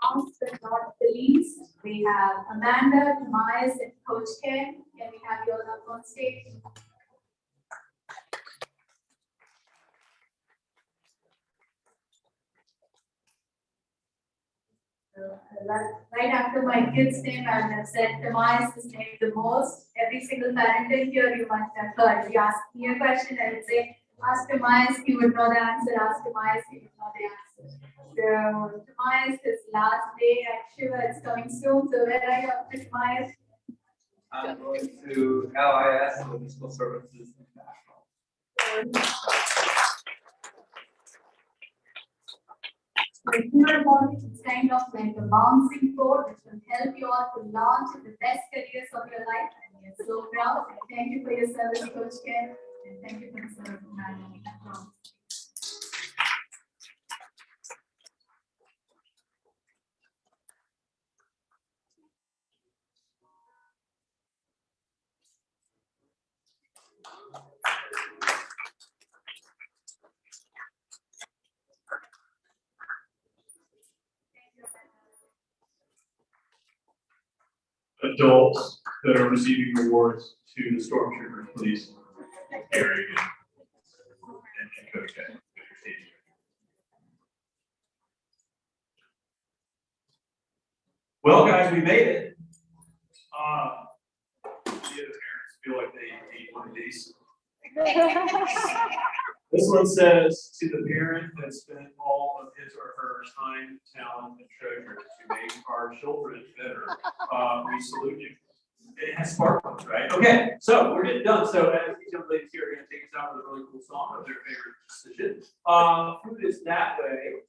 Last but not the least, we have Amanda, Tobias, and Coach Ken. Can we have you all up on stage? right after my kid's name, I would have said Tobias' name the most. Every single parent in here, you must have heard. If you ask me a question, I would say, ask Tobias, he would know the answer. Ask Tobias, he would know the answer. So Tobias, his last day at SHIVA, it's coming soon. So where are you up to, Tobias? I'm going to LIS, Municipal Services International. So SHIVA Robotics is kind of like a bouncing board which will help you all to launch in the best careers of your life. And we are so proud. And thank you for your service, Coach Ken. And thank you for the service, Madam. Adults that are receiving awards to the stormtroopers, please. Gary and Coach Ken. Well, guys, we made it. The other parents feel like they need one of these. This one says, to the parent that spent all of his or her time, talent, and treasure to make our children better, we salute you. It has sparkles, right? Okay, so we're getting done. So as these young ladies here are going to take us out with a really cool song of their favorite decision. Food is that way.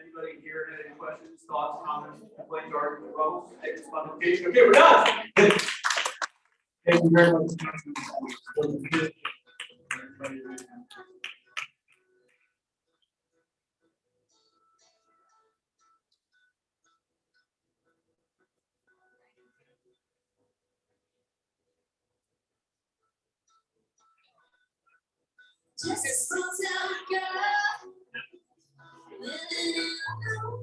Anybody here have any questions, thoughts, comments, complaints, arguments, votes? Take this modification. Okay, we're done. Thank you very much. Just a small town girl, living in a room.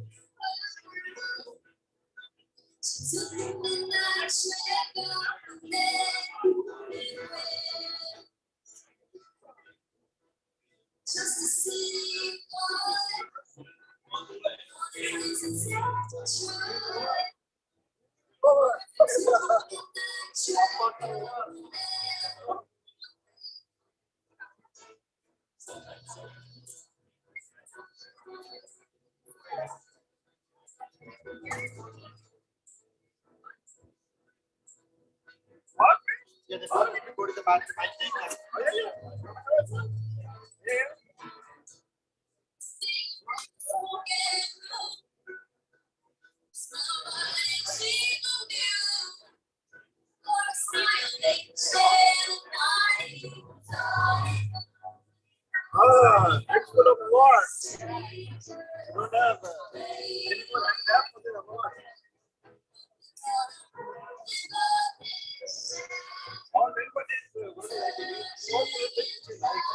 She took me midnight train from there. Just a city boy, all reasons to try. Took me midnight train from there. Expert of awards. Whatever. Anyone have that for the award? All everybody what do like to do? What do you think you like?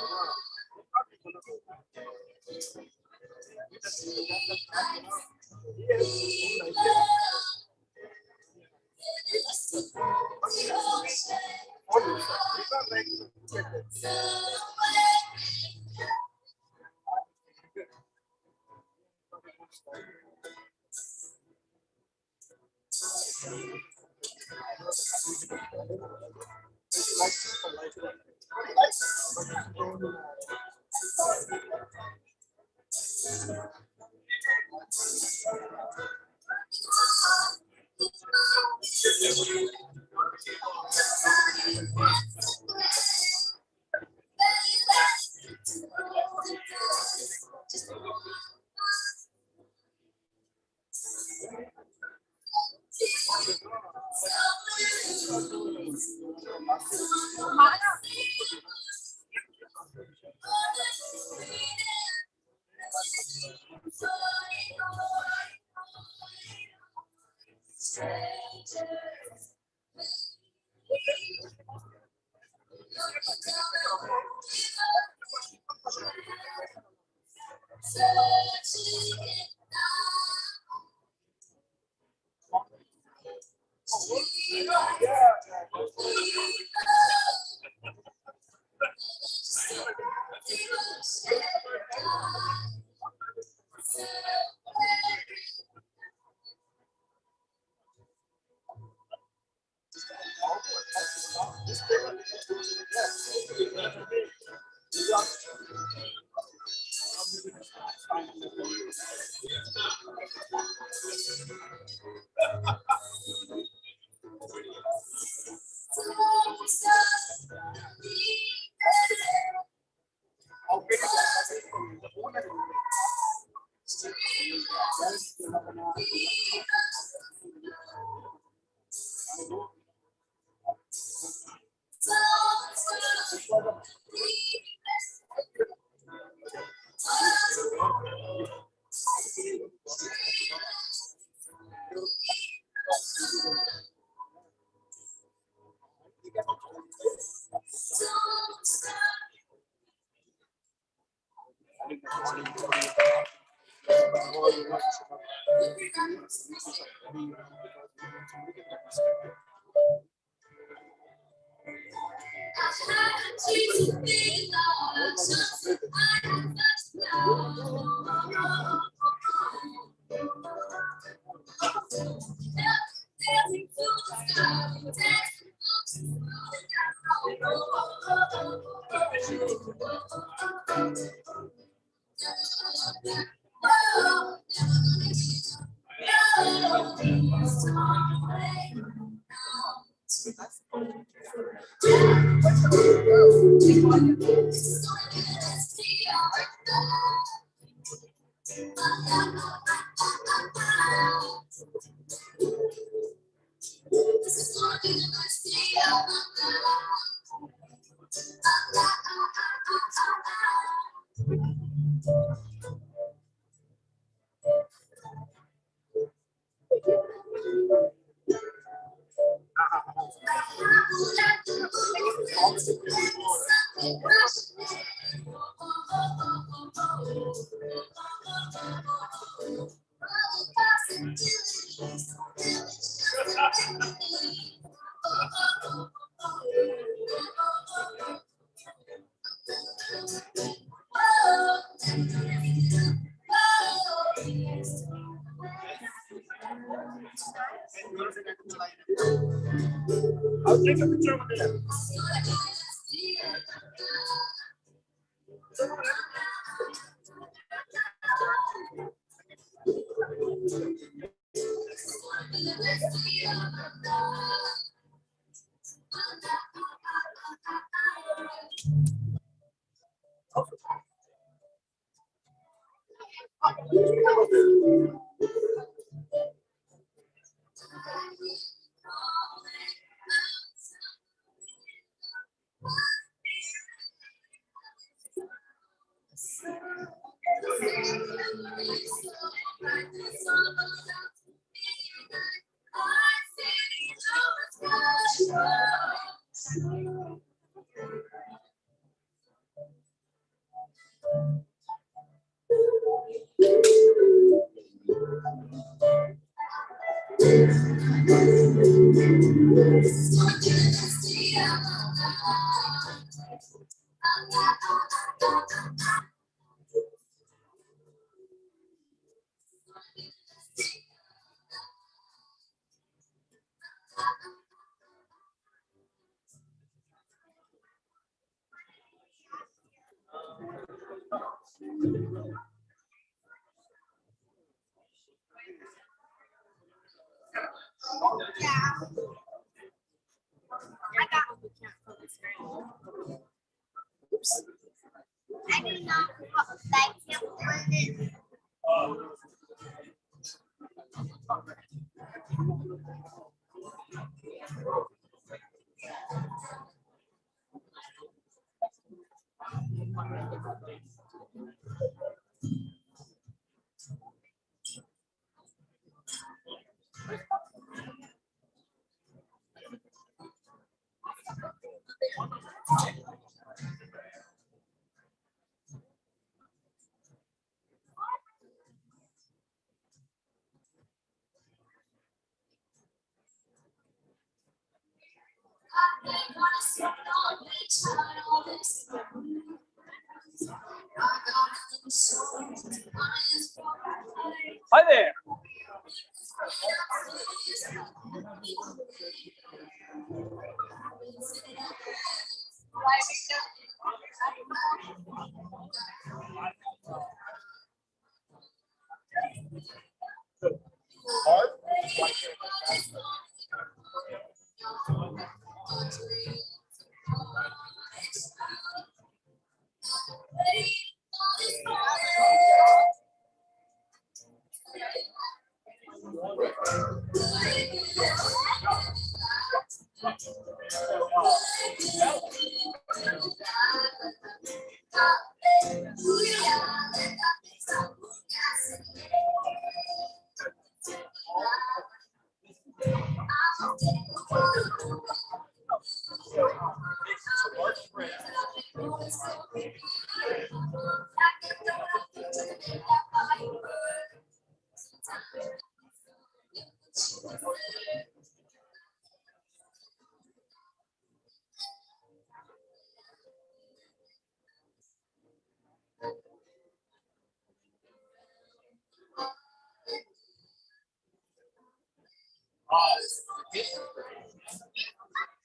I'll take a picture of it. I do not like him with it. Hi there.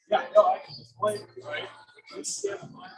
Yeah, no, I can explain it, right? It's step on line.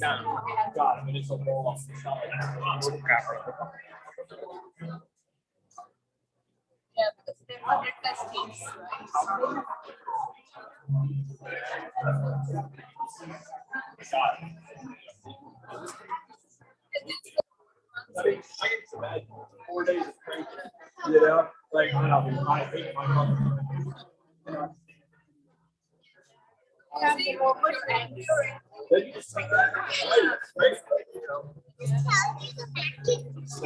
No, got it, but it's a wall. It's not like Yeah, because they're 100 plus teams, I get to bed 4 days of training, you know, like I hate my mother. Then you just take that, right, you know. So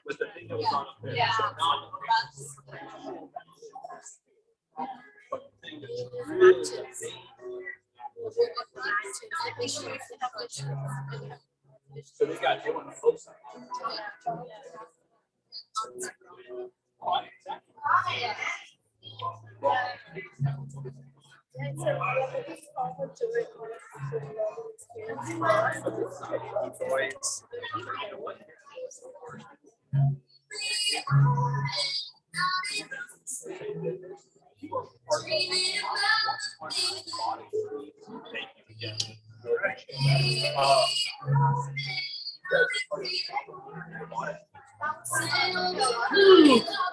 with the thing that was on up there, so not but the thing that's really so they got you on the both sides. Hey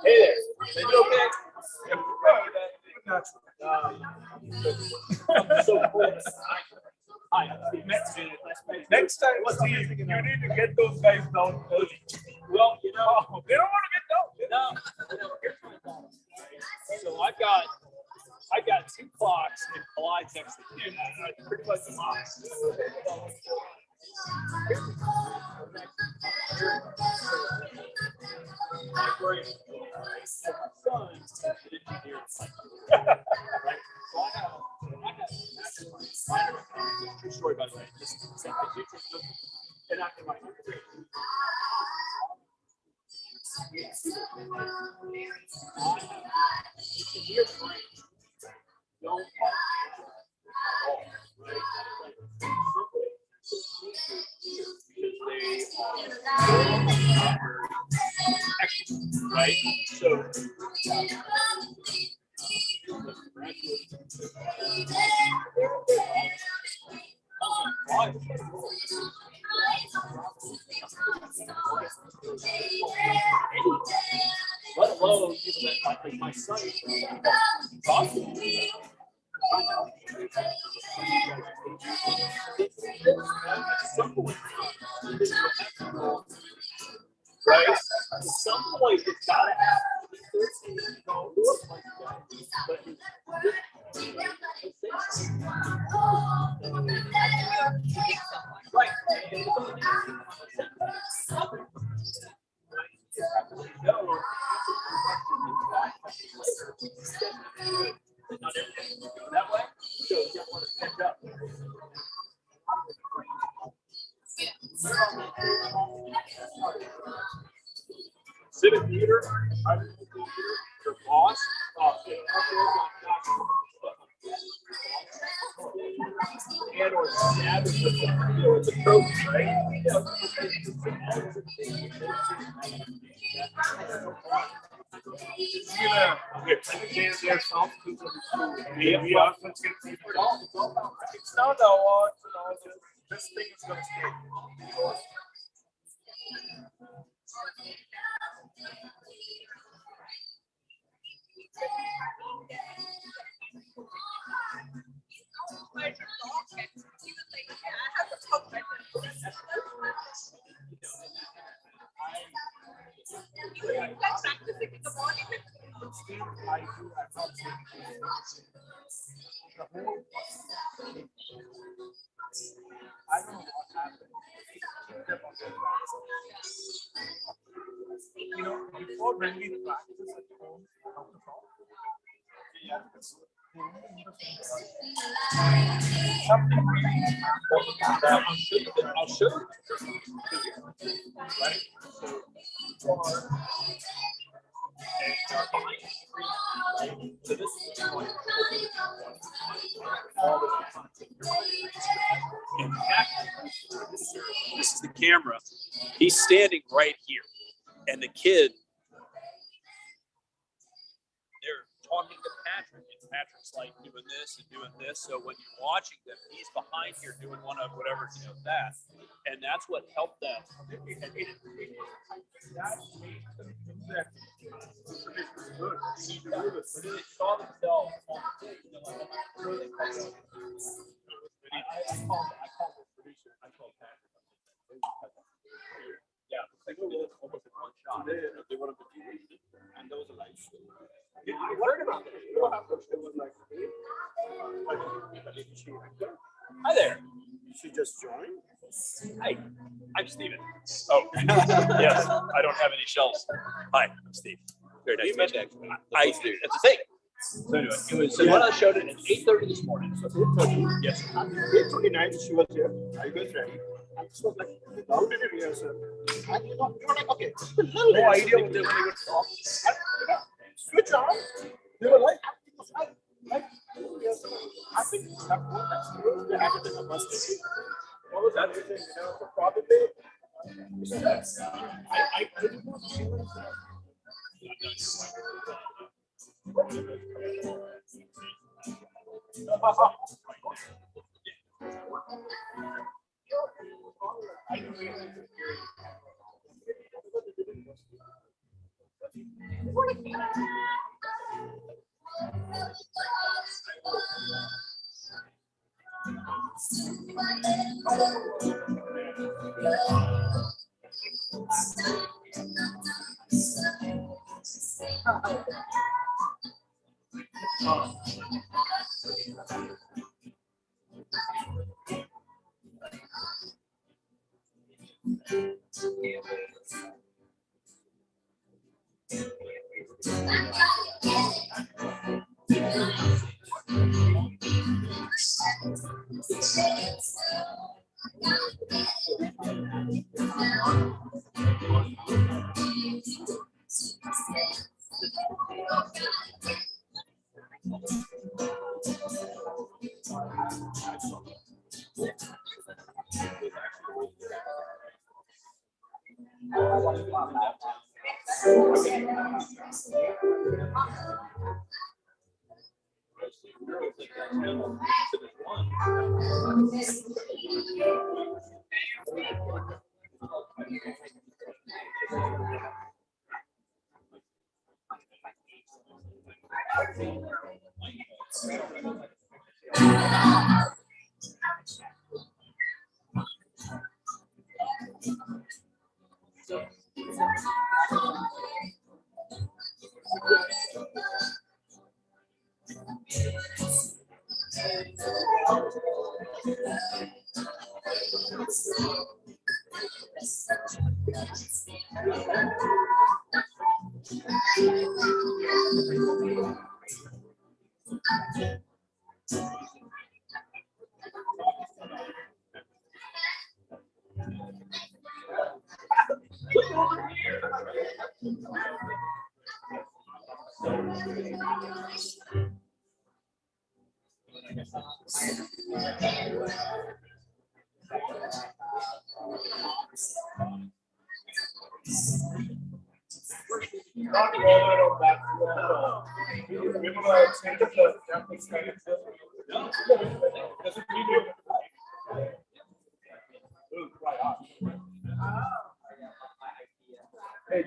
there, are you okay? So cool. Hi, next time, you need to get those guys down early. Well, you know, they don't want to get down. No, here's my problem. So I've got 2 clocks and collides next to you. Pretty much a box. right? So. Let alone my son talking to me. Right? At some point, it's gotta happen. Right. Not everything will go that way, so you don't want to catch up. Civic leader, your boss, and or stab with the throat, right? This thing is going to stay. I don't know what happened. You know, before when we practice at home, how to talk, something really I'll show you. Right? So this is the point. This is the camera. He's standing right here. And the kid, they're talking to Patrick, and Patrick's like doing this and doing this. So when you're watching them, he's behind here doing one of whatever, that. And that's what helped them. That made them think that information was good. They saw themselves on the thing. I called the producer. I called Patrick. Yeah, like almost in one shot. They wanted to do it, and those are like. I heard about it. You know how much it was like. Hi there. She just joined. Hi, I'm Steven. Oh, yes. I don't have any shells. Hi, I'm Steve. Very nice to meet you. It's the thing. So anyway, it was so when I showed it at 8:30 this morning. So 8:30. Yes. 8:29. She was here. Are you guys ready? And this was like without any rehearsal. And you know, like, okay, no idea what they were going to talk. And you know, switch on. They were like, I think that's true. They had it in a bus. What was that? You know, so probably I didn't know. Hey,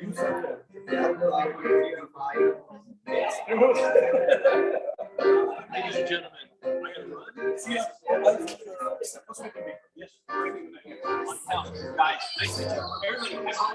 you said that. Ladies and gentlemen, I gotta run. See ya. Yes. On count. Guys, nice to meet you. Everybody,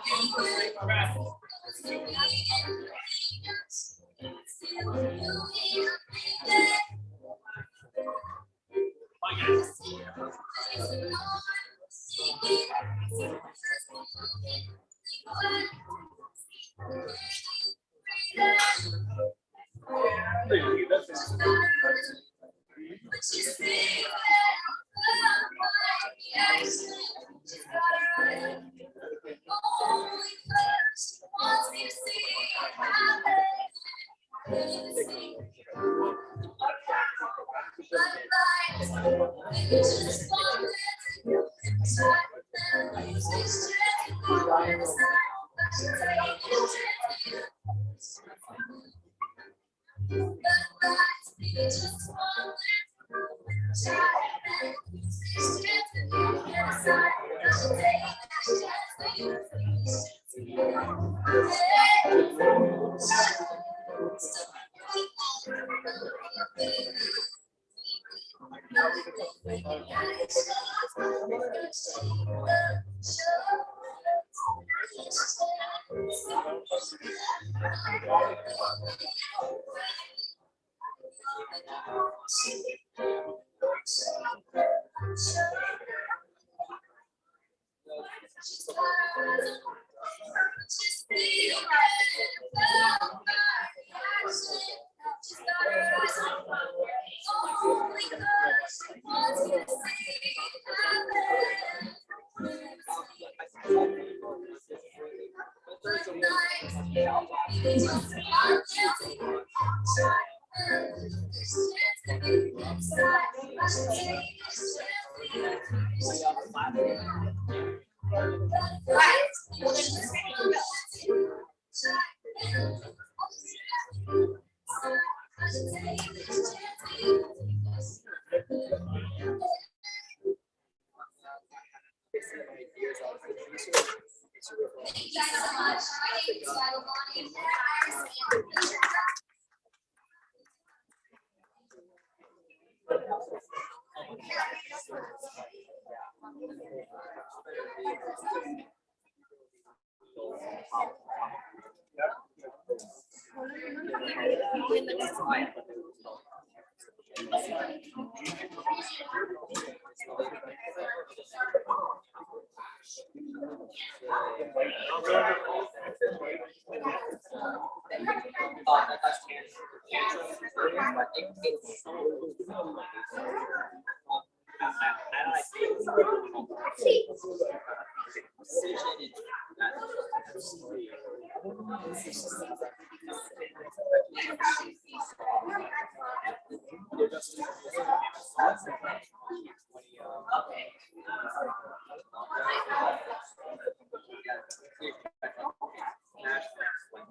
have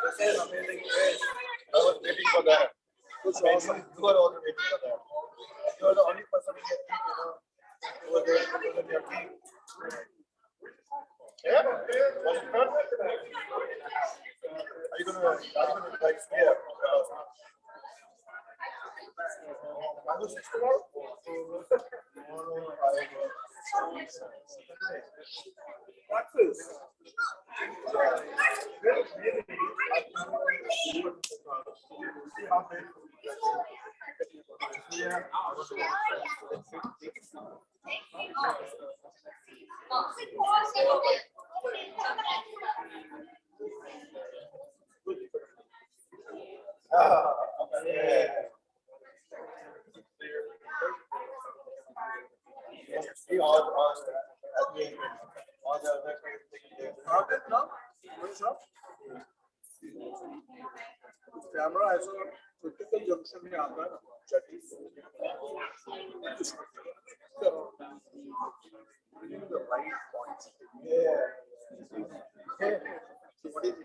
This is amazing place. I was waiting for that. It was awesome. You are also waiting for that. You are the only person in your team, who was there to present your team. Yeah, was it fun? Are you gonna like here? I was 6 tomorrow. Practice. Camera has a critical junction में आता है ना, जटिल the right points. Yeah. So what is it?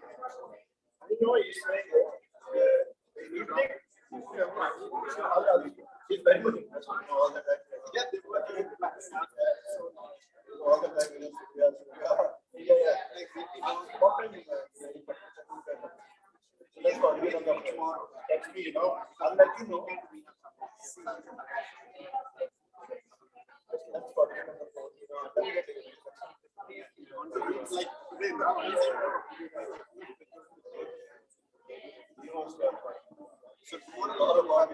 I know he's saying evening. He's very good. All the time. Yeah, all the time. Yeah. What time is that? Let's coordinate on that tomorrow. Text me, I'll let you know. Let's coordinate on the phone. Like today, so what a lot about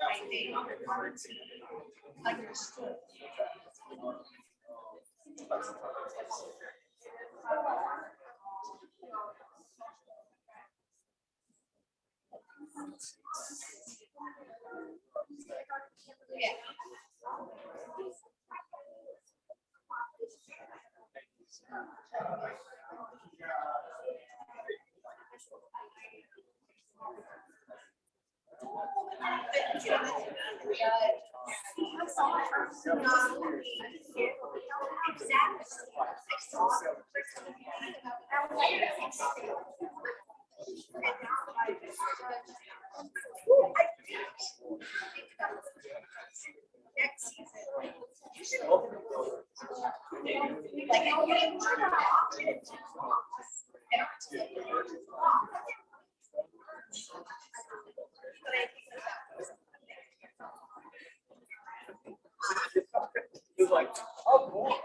I think understood. Yeah. It's like, oh, cool.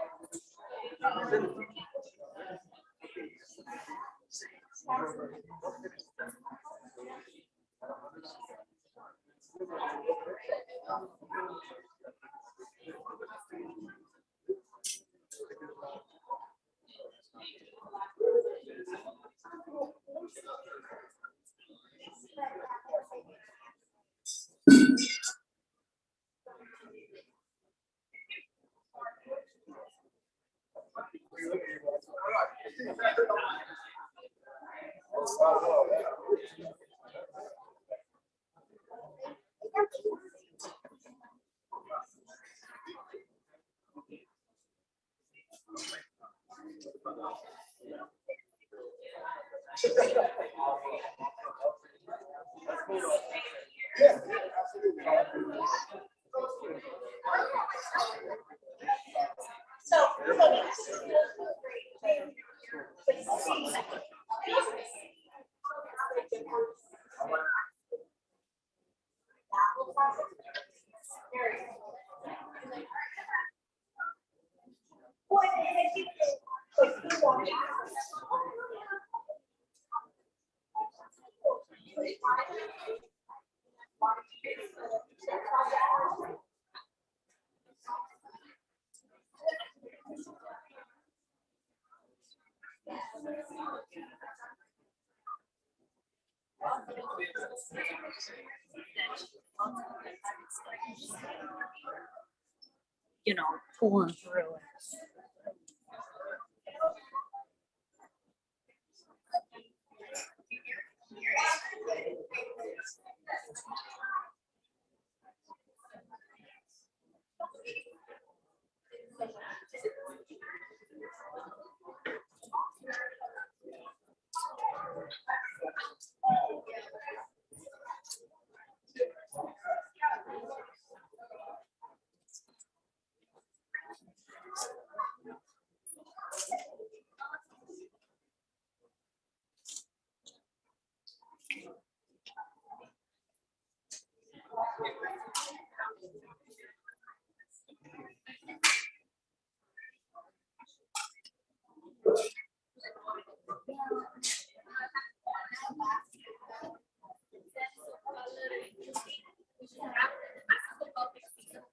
You know, pulling through it.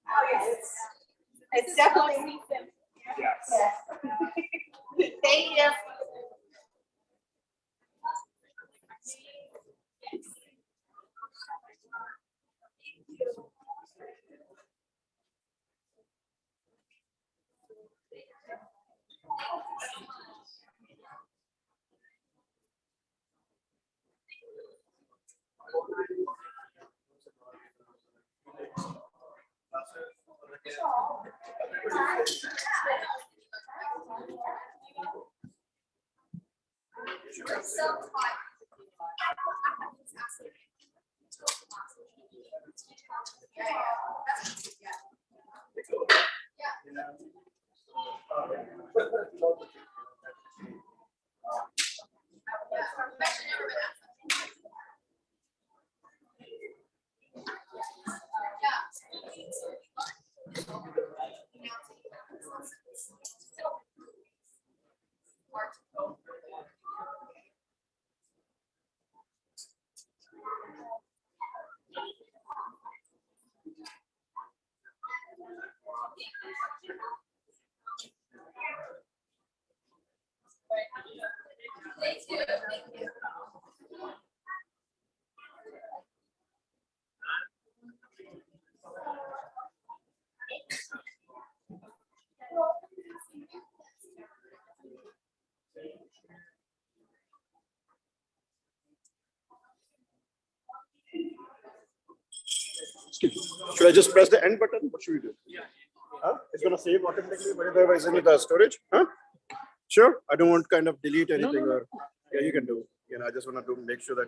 Oh, yes. It's definitely. Yes. Thank you. Thank you. Should I just press the end button? What should we do? Huh? It's gonna save automatically whenever it's in the storage. Huh? Sure. I don't want to kind of delete anything or yeah, you can do. You know, I just want to make sure that